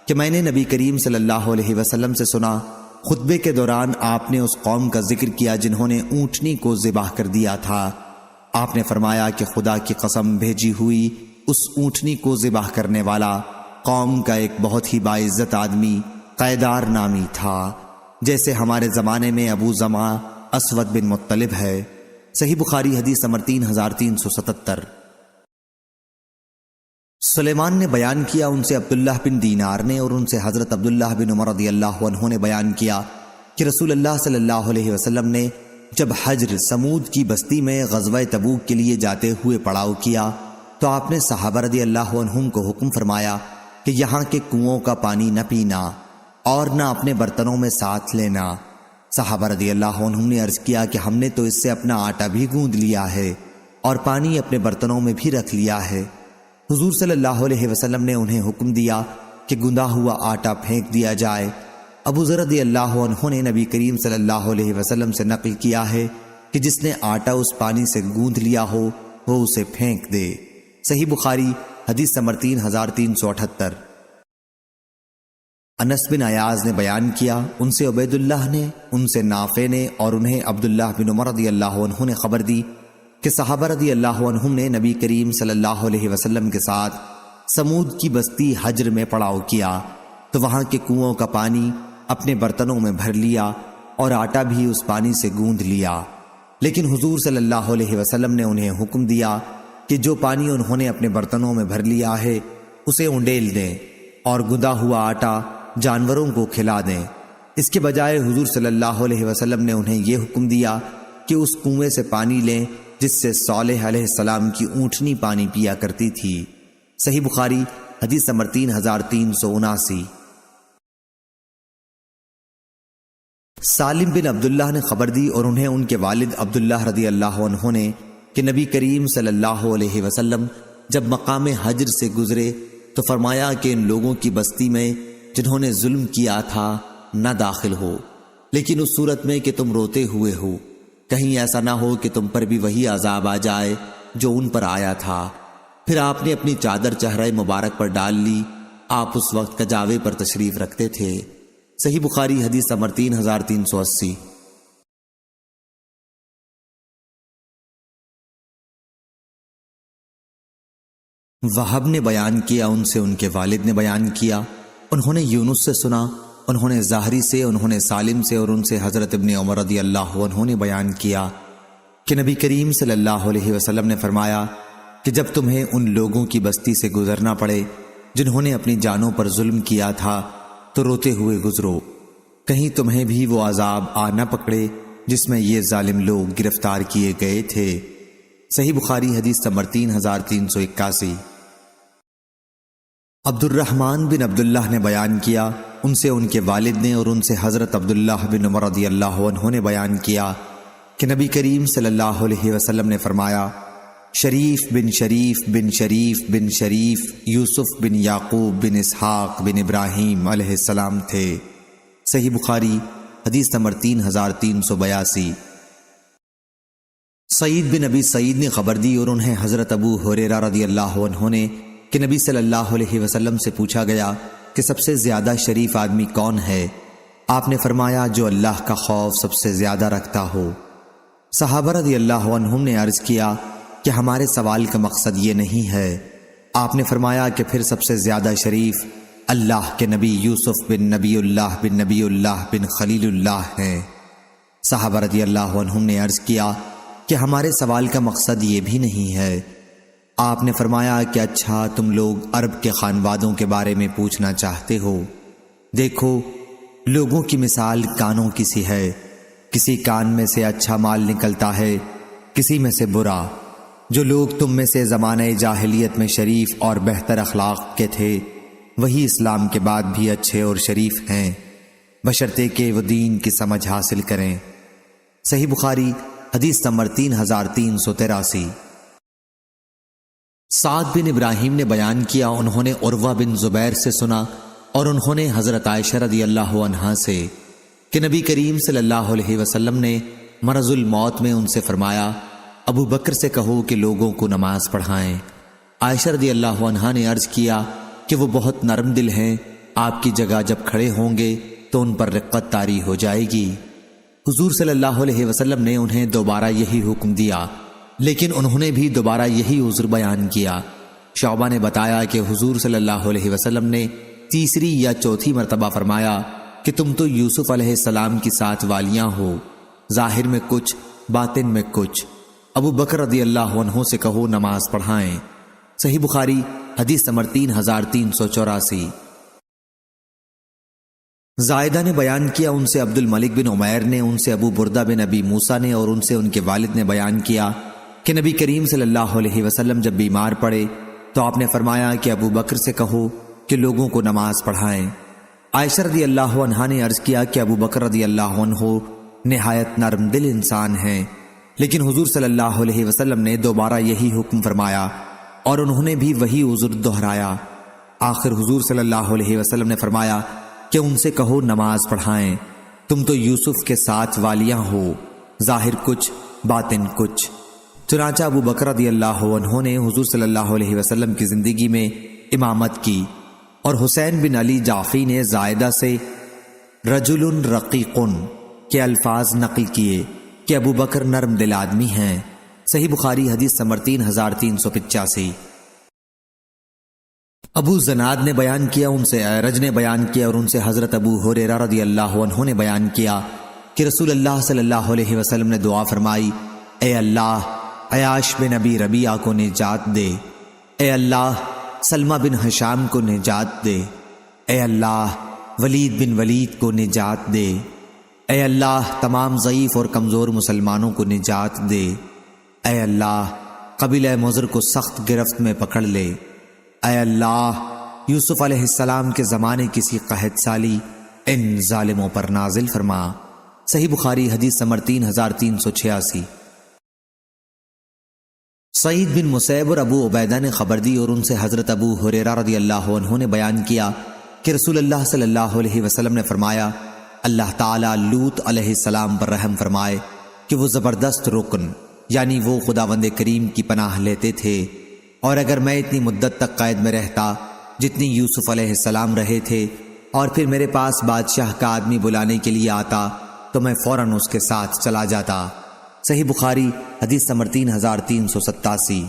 کہ میں نے نبی کریم صلی اللہ علیہ وسلم سے سنا، خطبے کے دوران آپ نے اس قوم کا ذکر کیا جنہوں نے اونٹنی کو ذبح کر دیا تھا۔ آپ نے فرمایا کہ خدا کی قسم، بھیجی ہوئی اس اونٹنی کو ذبح کرنے والا قوم کا ایک بہت ہی باعزت آدمی قیدار نامی تھا، جیسے ہمارے زمانے میں ابو زمع اسود بن مطلب ہے۔ صحیح بخاری حدیث نمبر 3377۔ سلیمان نے بیان کیا، ان سے عبداللہ بن دینار نے اور ان سے حضرت عبداللہ بن عمر رضی اللہ عنہ نے بیان کیا کہ رسول اللہ صلی اللہ علیہ وسلم نے جب حجر سمود کی بستی میں غزوہ تبوک کے لیے جاتے ہوئے پڑاؤ کیا تو آپ نے صحابہ رضی اللہ عنہم کو حکم فرمایا کہ یہاں کے کنووں کا پانی نہ پینا اور نہ اپنے برتنوں میں ساتھ لینا۔ صحابہ رضی اللہ عنہم نے عرض کیا کہ ہم نے تو اس سے اپنا آٹا بھی گوندھ لیا ہے اور پانی اپنے برتنوں میں بھی رکھ لیا ہے۔ حضور صلی اللہ علیہ وسلم نے انہیں حکم دیا کہ گندا ہوا آٹا پھینک دیا جائے۔ ابو ذر رضی اللہ عنہ نے نبی کریم صلی اللہ علیہ وسلم سے نقل کیا ہے کہ جس نے آٹا اس پانی سے گوندھ لیا ہو وہ اسے پھینک دے۔ صحیح بخاری حدیث نمبر 3378۔ انس بن عیاض نے بیان کیا، ان سے عبید اللہ نے، ان سے نافع نے اور انہیں عبداللہ بن عمر رضی اللہ عنہ نے خبر دی کہ صحابہ رضی اللہ عنہم نے نبی کریم صلی اللہ علیہ وسلم کے ساتھ سمود کی بستی حجر میں پڑاؤ کیا تو وہاں کے کنووں کا پانی اپنے برتنوں میں بھر لیا اور آٹا بھی اس پانی سے گوندھ لیا، لیکن حضور صلی اللہ علیہ وسلم نے انہیں حکم دیا کہ جو پانی انہوں نے اپنے برتنوں میں بھر لیا ہے اسے انڈیل دیں اور گندا ہوا آٹا جانوروں کو کھلا دیں۔ اس کے بجائے حضور صلی اللہ علیہ وسلم نے انہیں یہ حکم دیا کہ اس کنویں سے پانی لیں جس سے صالح علیہ السلام کی اونٹنی پانی پیا کرتی تھی۔ صحیح بخاری حدیث نمبر 3379۔ سالم بن عبداللہ نے خبر دی اور انہیں ان کے والد عبداللہ رضی اللہ عنہ نے کہ نبی کریم صلی اللہ علیہ وسلم جب مقام حجر سے گزرے تو فرمایا کہ ان لوگوں کی بستی میں جنہوں نے ظلم کیا تھا نہ داخل ہو، لیکن اس صورت میں کہ تم روتے ہوئے ہو، کہیں ایسا نہ ہو کہ تم پر بھی وہی عذاب آ جائے جو ان پر آیا تھا۔ پھر آپ نے اپنی چادر چہرہ مبارک پر ڈال لی، آپ اس وقت کجاوے پر تشریف رکھتے تھے۔ صحیح بخاری حدیث نمبر 3380۔ وہب نے بیان کیا، ان سے ان کے والد نے بیان کیا، انہوں نے یونس سے سنا، انہوں نے زہری سے، انہوں نے سالم سے اور ان سے حضرت ابن عمر رضی اللہ عنہ نے بیان کیا کہ نبی کریم صلی اللہ علیہ وسلم نے فرمایا کہ جب تمہیں ان لوگوں کی بستی سے گزرنا پڑے جنہوں نے اپنی جانوں پر ظلم کیا تھا تو روتے ہوئے گزرو، کہیں تمہیں بھی وہ عذاب آ نہ پکڑے جس میں یہ ظالم لوگ گرفتار کیے گئے تھے۔ صحیح بخاری حدیث نمبر 3381۔ عبد الرحمن بن عبداللہ نے بیان کیا، ان سے ان کے والد نے اور ان سے حضرت عبداللہ بن عمر رضی اللہ عنہ نے بیان کیا کہ نبی کریم صلی اللہ علیہ وسلم نے فرمایا، شریف بن شریف بن شریف بن شریف یوسف بن یعقوب بن اسحاق بن ابراہیم علیہ السلام تھے۔ صحیح بخاری حدیث نمبر 3382۔ سعید بن ابی سعید نے خبر دی اور انہیں حضرت ابو ہریرہ رضی اللہ عنہ نے کہ نبی صلی اللہ علیہ وسلم سے پوچھا گیا کہ سب سے زیادہ شریف آدمی کون ہے؟ آپ نے فرمایا جو اللہ کا خوف سب سے زیادہ رکھتا ہو۔ صحابہ رضی اللہ عنہم نے عرض کیا کہ ہمارے سوال کا مقصد یہ نہیں ہے۔ آپ نے فرمایا کہ پھر سب سے زیادہ شریف اللہ کے نبی یوسف بن نبی اللہ بن خلیل اللہ ہیں۔ صحابہ رضی اللہ عنہم نے عرض کیا کہ ہمارے سوال کا مقصد یہ بھی نہیں ہے۔ آپ نے فرمایا کہ اچھا تم لوگ عرب کے خانوادوں کے بارے میں پوچھنا چاہتے ہو، دیکھو لوگوں کی مثال کانوں کی سی ہے، کسی کان میں سے اچھا مال نکلتا ہے، کسی میں سے برا۔ جو لوگ تم میں سے زمانہ جاہلیت میں شریف اور بہتر اخلاق کے تھے وہی اسلام کے بعد بھی اچھے اور شریف ہیں، بشرطے کہ وہ دین کی سمجھ حاصل کریں۔ صحیح بخاری حدیث نمبر 3383۔ سعد بن ابراہیم نے بیان کیا، انہوں نے عروہ بن زبیر سے سنا اور انہوں نے حضرت عائشہ رضی اللہ عنہا سے کہ نبی کریم صلی اللہ علیہ وسلم نے مرض الموت میں ان سے فرمایا، ابو بکر سے کہو کہ لوگوں کو نماز پڑھائیں۔ عائشہ رضی اللہ عنہا نے عرض کیا کہ وہ بہت نرم دل ہیں، آپ کی جگہ جب کھڑے ہوں گے تو ان پر رقت طاری ہو جائے گی۔ حضور صلی اللہ علیہ وسلم نے انہیں دوبارہ یہی حکم دیا لیکن انہوں نے بھی دوبارہ یہی عذر بیان کیا۔ شعبہ نے بتایا کہ حضور صلی اللہ علیہ وسلم نے تیسری یا چوتھی مرتبہ فرمایا کہ تم تو یوسف علیہ السلام کی 7 والیاں ہو، ظاہر میں کچھ، باطن میں کچھ۔ ابو بکر رضی اللہ عنہ سے کہو نماز پڑھائیں۔ صحیح بخاری حدیث نمبر 3384۔ زائدہ نے بیان کیا ان سے عبد الملک بن عمیر نے، ان سے ابو بردہ بن ابی موسیٰ نے، اور ان سے ان کے والد نے بیان کیا کہ نبی کریم صلی اللہ علیہ وسلم جب بیمار پڑے تو آپ نے فرمایا کہ ابو بکر سے کہو کہ لوگوں کو نماز پڑھائیں۔ عائشہ رضی اللہ عنہا نے عرض کیا کہ ابو بکر رضی اللہ عنہ نہایت نرم دل انسان ہیں، لیکن حضور صلی اللہ علیہ وسلم نے دوبارہ یہی حکم فرمایا اور انہوں نے بھی وہی عذر دہرایا۔ آخر حضور صلی اللہ علیہ وسلم نے فرمایا کہ ان سے کہو نماز پڑھائیں، تم تو یوسف کے 7 والیاں ہو، ظاہر کچھ، باطن کچھ۔ چنانچہ ابو بکر رضی اللہ عنہ نے حضور صلی اللہ علیہ وسلم کی زندگی میں امامت کی، اور حسین بن علی جعفری نے زائدہ سے رجل رقیق کے الفاظ نقل کیے کہ ابو بکر نرم دل آدمی ہیں۔ صحیح بخاری حدیث نمبر 3385۔ ابو زناد نے بیان کیا، ان سے اعرج نے بیان کیا، اور ان سے حضرت ابو ہریرہ رضی اللہ عنہ نے بیان کیا کہ رسول اللہ صلی اللہ علیہ وسلم نے دعا فرمائی، اے اللہ عیاش بن ابی ربیعہ کو نجات دے، اے اللہ سلمہ بن ہشام کو نجات دے، اے اللہ ولید بن ولید کو نجات دے، اے اللہ تمام ضعیف اور کمزور مسلمانوں کو نجات دے، اے اللہ قبیلہ مضر کو سخت گرفت میں پکڑ لے، اے اللہ یوسف علیہ السلام کے زمانے کسی قحط سالی ان ظالموں پر نازل فرما۔ صحیح بخاری حدیث نمبر 3386۔ سعید بن مسیب اور ابو عبیدہ نے خبر دی، اور ان سے حضرت ابو ہریرہ رضی اللہ عنہ نے بیان کیا کہ رسول اللہ صلی اللہ علیہ وسلم نے فرمایا، اللہ تعالیٰ لوط علیہ السلام پر رحم فرمائے کہ وہ زبردست رکن، یعنی وہ خداوند کریم کی پناہ لیتے تھے، اور اگر میں اتنی مدت تک قید میں رہتا جتنی یوسف علیہ السلام رہے تھے، اور پھر میرے پاس بادشاہ کا آدمی بلانے کے لیے آتا تو میں فوراً اس کے ساتھ چلا جاتا۔ صحیح بخاری حدیث نمبر 3387۔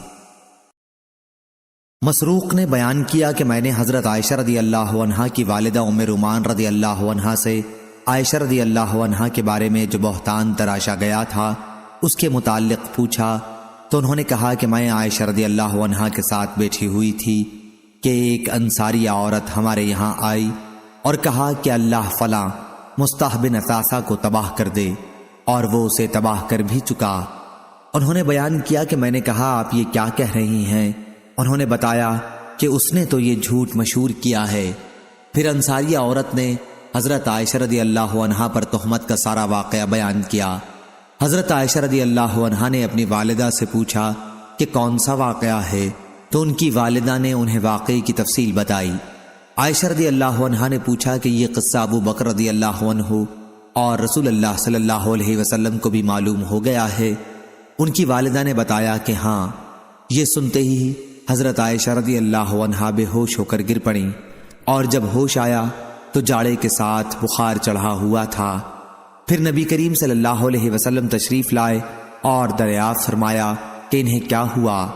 مسروق نے بیان کیا کہ میں نے حضرت عائشہ رضی اللہ عنہا کی والدہ ام رومان رضی اللہ عنہا سے عائشہ رضی اللہ عنہا کے بارے میں جو بہتان تراشا گیا تھا اس کے متعلق پوچھا، تو انہوں نے کہا کہ میں عائشہ رضی اللہ عنہا کے ساتھ بیٹھی ہوئی تھی کہ ایک انصاریہ عورت ہمارے یہاں آئی اور کہا کہ اللہ فلاں مصطح بن اثاثہ کو تباہ کر دے، اور وہ اسے تباہ کر بھی چکا۔ انہوں نے بیان کیا کہ میں نے کہا آپ یہ کیا کہہ رہی ہیں؟ انہوں نے بتایا کہ اس نے تو یہ جھوٹ مشہور کیا ہے۔ پھر انصاریہ عورت نے حضرت عائشہ رضی اللہ عنہا پر تہمت کا سارا واقعہ بیان کیا۔ حضرت عائشہ رضی اللہ عنہا نے اپنی والدہ سے پوچھا کہ کون سا واقعہ ہے، تو ان کی والدہ نے انہیں واقعے کی تفصیل بتائی۔ عائشہ رضی اللہ عنہا نے پوچھا کہ یہ قصہ ابو بکر رضی اللہ عنہ اور رسول اللہ صلی اللہ علیہ وسلم کو بھی معلوم ہو گیا ہے؟ ان کی والدہ نے بتایا کہ ہاں۔ یہ سنتے ہی حضرت عائشہ رضی اللہ عنہا بے ہوش ہو کر گر پڑیں، اور جب ہوش آیا تو جاڑے کے ساتھ بخار چڑھا ہوا تھا۔ پھر نبی کریم صلی اللہ علیہ وسلم تشریف لائے اور دریافت فرمایا کہ انہیں کیا ہوا؟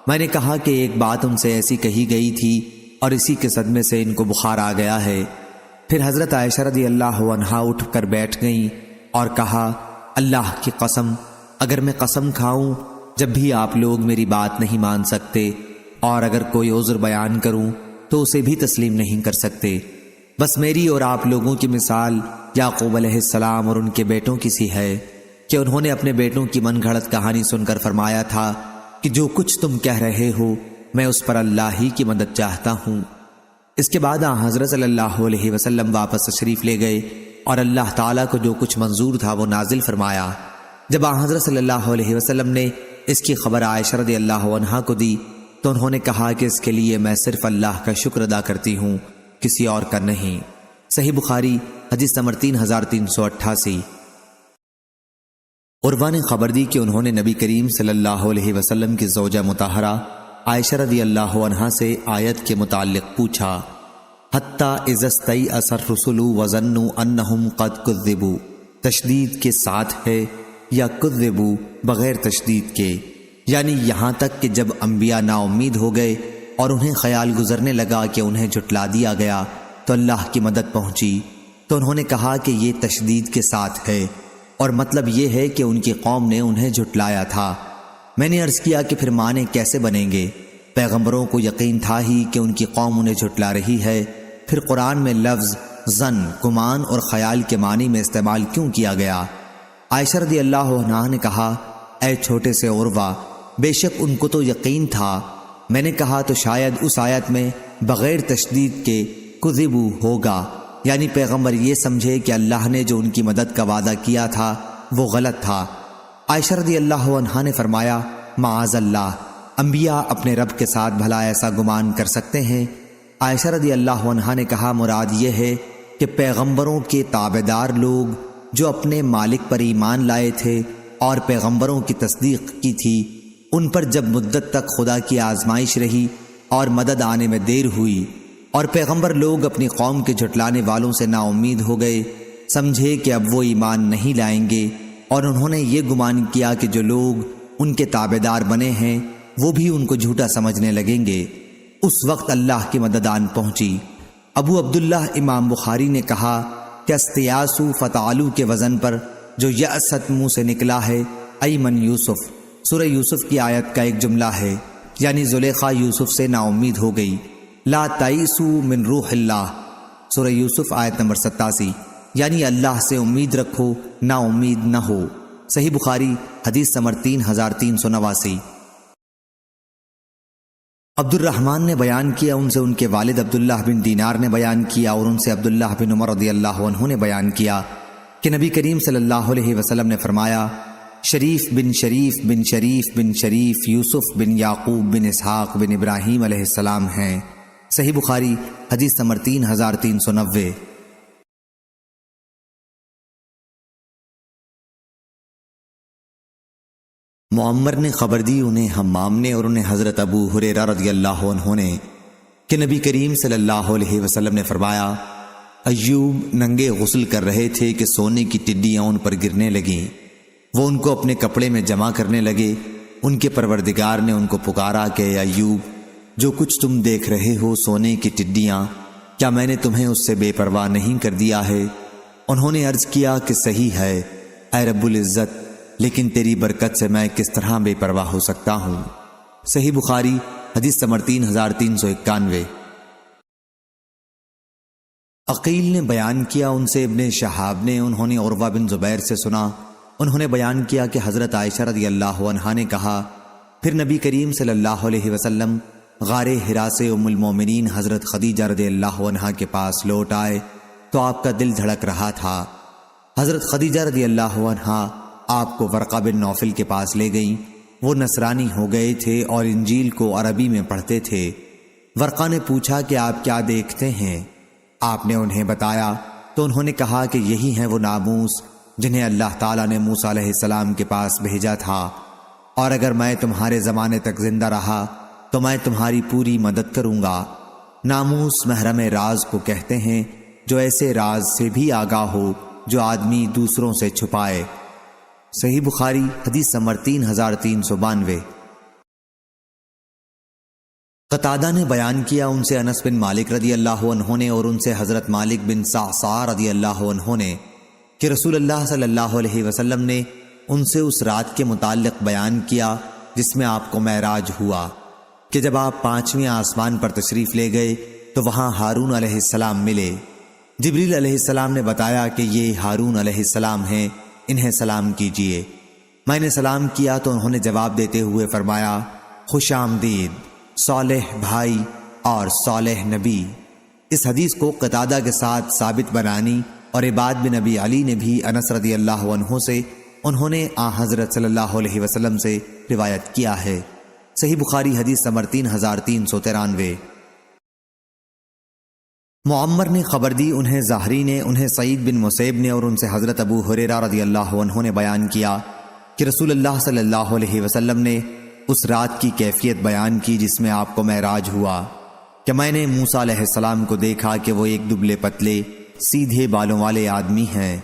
میں نے کہا کہ ایک بات ان سے ایسی کہی گئی تھی اور اسی کے صدمے سے ان کو بخار آ گیا ہے۔ پھر حضرت عائشہ رضی اللہ عنہا اٹھ کر بیٹھ گئیں اور کہا، اللہ کی قسم، اگر میں قسم کھاؤں جب بھی آپ لوگ میری بات نہیں مان سکتے، اور اگر کوئی عذر بیان کروں تو اسے بھی تسلیم نہیں کر سکتے، بس میری اور آپ لوگوں کی مثال یعقوب علیہ السلام اور ان کے بیٹوں کی سی ہے کہ انہوں نے اپنے بیٹوں کی من گھڑت کہانی سن کر فرمایا تھا کہ جو کچھ تم کہہ رہے ہو میں اس پر اللہ ہی کی مدد چاہتا ہوں۔ اس کے بعد حضرت صلی اللہ علیہ وسلم واپس تشریف لے گئے اور اللہ تعالیٰ کو جو کچھ منظور تھا وہ نازل فرمایا۔ جب حضرت صلی اللہ علیہ وسلم نے اس کی خبر عائشہ رضی اللہ عنہا کو دی تو انہوں نے کہا کہ اس کے لیے میں صرف اللہ کا شکر ادا کرتی ہوں، کسی اور کا نہیں۔ صحیح بخاری حدیث نمبر 3388۔ عروہ نے خبر دی کہ انہوں نے نبی کریم صلی اللہ علیہ وسلم کی زوجہ مطہرہ عائشہ رضی اللہ عنہا سے آیت کے متعلق پوچھا، حتیٰ اذا استیأس الرسل وظنوا انہم قد کذبوا، تشدید کے ساتھ ہے یا کذبوا بغیر تشدید کے، یعنی یہاں تک کہ جب انبیاء نا امید ہو گئے اور انہیں خیال گزرنے لگا کہ انہیں جھٹلا دیا گیا تو اللہ کی مدد پہنچی، تو انہوں نے کہا کہ یہ تشدید کے ساتھ ہے، اور مطلب یہ ہے کہ ان کی قوم نے انہیں جھٹلایا تھا۔ میں نے عرض کیا کہ پھر معنی کیسے بنیں گے؟ پیغمبروں کو یقین تھا ہی کہ ان کی قوم انہیں جھٹلا رہی ہے، پھر قرآن میں لفظ ظن، گمان اور خیال کے معنی میں استعمال کیوں کیا گیا؟ عائشہ رضی اللہ عنہا نے کہا، اے چھوٹے سے عروہ، بے شک ان کو تو یقین تھا۔ میں نے کہا تو شاید اس آیت میں بغیر تشدید کے کذبوا ہوگا، یعنی پیغمبر یہ سمجھے کہ اللہ نے جو ان کی مدد کا وعدہ کیا تھا وہ غلط تھا۔ عائشہ رضی اللہ عنہا نے فرمایا، معاذ اللہ، انبیاء اپنے رب کے ساتھ بھلا ایسا گمان کر سکتے ہیں؟ عائشہ رضی اللہ عنہا نے کہا، مراد یہ ہے کہ پیغمبروں کے تابعدار لوگ جو اپنے مالک پر ایمان لائے تھے اور پیغمبروں کی تصدیق کی تھی، ان پر جب مدت تک خدا کی آزمائش رہی اور مدد آنے میں دیر ہوئی اور پیغمبر لوگ اپنی قوم کے جھٹلانے والوں سے نا امید ہو گئے، سمجھے کہ اب وہ ایمان نہیں لائیں گے، اور انہوں نے یہ گمان کیا کہ جو لوگ ان کے تابعدار بنے ہیں وہ بھی ان کو جھوٹا سمجھنے لگیں گے، اس وقت اللہ کی مدد آن پہنچی۔ ابو عبداللہ امام بخاری نے کہا کہ استیاسو فتعلو کے وزن پر جو یأست منہ سے نکلا ہے ایمن یوسف، سورہ یوسف کی آیت کا ایک جملہ ہے، یعنی زلیخا یوسف سے نا امید ہو گئی۔ لا تئسو من روح اللہ، سورہ یوسف آیت نمبر 87، یعنی اللہ سے امید رکھو، نا امید نہ ہو۔ صحیح بخاری حدیث نمبر 3389۔ عبد الرحمن نے بیان کیا، ان سے ان کے والد عبداللہ بن دینار نے بیان کیا، اور ان سے عبداللہ بن عمر رضی اللہ عنہ نے بیان کیا کہ نبی کریم صلی اللہ علیہ وسلم نے فرمایا، شریف بن شریف بن شریف بن شریف یوسف بن یعقوب بن اسحاق بن ابراہیم علیہ السلام ہیں۔ صحیح بخاری حدیث نمبر 3390۔ معمر نے خبر دی انہیں حمام نے اور انہیں حضرت ابو ہریرہ رضی اللہ عنہ نے کہ نبی کریم صلی اللہ علیہ وسلم نے فرمایا، ایوب ننگے غسل کر رہے تھے کہ سونے کی ٹڈیاں ان پر گرنے لگیں، وہ ان کو اپنے کپڑے میں جمع کرنے لگے۔ ان کے پروردگار نے ان کو پکارا کہ اے ایوب، جو کچھ تم دیکھ رہے ہو سونے کی ٹڈیاں، کیا میں نے تمہیں اس سے بے پرواہ نہیں کر دیا ہے؟ انہوں نے عرض کیا کہ صحیح ہے اے رب العزت، لیکن تیری برکت سے میں کس طرح بے پرواہ ہو سکتا ہوں؟ صحیح بخاری حدیث نمبر 3391۔ عقیل نے بیان کیا، ان سے ابن شہاب نے، انہوں نے عروہ بن زبیر سے سنا، انہوں نے بیان کیا کہ حضرت عائشہ رضی اللہ عنہا نے کہا، پھر نبی کریم صلی اللہ علیہ وسلم غار حرا سے ام المومنین حضرت خدیجہ رضی اللہ عنہا کے پاس لوٹ آئے تو آپ کا دل دھڑک رہا تھا۔ حضرت خدیجہ رضی اللہ عنہا آپ کو ورقہ بن نوفل کے پاس لے گئیں۔ وہ نصرانی ہو گئے تھے اور انجیل کو عربی میں پڑھتے تھے۔ ورقہ نے پوچھا کہ آپ کیا دیکھتے ہیں؟ آپ نے انہیں بتایا تو انہوں نے کہا کہ یہی ہیں وہ ناموس جنہیں اللہ تعالیٰ نے موسیٰ علیہ السلام کے پاس بھیجا تھا، اور اگر میں تمہارے زمانے تک زندہ رہا تو میں تمہاری پوری مدد کروں گا۔ ناموس محرم راز کو کہتے ہیں، جو ایسے راز سے بھی آگاہ ہو جو آدمی دوسروں سے چھپائے۔ صحیح بخاری حدیث نمبر 3392۔ قتادہ نے بیان کیا، ان سے انس بن مالک رضی اللہ عنہ نے اور ان سے حضرت مالک بن صعصع رضی اللہ عنہ نے کہ رسول اللہ صلی اللہ علیہ وسلم نے ان سے اس رات کے متعلق بیان کیا جس میں آپ کو معراج ہوا، کہ جب آپ 5ویں آسمان پر تشریف لے گئے تو وہاں ہارون علیہ السلام ملے۔ جبریل علیہ السلام نے بتایا کہ یہ ہارون علیہ السلام ہیں، انہیں سلام کیجئے۔ میں نے سلام کیا تو انہوں نے جواب دیتے ہوئے فرمایا، خوش آمدید صالح بھائی اور صالح نبی۔ اس حدیث کو قتادہ کے ساتھ ثابت بنانی اور عباد بن ابی علی نے بھی انس رضی اللہ عنہ سے، انہوں نے حضرت صلی اللہ علیہ وسلم سے روایت کیا ہے۔ صحیح بخاری حدیث نمبر 3393۔ معمر نے خبر دی، انہیں زہری نے، انہیں سعید بن مسیب نے اور ان سے حضرت ابو ہریرہ رضی اللہ عنہ نے بیان کیا کہ رسول اللہ صلی اللہ علیہ وسلم نے اس رات کی کیفیت بیان کی جس میں آپ کو معراج ہوا، کہ میں نے موسیٰ علیہ السلام کو دیکھا کہ وہ ایک دبلے پتلے سیدھے بالوں والے آدمی ہیں،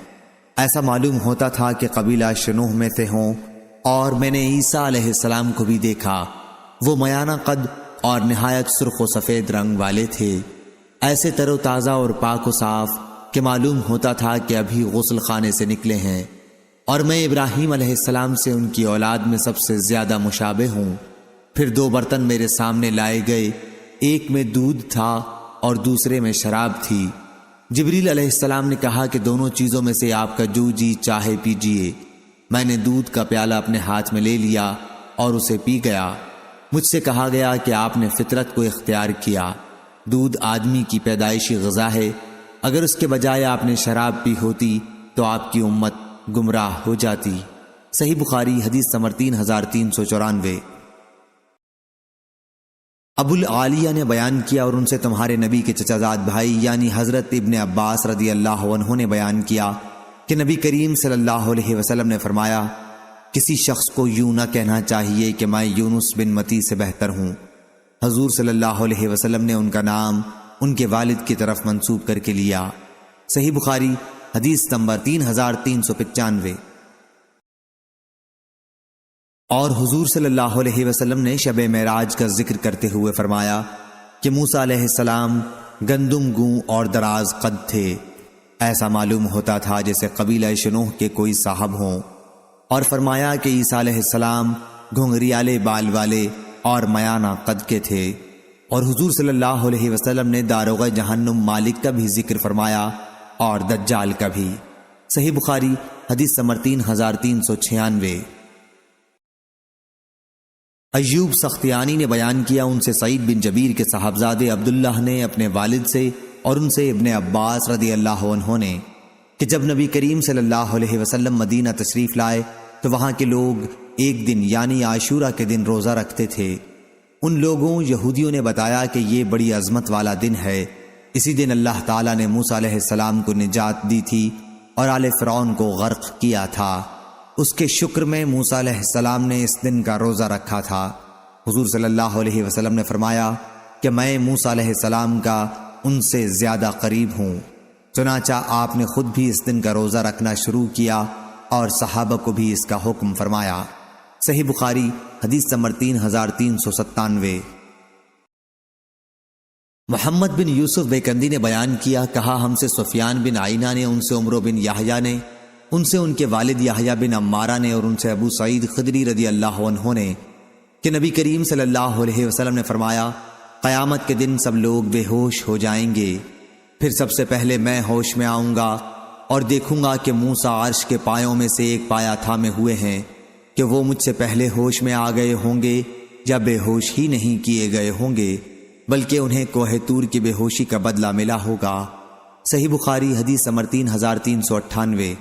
ایسا معلوم ہوتا تھا کہ قبیلہ شنوح میں سے ہوں، اور میں نے عیسیٰ علیہ السلام کو بھی دیکھا، وہ میانہ قد اور نہایت سرخ و سفید رنگ والے تھے، ایسے تر و تازہ اور پاک و صاف کہ معلوم ہوتا تھا کہ ابھی غسل خانے سے نکلے ہیں، اور میں ابراہیم علیہ السلام سے ان کی اولاد میں سب سے زیادہ مشابہ ہوں۔ پھر 2 برتن میرے سامنے لائے گئے، ایک میں دودھ تھا اور دوسرے میں شراب تھی۔ جبریل علیہ السلام نے کہا کہ دونوں چیزوں میں سے آپ کا جو جی چاہے پیجیے۔ میں نے دودھ کا پیالہ اپنے ہاتھ میں لے لیا اور اسے پی گیا۔ مجھ سے کہا گیا کہ آپ نے فطرت کو اختیار کیا، دودھ آدمی کی پیدائشی غذا ہے، اگر اس کے بجائے آپ نے شراب پی ہوتی تو آپ کی امت گمراہ ہو جاتی۔ صحیح بخاری حدیث نمبر 3394۔ ابو العالیہ نے بیان کیا اور ان سے تمہارے نبی کے چچا زاد بھائی یعنی حضرت ابن عباس رضی اللہ عنہ نے بیان کیا کہ نبی کریم صلی اللہ علیہ وسلم نے فرمایا، کسی شخص کو یوں نہ کہنا چاہیے کہ میں یونس بن متی سے بہتر ہوں۔ حضور صلی اللہ علیہ وسلم نے ان کا نام ان کے والد کی طرف منسوب کر کے لیا۔ صحیح بخاری حدیث نمبر 3395۔ اور حضور صلی اللہ علیہ وسلم نے شب معراج کا ذکر کرتے ہوئے فرمایا کہ موسیٰ علیہ السلام گندم گوں اور دراز قد تھے، ایسا معلوم ہوتا تھا جیسے قبیلہ شنوح کے کوئی صاحب ہوں، اور فرمایا کہ عیسیٰ علیہ السلام گھنگریالے بال والے اور میانہ قد کے تھے، اور حضور صلی اللہ علیہ وسلم نے داروغہ جہنم مالک کا بھی ذکر فرمایا اور دجال کا بھی۔ صحیح بخاری حدیث نمبر 3396۔ ایوب سختیانی نے بیان کیا، ان سے سعید بن جبیر کے صاحبزادے عبداللہ نے اپنے والد سے اور ان سے ابن عباس رضی اللہ عنہ نے کہ جب نبی کریم صلی اللہ علیہ وسلم مدینہ تشریف لائے تو وہاں کے لوگ ایک دن یعنی عاشورہ کے دن روزہ رکھتے تھے۔ ان لوگوں یہودیوں نے بتایا کہ یہ بڑی عظمت والا دن ہے، اسی دن اللہ تعالیٰ نے موسیٰ علیہ السلام کو نجات دی تھی اور آل فرعون کو غرق کیا تھا۔ اس کے شکر میں موسیٰ علیہ السلام نے اس دن کا روزہ رکھا تھا۔ حضور صلی اللہ علیہ وسلم نے فرمایا کہ میں موسیٰ علیہ السلام کا ان سے زیادہ قریب ہوں، چنانچہ آپ نے خود بھی اس دن کا روزہ رکھنا شروع کیا اور صحابہ کو بھی اس کا حکم فرمایا۔ صحیح بخاری حدیث نمبر 3397۔ محمد بن یوسف بیکندی نے بیان کیا، کہا ہم سے سفیان بن عینہ نے، ان سے عمرو بن یحییٰ نے، ان سے ان کے والد یحییٰ بن عمارہ نے، اور ان سے ابو سعید خدری رضی اللہ عنہ نے کہ نبی کریم صلی اللہ علیہ وسلم نے فرمایا، قیامت کے دن سب لوگ بے ہوش ہو جائیں گے، پھر سب سے پہلے میں ہوش میں آؤں گا اور دیکھوں گا کہ موسیٰ عرش کے پایوں میں سے ایک پایا تھامے ہوئے ہیں، کہ وہ مجھ سے پہلے ہوش میں آ گئے ہوں گے یا بے ہوش ہی نہیں کیے گئے ہوں گے، بلکہ انہیں کوہ طور کی بے ہوشی کا بدلہ ملا ہوگا۔ صحیح بخاری حدیث نمبر 3398۔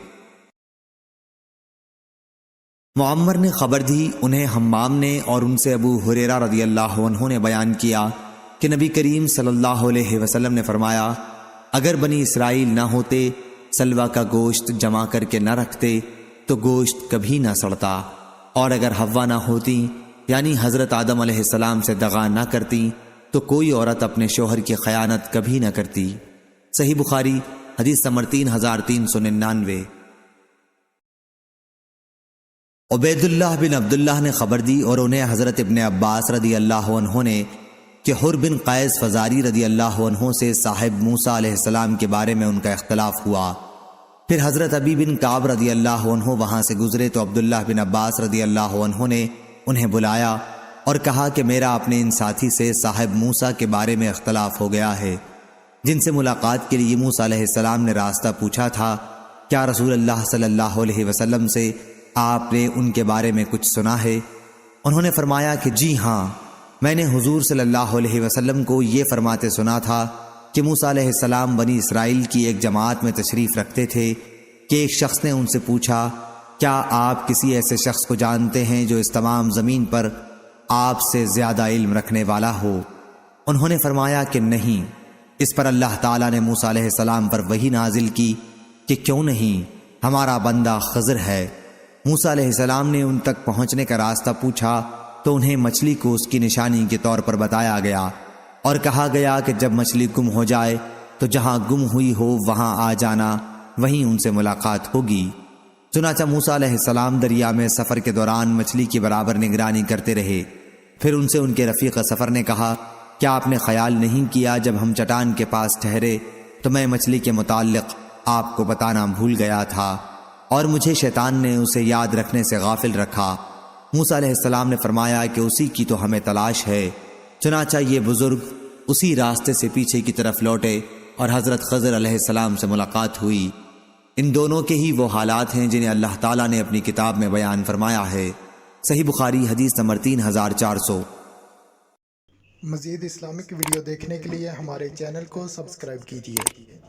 معمر نے خبر دی، انہیں حمام نے اور ان سے ابو ہریرہ رضی اللہ عنہ نے بیان کیا کہ نبی کریم صلی اللہ علیہ وسلم نے فرمایا، اگر بنی اسرائیل نہ ہوتے، سلوہ کا گوشت جمع کر کے نہ رکھتے تو گوشت کبھی نہ سڑتا، اور اگر حوا نہ ہوتی یعنی حضرت آدم علیہ السلام سے دغا نہ کرتی تو کوئی عورت اپنے شوہر کی خیانت کبھی نہ کرتی۔ صحیح بخاری حدیث نمبر 3399۔ عبید اللہ بن عبداللہ نے خبر دی اور انہیں حضرت ابن عباس رضی اللہ عنہ نے کہ حر بن قیس فزاری رضی اللہ عنہ سے صاحب موسیٰ علیہ السلام کے بارے میں ان کا اختلاف ہوا۔ پھر حضرت ابی بن کعب رضی اللہ عنہ وہاں سے گزرے تو عبداللہ بن عباس رضی اللہ عنہ نے انہیں بلایا اور کہا کہ میرا اپنے ان ساتھی سے صاحب موسیٰ کے بارے میں اختلاف ہو گیا ہے، جن سے ملاقات کے لیے موسیٰ علیہ السلام نے راستہ پوچھا تھا، کیا رسول اللہ صلی اللہ علیہ وسلم سے آپ نے ان کے بارے میں کچھ سنا ہے؟ انہوں نے فرمایا کہ جی ہاں، میں نے حضور صلی اللہ علیہ وسلم کو یہ فرماتے سنا تھا کہ موسیٰ علیہ السلام بنی اسرائیل کی ایک جماعت میں تشریف رکھتے تھے کہ ایک شخص نے ان سے پوچھا، کیا آپ کسی ایسے شخص کو جانتے ہیں جو اس تمام زمین پر آپ سے زیادہ علم رکھنے والا ہو؟ انہوں نے فرمایا کہ نہیں۔ اس پر اللہ تعالیٰ نے موسیٰ علیہ السلام پر وحی نازل کی کہ کیوں نہیں، ہمارا بندہ خضر ہے۔ موسیٰ علیہ السلام نے ان تک پہنچنے کا راستہ پوچھا تو انہیں مچھلی کو اس کی نشانی کے طور پر بتایا گیا اور کہا گیا کہ جب مچھلی گم ہو جائے تو جہاں گم ہوئی ہو وہاں آ جانا، وہیں ان سے ملاقات ہوگی۔ چنانچہ موسیٰ علیہ السلام دریا میں سفر کے دوران مچھلی کی برابر نگرانی کرتے رہے۔ پھر ان سے ان کے رفیق سفر نے کہا، کیا آپ نے خیال نہیں کیا جب ہم چٹان کے پاس ٹھہرے تو میں مچھلی کے متعلق آپ کو بتانا بھول گیا تھا اور مجھے شیطان نے اسے یاد رکھنے سے غافل رکھا۔ موسیٰ علیہ السلام نے فرمایا کہ اسی کی تو ہمیں تلاش ہے۔ چنانچہ یہ بزرگ اسی راستے سے پیچھے کی طرف لوٹے اور حضرت خضر علیہ السلام سے ملاقات ہوئی۔ ان دونوں کے ہی وہ حالات ہیں جنہیں اللہ تعالیٰ نے اپنی کتاب میں بیان فرمایا ہے۔ صحیح بخاری حدیث نمبر 3400۔ مزید اسلامک ویڈیو دیکھنے کے لیے ہمارے چینل کو سبسکرائب کیجیے۔